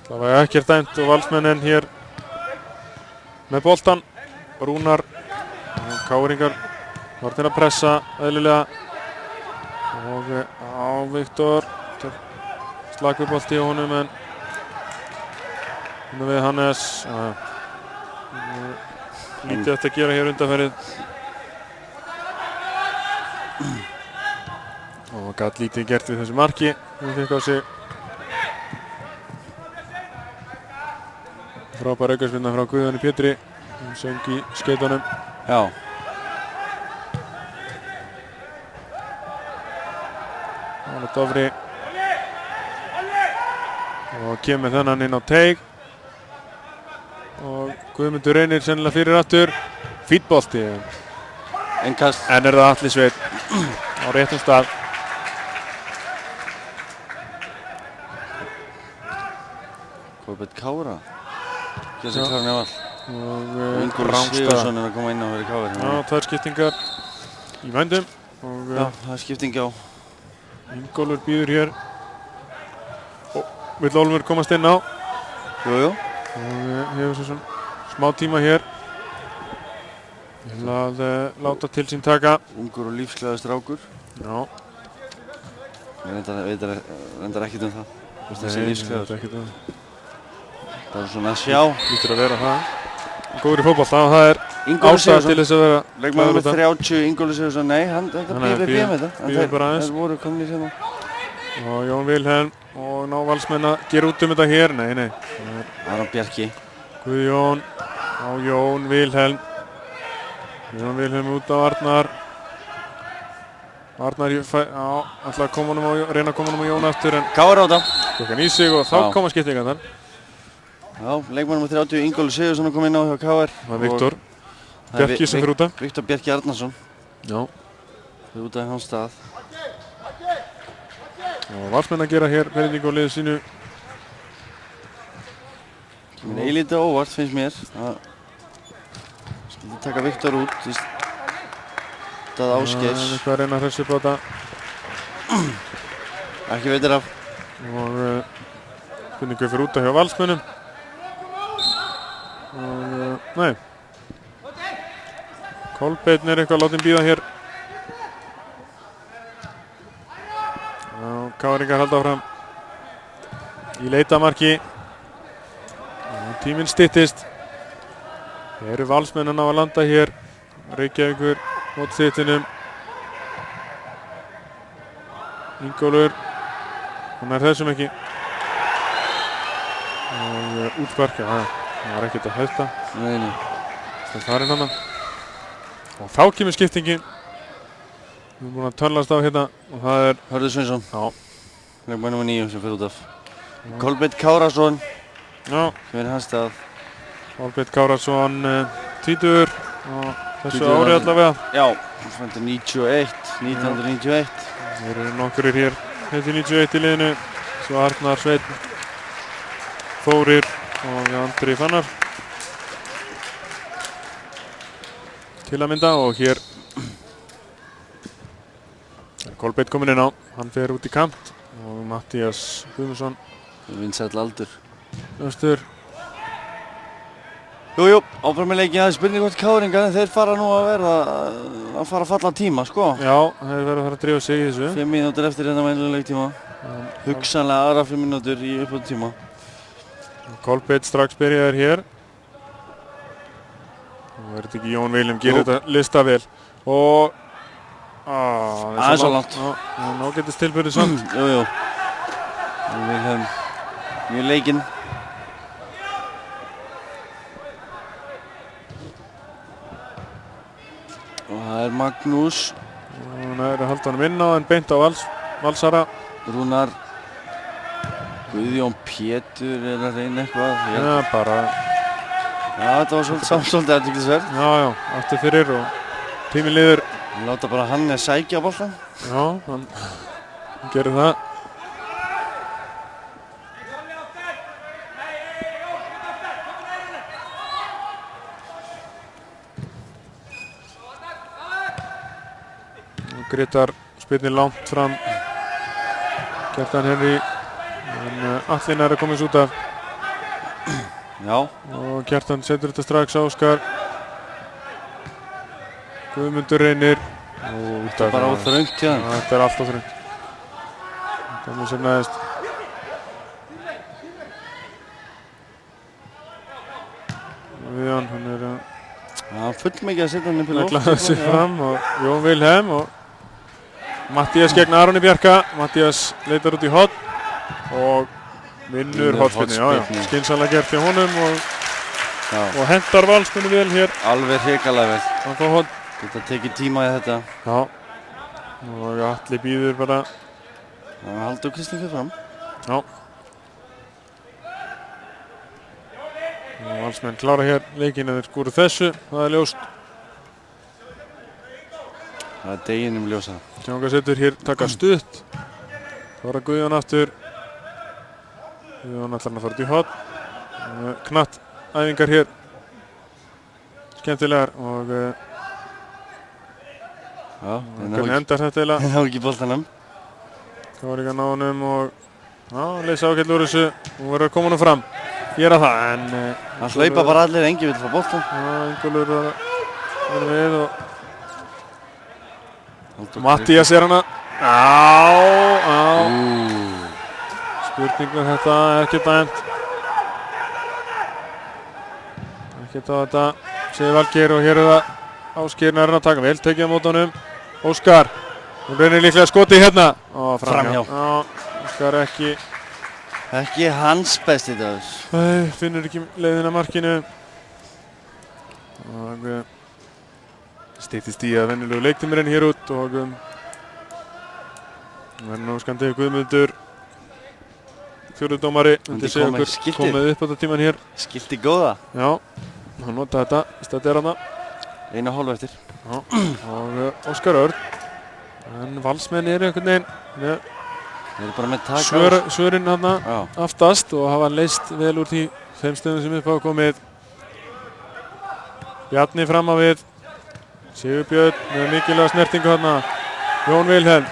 Það var ekkert dæmt og Valsmenn hér með boltan. Rúnar og Káringar var til að pressa eðlilega. Og Viktor slakur bolti í honum en við Hannes. Lítið eftir að gera hér undanferðið. Og gat lítið gert við þessu marki. Hún fikk á sig frábær aukaspyrna frá Guðjóni Pétri. Hún söng í skeytunum. Já. Alveg Dofri. Og kemur þennan inn á teig. Og Guðmundur reynir sennilega fyrir aftur. Fínn bolti. Innkast. En er það Atli Sveinn á réttum stað. Kolbeinn Kára. Gjössi klárni á all. Og Ingólfur Sigurðsson er að koma inn á fyrir Kára. Já, tvær skiptingar í vændum. Já, það er skipting á. Ingólfur býður hér. Og vill Ólfur komast inn á. Jú. Og hefur svo svona smá tíma hér. Ég vil að láta til sín taka. Ungur og lífsglaður strákur. Já. Ég reyndar ekkert um það. Þessi lífsglaður. Ekkert um það. Það er svona að sjá. Lítur að vera það. Góður í fótbolta og það er ástæða til þess að vera. Leikmaður með 30, Ingólfur Sigurðsson, nei, þetta býður með þetta. Býður bara aðeins. Þeir voru komin í sérna. Og Jón Vilhelm og ná Valsmenn að gera út þetta hér. Nei. Aron Bjarki. Guðjón á Jón Vilhelm. Jón Vilhelm út á Arnar. Arnar ætla að reyna að koma honum á Jón aftur en Kára á þetta. Klokkan í sig og þá koma skiptingar þar. Já, leikmaður með 30, Ingólfur Sigurðsson kom inn á hjá KR. Það er Viktor Bjarki sem fyrir út af. Viktor Bjarki Arnarsson. Já. Fyrir út af hans stað. Og Valsmenn að gera hér breytingu á liði sínu. Kemur eilítið óvart finnst mér. Skildi taka Viktor út. Það Ásgeirs. Eitthvað að reyna að hressu upp á þetta. Ekki veitir af. Og spurningu fyrir út af hjá Valsmennum. Nei. Kolbeinn er eitthvað látin bíða hér. Káringar halda áfram í leitamarki. Tíminn styttist. Þeir eru Valsmenn að ná að landa hér. Reykjavíkur mót stittinum. Ingólfur. Hún er þessum ekki. Og útspark, það var ekkert að hætta. Nei. Það er hann. Og þá kemur skiptingin. Við erum búin að tölast á hérna og það er Hörður Sveinsson. Já. Leikmaður nr. 9 sem fyrir út af. Kolbeinn Kárasson. Já. Fyrir hans stað. Kolbeinn Kárason, tvítugur á þessu ári allavega. Já, hann fændi 1991. Þeir eru nokkurir hér, heiti 91 í liðinu. Svo Arnar Sveinn, Þórir og Andri Fannar. Til að mynda og hér er Kolbeinn kominn inn á. Hann fer út í kant og Mattías Guðmundsson. Vinsæll aldur. Östur. Jú, áfram með leikinn. Það er spurning hvort Káringar, en þeir fara nú að fara að falla tíma, sko. Já, þeir verða að fara að drífa sig í þessu. 5 mínútur eftir hérna venjulega leiktíma. Hugsanlega aðra 5 mínútur í uppbótartíma. Kolbeinn strax byrjaður hér. Það verður ekki Jón Vilhelm gerir þetta lista vel. Og... Það er svo langt. Ná getist tilbyrðið samt. Jú. Vilhelm mjög leikinn. Og það er Magnús. Hún er að halda honum inn á en beint á Valsara. Rúnar. Guðjón Pétur er að reyna eitthvað. Já, bara... Já, þetta var svolítið athyglisvert. Já, aftur fyrir og tíminn líður. Láta bara hann sækja boltan. Já, hann gerir það. Grétar spyrnir langt fram. Kjartan Henry. En Allin er að komast út af. Já. Og Kjartan setur þetta strax á Óskar. Guðmundur reynir. Þetta er bara á þröngt hjá hann. Þetta er allt á þröngt. Þetta er mjög sem næðist. Viðan, hann er að... Já, fullmikið að setja hann upp í loft. Neglaði sig fram og Jón Vilhelm og Mattías gegn Aroni Bjarka. Mattías leitar út í horn og vinnur hornspyrnu. Já, skynsamlega gert hjá honum og hentar Valsmennu vel hér. Alveg hrikalega vel. Hann fá horn. Þetta tekið tíma í þetta. Já. Og Atli býður bara. Haldur Kristinn fyrir fram. Já. Og Valsmenn klára hér leikinn eða skúru þessu. Það er ljóst. Það er deginum ljósa. Sjónga setur hér taka stutt. Það var að Guðjón aftur. Guðjón ætlar hann að fara út í horn. Knatt æfingar hér. Skemmtilegar og hvernig endar þetta eiginlega? Það var ekki boltanum. Það var ekki að ná honum og leysa ágætlega úr þessu og verður að koma honum fram. Gera það en... Það hlaupa bara allir, enginn vill fá boltan. Ingólfur var að vera við og... Mattías er hana. Spurning með þetta, ekkert dæmt. Ekkert á þetta. Segir Valgeir og hér er það Ásgeir nærinn að taka vel, tekið á mót honum. Óskar, hún reynir líklega skoti hérna. Framhjá. Óskar ekki hans besti dagur. Nei, finnur ekki leiðina markinu. Og styttist í að venjulegu leiktímurinn hér út og verður nú skandið Guðmundur. Fjórðudómari myndi segja okkur komið upp á þetta tíman hér. Skilti góða. Já, hann nota þetta, þetta er hana. 1,5 eftir. Já, og Óskar Örn. En Valsmenn eru einhvern veginn með svörinn hana aftast og hafa leyst vel úr því 5 stöðum sem upp á komið. Bjarni fram á við. Sigurbjörn með mikilvæga snertingu hana. Jón Vilhelm.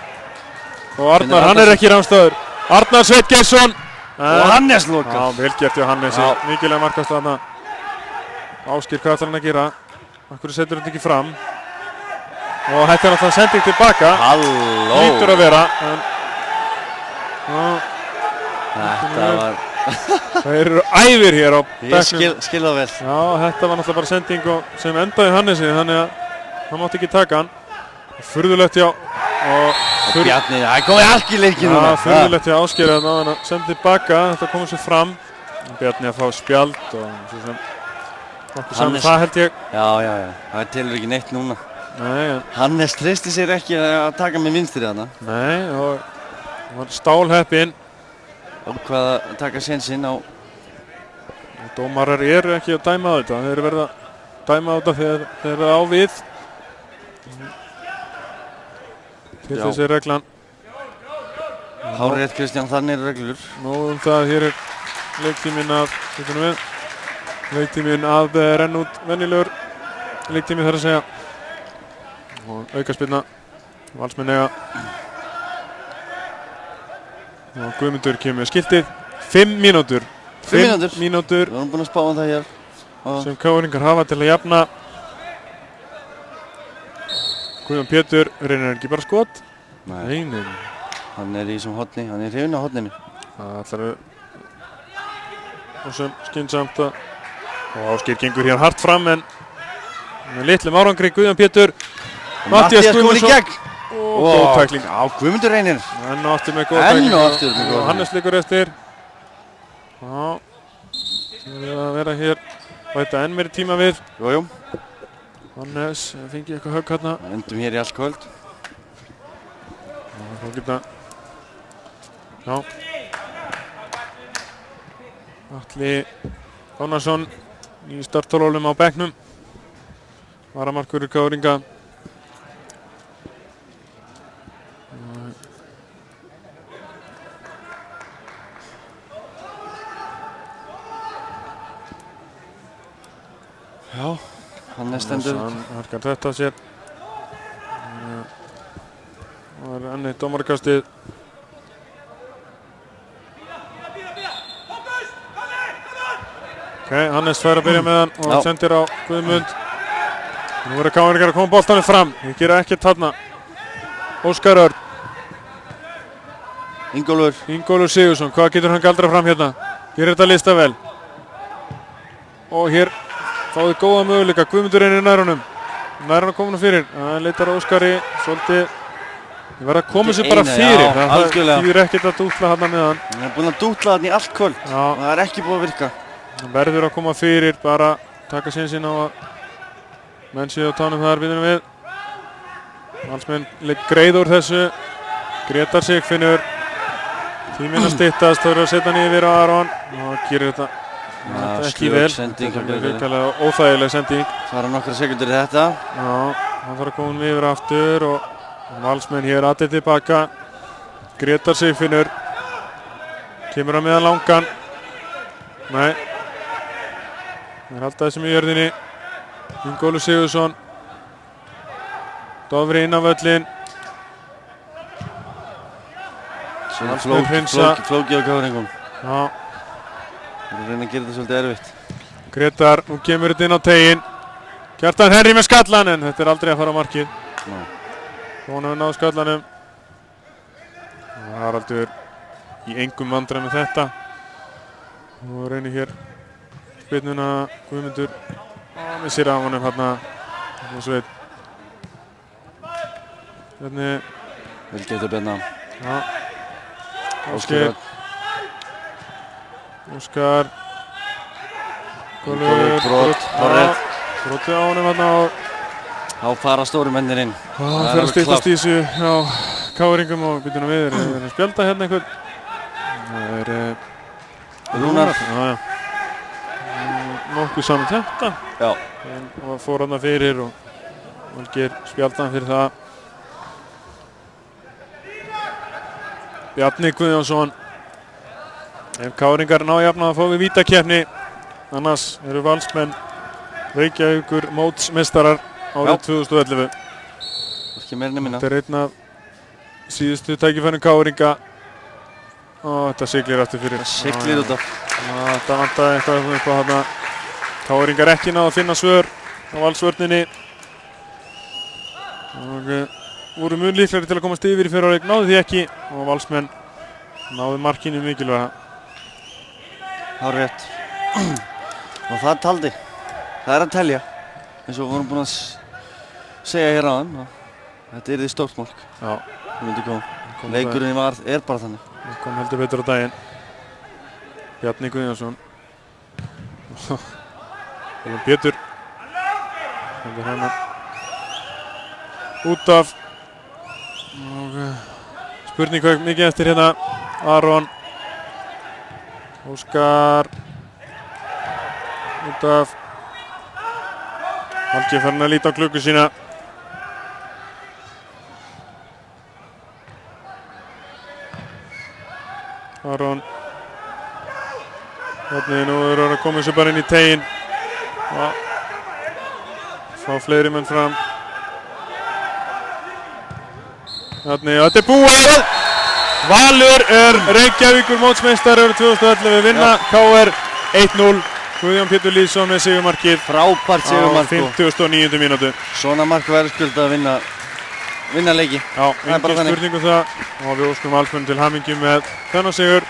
Og Arnar, hann er ekki rámstöður. Arnar Sveinn Geirsson. Og Hannes lokar. Já, vel gert hjá Hannesi. Mikilvæga markast hana. Ásgeir, hvað ætlar hann að gera? Akkur setur þetta ekki fram. Og þetta er náttúrulega sending tilbaka. Halló. Lítur að vera. Þetta var... Það eru æfir hér á bekknum. Ég skil það vel. Já, þetta var náttúrulega bara sending sem endaði Hannesi, þannig að hann mátti ekki taka hann. Furðulegt hjá og Bjarni, það komið allt í leikinn núna. Já, furðulegt hjá Ásgeir að hann sendi tilbaka, þetta komið sér fram. Bjarni að fá spjald og svo sem nokkuð saman það held ég. Já, það telur ekki neitt núna. Nei. Hannes treysti sér ekki að taka með vinstri þarna. Nei, og hann var stálheppinn. Hvað að taka sénsinn á Dómarar eru ekki að dæma á þetta. Þeir verða að dæma á þetta þegar þeir eru á við. Til þessi reglan. Hárrétt Kristján, þannig eru reglur. Nú það, hér er leiktíminn að renna út venjulegur leiktími þar að segja. Og aukaspyrna, Valsmenn eiga. Og Guðmundur kemur með skiltið. 5 mínútur. 5 mínútur. Við erum búin að spá það hér. Sem KR-ingar hafa til að jafna. Guðjón Pétur reynir ekki bara skot. Nei. Hann er í þessum horni, hann er hrifinn á horninu. Það ætlar og sem skynsamt að og Ásgeir gengur hér hart fram en með litlum árangri Guðjón Pétur. Matthías kominn í gegn. Góð tækling. Já, Guðmundur reynir. Enn og aftur með góð tækling. Enn og aftur með góð tækling. Hannes liggur eftir. Já. Það er að vera hér bæta enn meiri tíma við. Jú. Hannes fengi eitthvað högg hérna. Endum hér í allt kvöld. Það geta. Já. Atli Gunnarsson í startólólum á bekknum. Varamarkur KR-inga. Já, hann er stendur. Hann harkar þetta sér. Það er enn eitt dómarakastið. Hannes fær að byrja með hann og sendir á Guðmund. Nú verður KR-ingar að koma boltanum fram. Þeir gera ekkert þarna. Óskar Örn. Ingólfur Sigurðsson. Hvað getur hann galdrað fram hérna? Hér er þetta lista vel. Og hér fáið góða möguleika. Guðmundur reynir nær honum. Nær hann að koma fyrir. Það leitar Óskari svolítið. Ég verð að koma sér bara fyrir. Það þýðir ekkert að dútla hann með hann. Hann er búinn að dútla hann í allt kvöld. Og það er ekki búið að virka. Hann verður að koma fyrir, bara taka sénsinn á að menn séu á tánum þar við. Valsmenn greið úr þessu. Grétar Sigfinnur. Tíminn að styttast, þá eru að setja hann yfir á Aron. Og gerir þetta ekki vel. Virkilega óþægileg sending. Fara nokkra sekundur í þetta. Já, hann þarf að koma yfir aftur og Valsmenn hér aðeins tilbaka. Grétar Sigfinnur. Kemur hann með að langan. Nei. Það er alltaf þessum í jörðinni. Ingólfur Sigurðsson. Dofri inn á völlin. Flóki á KR-ingum. Já. Það er að reyna að gera þetta svolítið erfitt. Grétar, nú kemur þetta inn á teginn. Kjartan Henry með skallan en þetta er aldrei að fara á markið. Konum náðu skallanum. Haraldur í engum vandræðum með þetta. Og reynir hér spyrnuna Guðmundur. Missir af honum hérna. Sveit. Hvernig? Vel geta Bjarna. Já. Óskar. Brot. Brotið á honum hérna og þá fara stóru mennir inn. Það fyrir að styttast í þessu á KR-ingum og byrjunum við. Er að spjálta hérna einhvern? Það er Rúnar. Nokkuð saman þetta. Já. Og fór hann fyrir og Valgeir spjaldan fyrir það. Bjarni Guðjónsson. Ef KR-ingar ná jafna að fá við vítakeppni. Annars eru Valsmenn Reykjavíkur mótsmeistarar árið 2011. Ekki meira minna. Þetta er einn af síðustu tækifærum KR-inga. Og þetta siglir aftur fyrir. Siglir út af. Þetta vantaði eitthvað upp á þarna. KR-ingar ekki náðu að finna svör á valsvörninni. Og voru mun líklegri til að komast yfir í fyrra leik. Náðu því ekki og Valsmenn náðu markinu mikilvæga. Hárrétt. Og það taldi. Það er að telja. Eins og vorum búin að segja hér áðan. Þetta yrði stórt mark. Já. Það myndi koma. Leikurinn er bara þannig. Það kom heldur betur á daginn. Bjarni Guðjónsson. Pétur. Þetta er hérna. Út af. Og spurning hvað mikið eftir hérna. Aron. Óskar. út af Valgeir farin að líta á klukku sína. Aron Þannig nú eru að koma sér bara inn í teginn og fá fleiri menn fram. Þannig þetta er búið. Valur Reykjavíkur mótsmeistari árið 2011 vinna KR 1-0. Guðjón Pétur Lýðsson með sigurmarkið. Frábært sigurmark á 59. mínútu. Svona mark verður skuld að vinna leiki. Já, engin spurning um það. Og við óskum Valsmönnum til hamingju með þennan sigur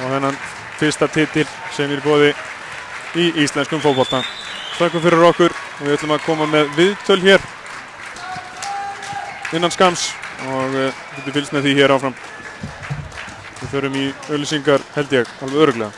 og þennan fyrsta titil sem er í boði í íslenskum fótbolta. Þakkum fyrir okkur og við ætlum að koma með viðtöl hér innan skams og getur fylgst með því hér áfram. Við förum í auglýsingar held ég alveg örugglega.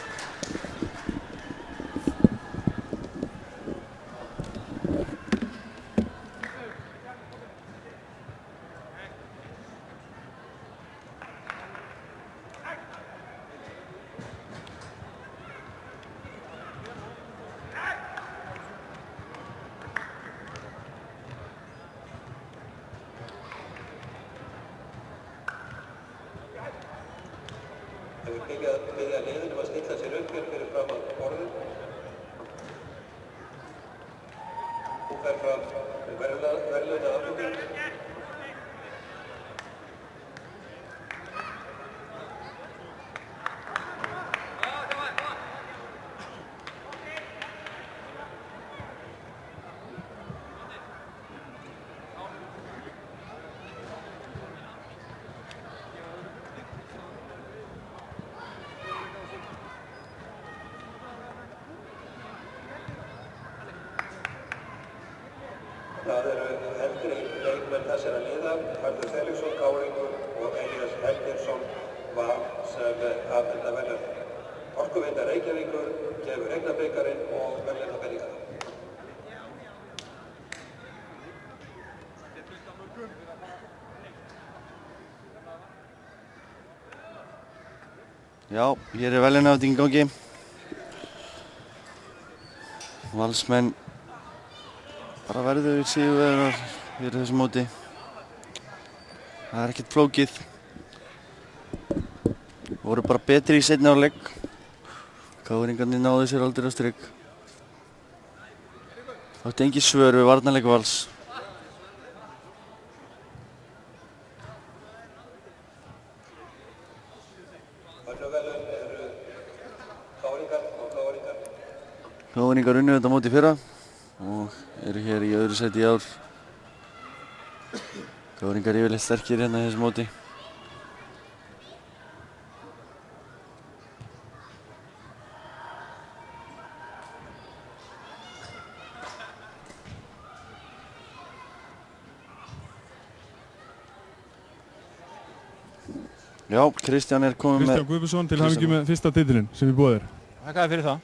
Það eru eldri leikmenn þessara liða, Hörður Felixson, Káringur og Elías Helginsson Val sem afhenda verðlaun. Orkuveita Reykjavíkur gefur eignabikarinn og verðlaunapeningana. Já, hér er verðlaunaafhending í gangi. Valsmenn bara verður sigurvegarar fyrir þessu móti. Það er ekkert flókið. Voru bara betri í seinni hálfleik. KR-ingarnir náðu sér aldrei á strik. Áttu engin svör við varnarleik Vals. KR-ingar unnu þetta móti í fyrra og eru hér í öðru sæti í ár. KR-ingar yfirleitt sterkir hérna í þessu móti. Já, Kristján er komið með... Kristján Guðbjörnsson til hamingju með fyrsta titilinn sem við boðið er. Þakkaði fyrir það.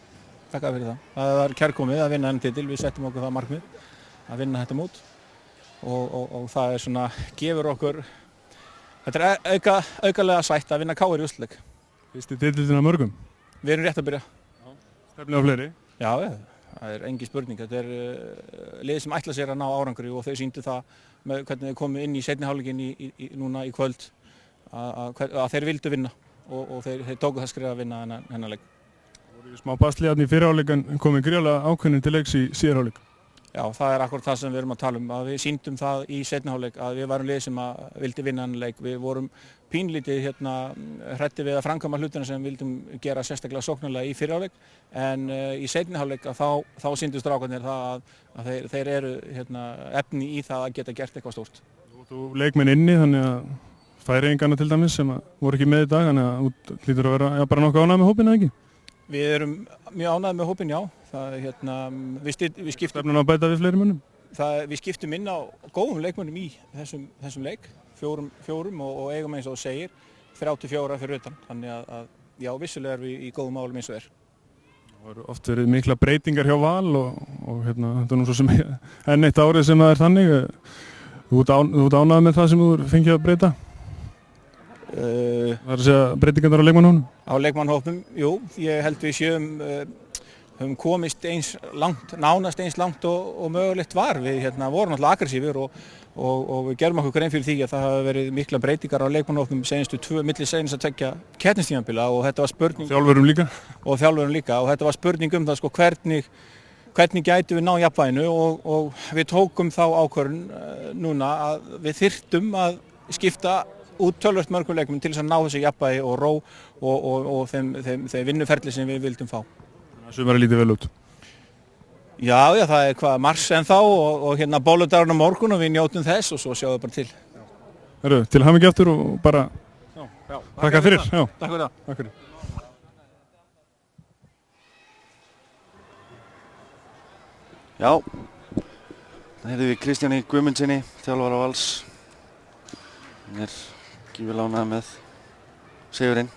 Það var kærkomið að vinna þennan titil. Við settum okkur það markmið að vinna þetta mót og það er svona, gefur okkur, þetta er aukalega sætt að vinna KR í úrslitaleik. Fyrsti titillinn af mörgum? Við erum rétt að byrja. Stefnið á fleiri? Já, það er engin spurning. Þetta er lið sem ætla sér að ná árangri og þau sýndu það með hvernig þau komu inn í seinni hálfleikinn núna í kvöld að þeir vildu vinna og þeir tóku það skrif að vinna hennar leik. Smá basli í fyrri hálfleik en komið gríðarlega ákveðnir til leiks í síðari hálfleik. Já, það er akkurat það sem við erum að tala um, að við sýndum það í seinni hálfleik að við varum lið sem vildi vinna hennar leik. Við vorum pínlítið hræddir við að framkvæma hlutina sem við vildum gera sérstaklega sóknarlega í fyrri hálfleik en í seinni hálfleik þá sýndu strákarnir það að þeir eru efni í það að geta gert eitthvað stórt. Þú leikmenn inni þannig að Færeyingarna til dæmis sem voru ekki með í dag þannig að þú hlýtur að vera bara nokkuð ánægð með hópinn eða ekki? Við erum mjög ánægð með hópinn, já. Við skiptum... Stefnum að bæta við fleiri mönnum? Við skiptum inn á góðum leikmönnum í þessum leik, fjórum og eigum eins og þú segir, 34 fyrir utan. Þannig að já, vissulega erum við í góðum málum eins og er. Það eru oft verið mikla breytingar hjá Val og þetta er nú svo sem enn eitt árið sem það er þannig. Þú ert ánægð með það sem þú fengið að breyta? Það er að segja breytingarnar á leikmannhópnum? Á leikmannhópnum, jú. Ég held við séum höfum komist nánast eins langt og mögulegt var. Við vorum náttúrulega aggressífir og við gerum okkur grein fyrir því að það hafa verið mikla breytingar á leikmannahópnum milli seinustu tveggja keppnistímabila og þetta var spurning. Þjálfurum líka. Og þjálfurum líka og þetta var spurning það sko hvernig gætum við ná jafnvæginu og við tókum þá ákvörðun núna að við þyrftum að skipta út tölvöld mörgum leikmum til þess að ná þessu jafnvægi og ró og þeim vinnuferli sem við vildum fá. Sumarið lítið vel út. Já, það mars ennþá og bóludagurinn á morgun og við njótum þess og svo sjáum við bara til. Herru, til hamingju aftur og bara þakka fyrir. Já. Takk fyrir það. Takk fyrir. Já, það heyrðum við Kristjáni Guðmundsssyni, þjálfara Vals. Hann gífurlega ánægður með sigurinn.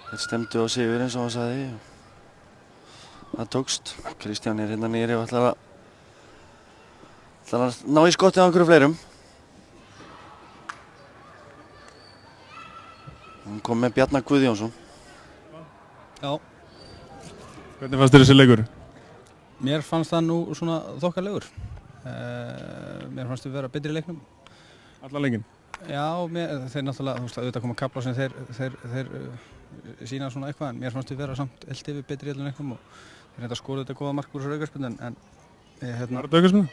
Þeir stemdu á sigur eins og hann sagði. Það tókst. Kristján hérna niðri og ætlar að ná í skottið á einhverju fleirum. Hann kom með Bjarna Guðjónsson. Já. Hvernig fannst þér þessi leikur? Mér fannst það nú svona þokkalegur. Mér fannst við vera betri í leiknum. Allan leikinn? Já, þeir náttúrulega, auðvitað koma kafla sem þeir sína svona eitthvað, en mér fannst við vera samt yfir betri í öllum leiknum og þeir reynda að skora þetta góða mark úr þessu aukaspyrnu en Var þetta aukaspyrna?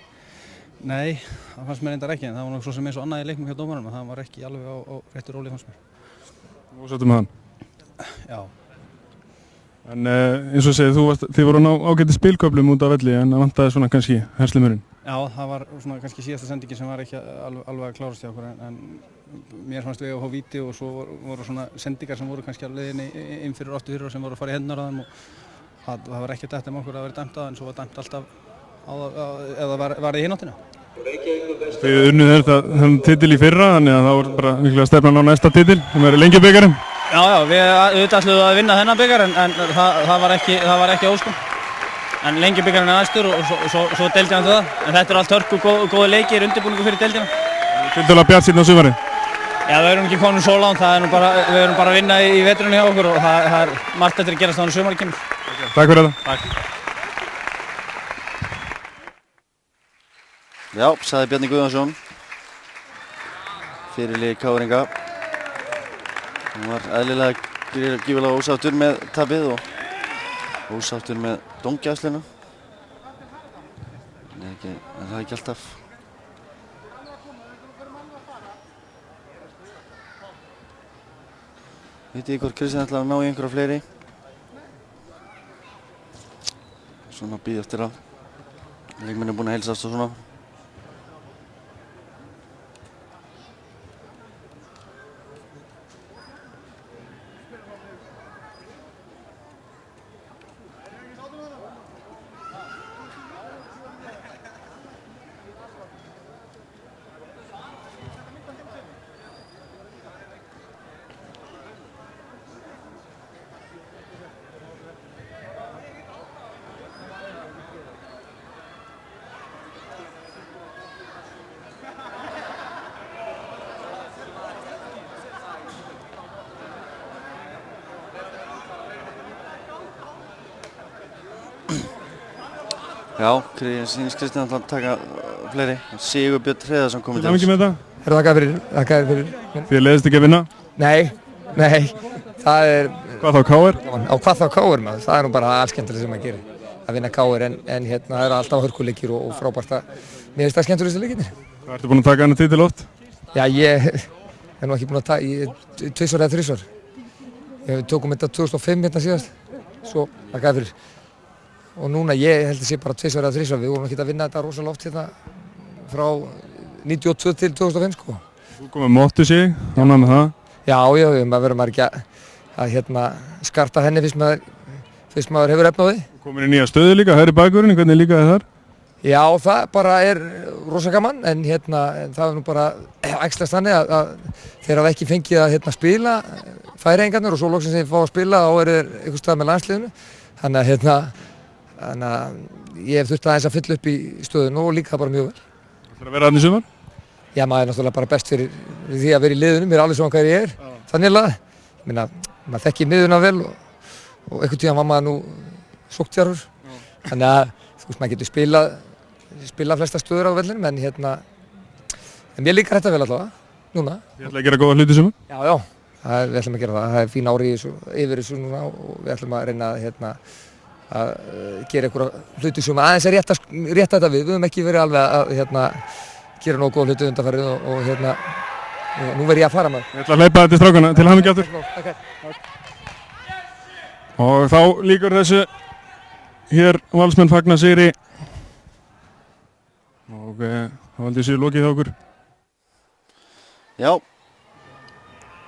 Nei, það fannst mér reyndar ekki, en það var nokkuð svo sem eins og annað í leiknum hjá dómaranum, það var ekki alveg á réttu róli fannst mér. Og sáttu með hann? Já. En eins og segið, þið voru á ágæti spilköflum út af velli en það vantaði svona kannski herslimurinn. Já, það var svona kannski síðasta sendingin sem var ekki alveg að klárast hjá okkur en mér fannst við að fá víti og svo voru svona sendingar sem voru kannski á leiðinni inn fyrir 8-4 sem voru að fara í hendunar á þeim og það var ekki dæmt okkur að vera dæmt en svo var dæmt alltaf eða var það í hináttina. Þið unnuð þennan titil í fyrra þannig að það voru bara mikilvægt stefnan á næsta titil sem er Lengjubikarinn. Já, við auðvitað ætluðum að vinna þennan bikar en það var ekki óskum. En Lengjubikarinn er næstur og svo deildina til það. En þetta er allt hörku og góði leikir, undirbúningu fyrir deildina. Tiltölulega bjartsýnn á sumarið? Já, við erum ekki komin svo langt, við erum bara að vinna í veturinn hjá okkur og það er margt eftir að gerast þannig að sumarið kemur. Takk fyrir þetta. Takk. Já, sagði Bjarni Guðjónsson, fyrirliði KR-inga. Hann var eðlilega gífurlega ósáttur með tapið og ósáttur með dómgæsluna. En það er ekki alltaf. Vitið þið hvort Kristján ætlar að ná í einhverja fleiri? Svona bíð eftir að leikmenn er búin að heilsast og svona. Já, sýnist Kristján ætlar að taka fleiri. Sigurbjörn Hreiðarsson komið til þess. Til hamingju með þetta? Þakka fyrir. Þið leiðist ekki að vinna? Nei, það er... Hvað þá KR? Á hvað þá KR maður, það er nú bara allt skemmtilega sem maður gerir. Að vinna KR en það eru alltaf hörkuleikir og frábært að... Mér finnst það skemmtilegstu leikirnir. Hvað ertu búinn að taka hana titil oft? Já, ég er nú ekki búinn að taka, 2 eða 3 ár. Við tókum þetta 2005 hérna síðast, svo þakka fyrir. Og núna ég held að sé bara 2 eða 3 ár, við vorum ekki að vinna þetta rosalega oft hérna frá 92 til 2005 sko. Þú komið móttu sig, ánægð með það? Já, maður verður maður ekki að skarta henni fyrst maður hefur efni á því. Komin í nýja stöðu líka, hægri bakvörðin, hvernig líka þar? Já, það bara er rosa gaman en það er nú bara æxlast þannig að þeir hafa ekki fengið að spila Færeyingarnir og svo loksins þeir fá að spila þá er þeir einhvers staðar með landsliðinu. Þannig að ég hef þurft aðeins að fylla upp í stöðinu og líka bara mjög vel. Það að vera þarna í sumar? Já, maður er náttúrulega bara best fyrir því að vera í liðinu, mér er alveg svona hvað ég er, þannig að maður þekkir miðuna vel og einhvern tíðan var maður nú sókntjarfur. Þannig að þú veist, maður getur spilað flesta stöður á vellinum en en mér líkar þetta vel allavega, núna. Þið ætlaði að gera góða hluti í sumar? Já, við ætlum að gera það. Það er fín ári yfir þessu núna og við ætlum að reyna að gera einhverja hluti í sumar. Aðeins að rétta þetta við höfum ekki verið alveg að gera nógu góða hluti undanfarið og nú verð ég að fara maður. Ég ætla að hleypa þetta til strákana, til hamingju aftur. Og þá lýkur þessu hér Valsmenn fagna sigri og þá held ég séu lokið hjá okkur. Já,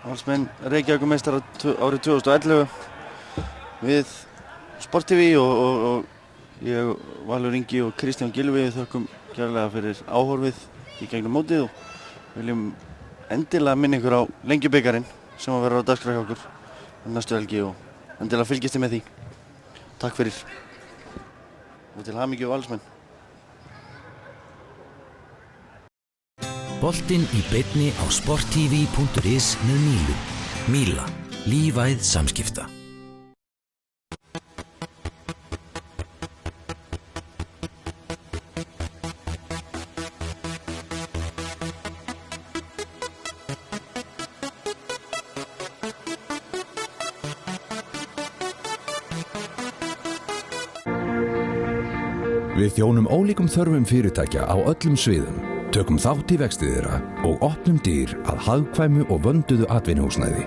Valsmenn Reykjavíkurmeistarar árið 2011 við Sport TV og ég, Valur Ingi og Kristján Gylfi þökkum kærlega fyrir áhorfið í gegnum mótið og viljum endilega minna ykkur á Lengjubikarinn sem að vera á dagskrá hjá okkur næstu helgi og endilega fylgist þið með því. Takk fyrir og til hamingju Valsmenn. Boltinn í beinni á sporttv.is með Mílu. Míla. Lífæð samskipta. Við þjónum ólíkum þörfum fyrirtækja á öllum sviðum, tökum þátt í vexti þeirra og opnum dyr að hagkvæmu og vönduðu atvinnuhúsnæði.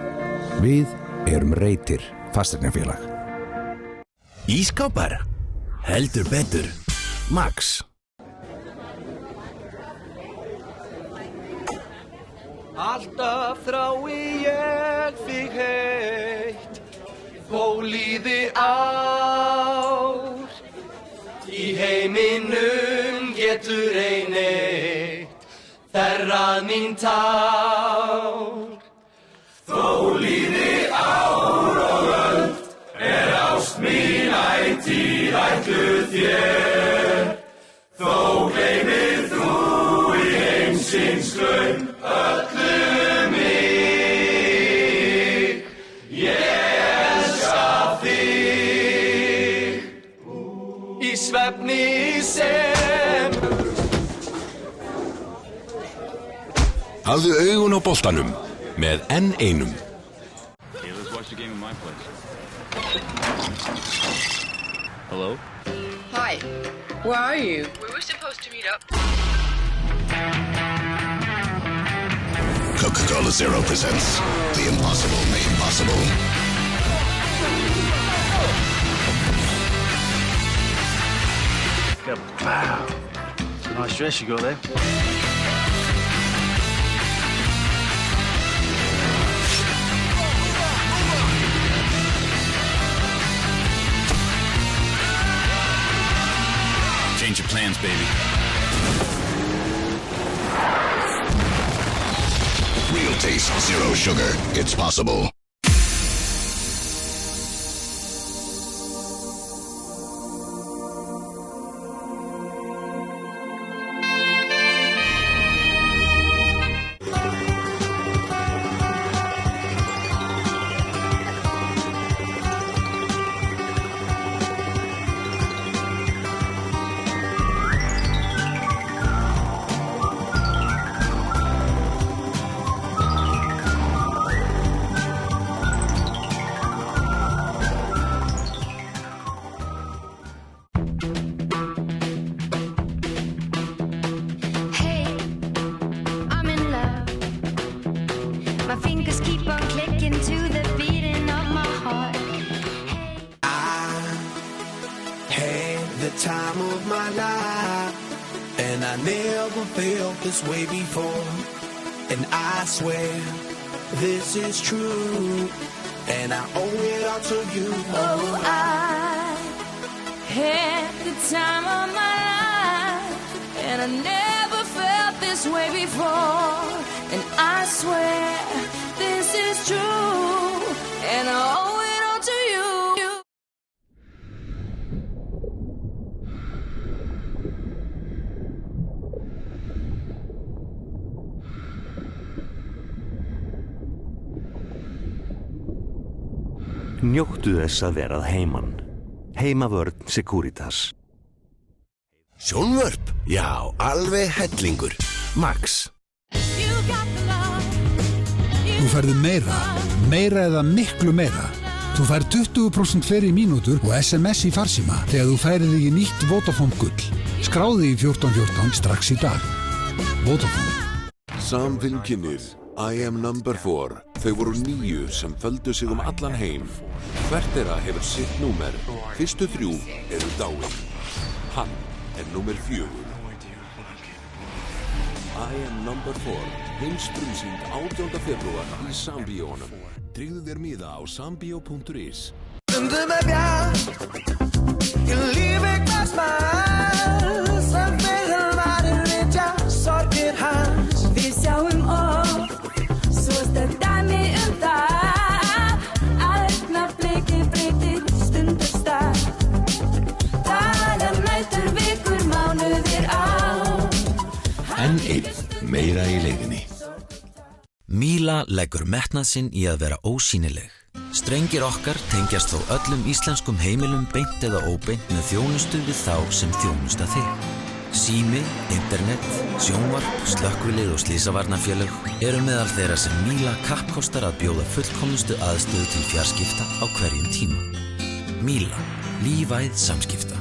Við erum Reitir fasteignafélag. Ísskápar? Heldur betur. Max. Alltaf þrái ég þig heitt, þó líði ár. Í heiminum getur ein eitt þerrað mín tár. Þó líði ár og öld ást mín ætíð ætluð þér. Þó gleymir þú í heimsins glaum öllu mig. Ég elska þig í svefni sem. Hafðu augun á boltanum með N1. Okay, let's watch the game in my place. Hello? Hi. Where are you? We were supposed to meet up. Coca-Cola Zero presents The Impossible Made Possible. Wow. No stress, you go there. Change your plans, baby. Real taste, zero sugar. It's possible. Time of my life, and I never felt this way before, and I swear this is true, and I owe it all to you. Oh, I had the time of my life, and I never felt this way before, and I swear this is true, and I owe it all to you. Njóttu þess að verað heiman. Heimavörn Securitas. Sjónvörp? Já, alveg hellingur. Max. Þú færðu meira eða miklu meira. Þú fær 20% fleiri mínútur og SMS í farsíma þegar þú færir þig í nýtt Vodafone Gull. Skráði í 1414 strax í dag. Vodafone. Samvinnkinnir, I am number 4. Þau voru 9 sem földu sig allan heim. Hvert þeirra hefur sitt númer. Fyrstu 3 eru dáin. Hann númer 4. I am number 4. Heimsfrumsýnd 18. febrúar í Sambíónum. Tryggðu þér miða á sambio.is. Stundum bjart í lífi hvers manns sem fyrir varir vitja sorgir hans. Við sjáum svo stökk dæmi það að augnablikið breytir stundum stað. Dagar, nætur, vikur, mánuðir, ár. En meira í leiðinni. Míla leggur metnað sinn í að vera ósýnileg. Strengir okkar tengjast þó öllum íslenskum heimilum beint eða óbeint með þjónustu við þá sem þjónusta þig. Sími, internet, sjónvarp, slökkvilið og slysavarnarfélög eru meðal þeirra sem Míla kappkostar að bjóða fullkomnustu aðstöðu til fjarskipta á hverjum tíma. Míla, lífæð samskipta.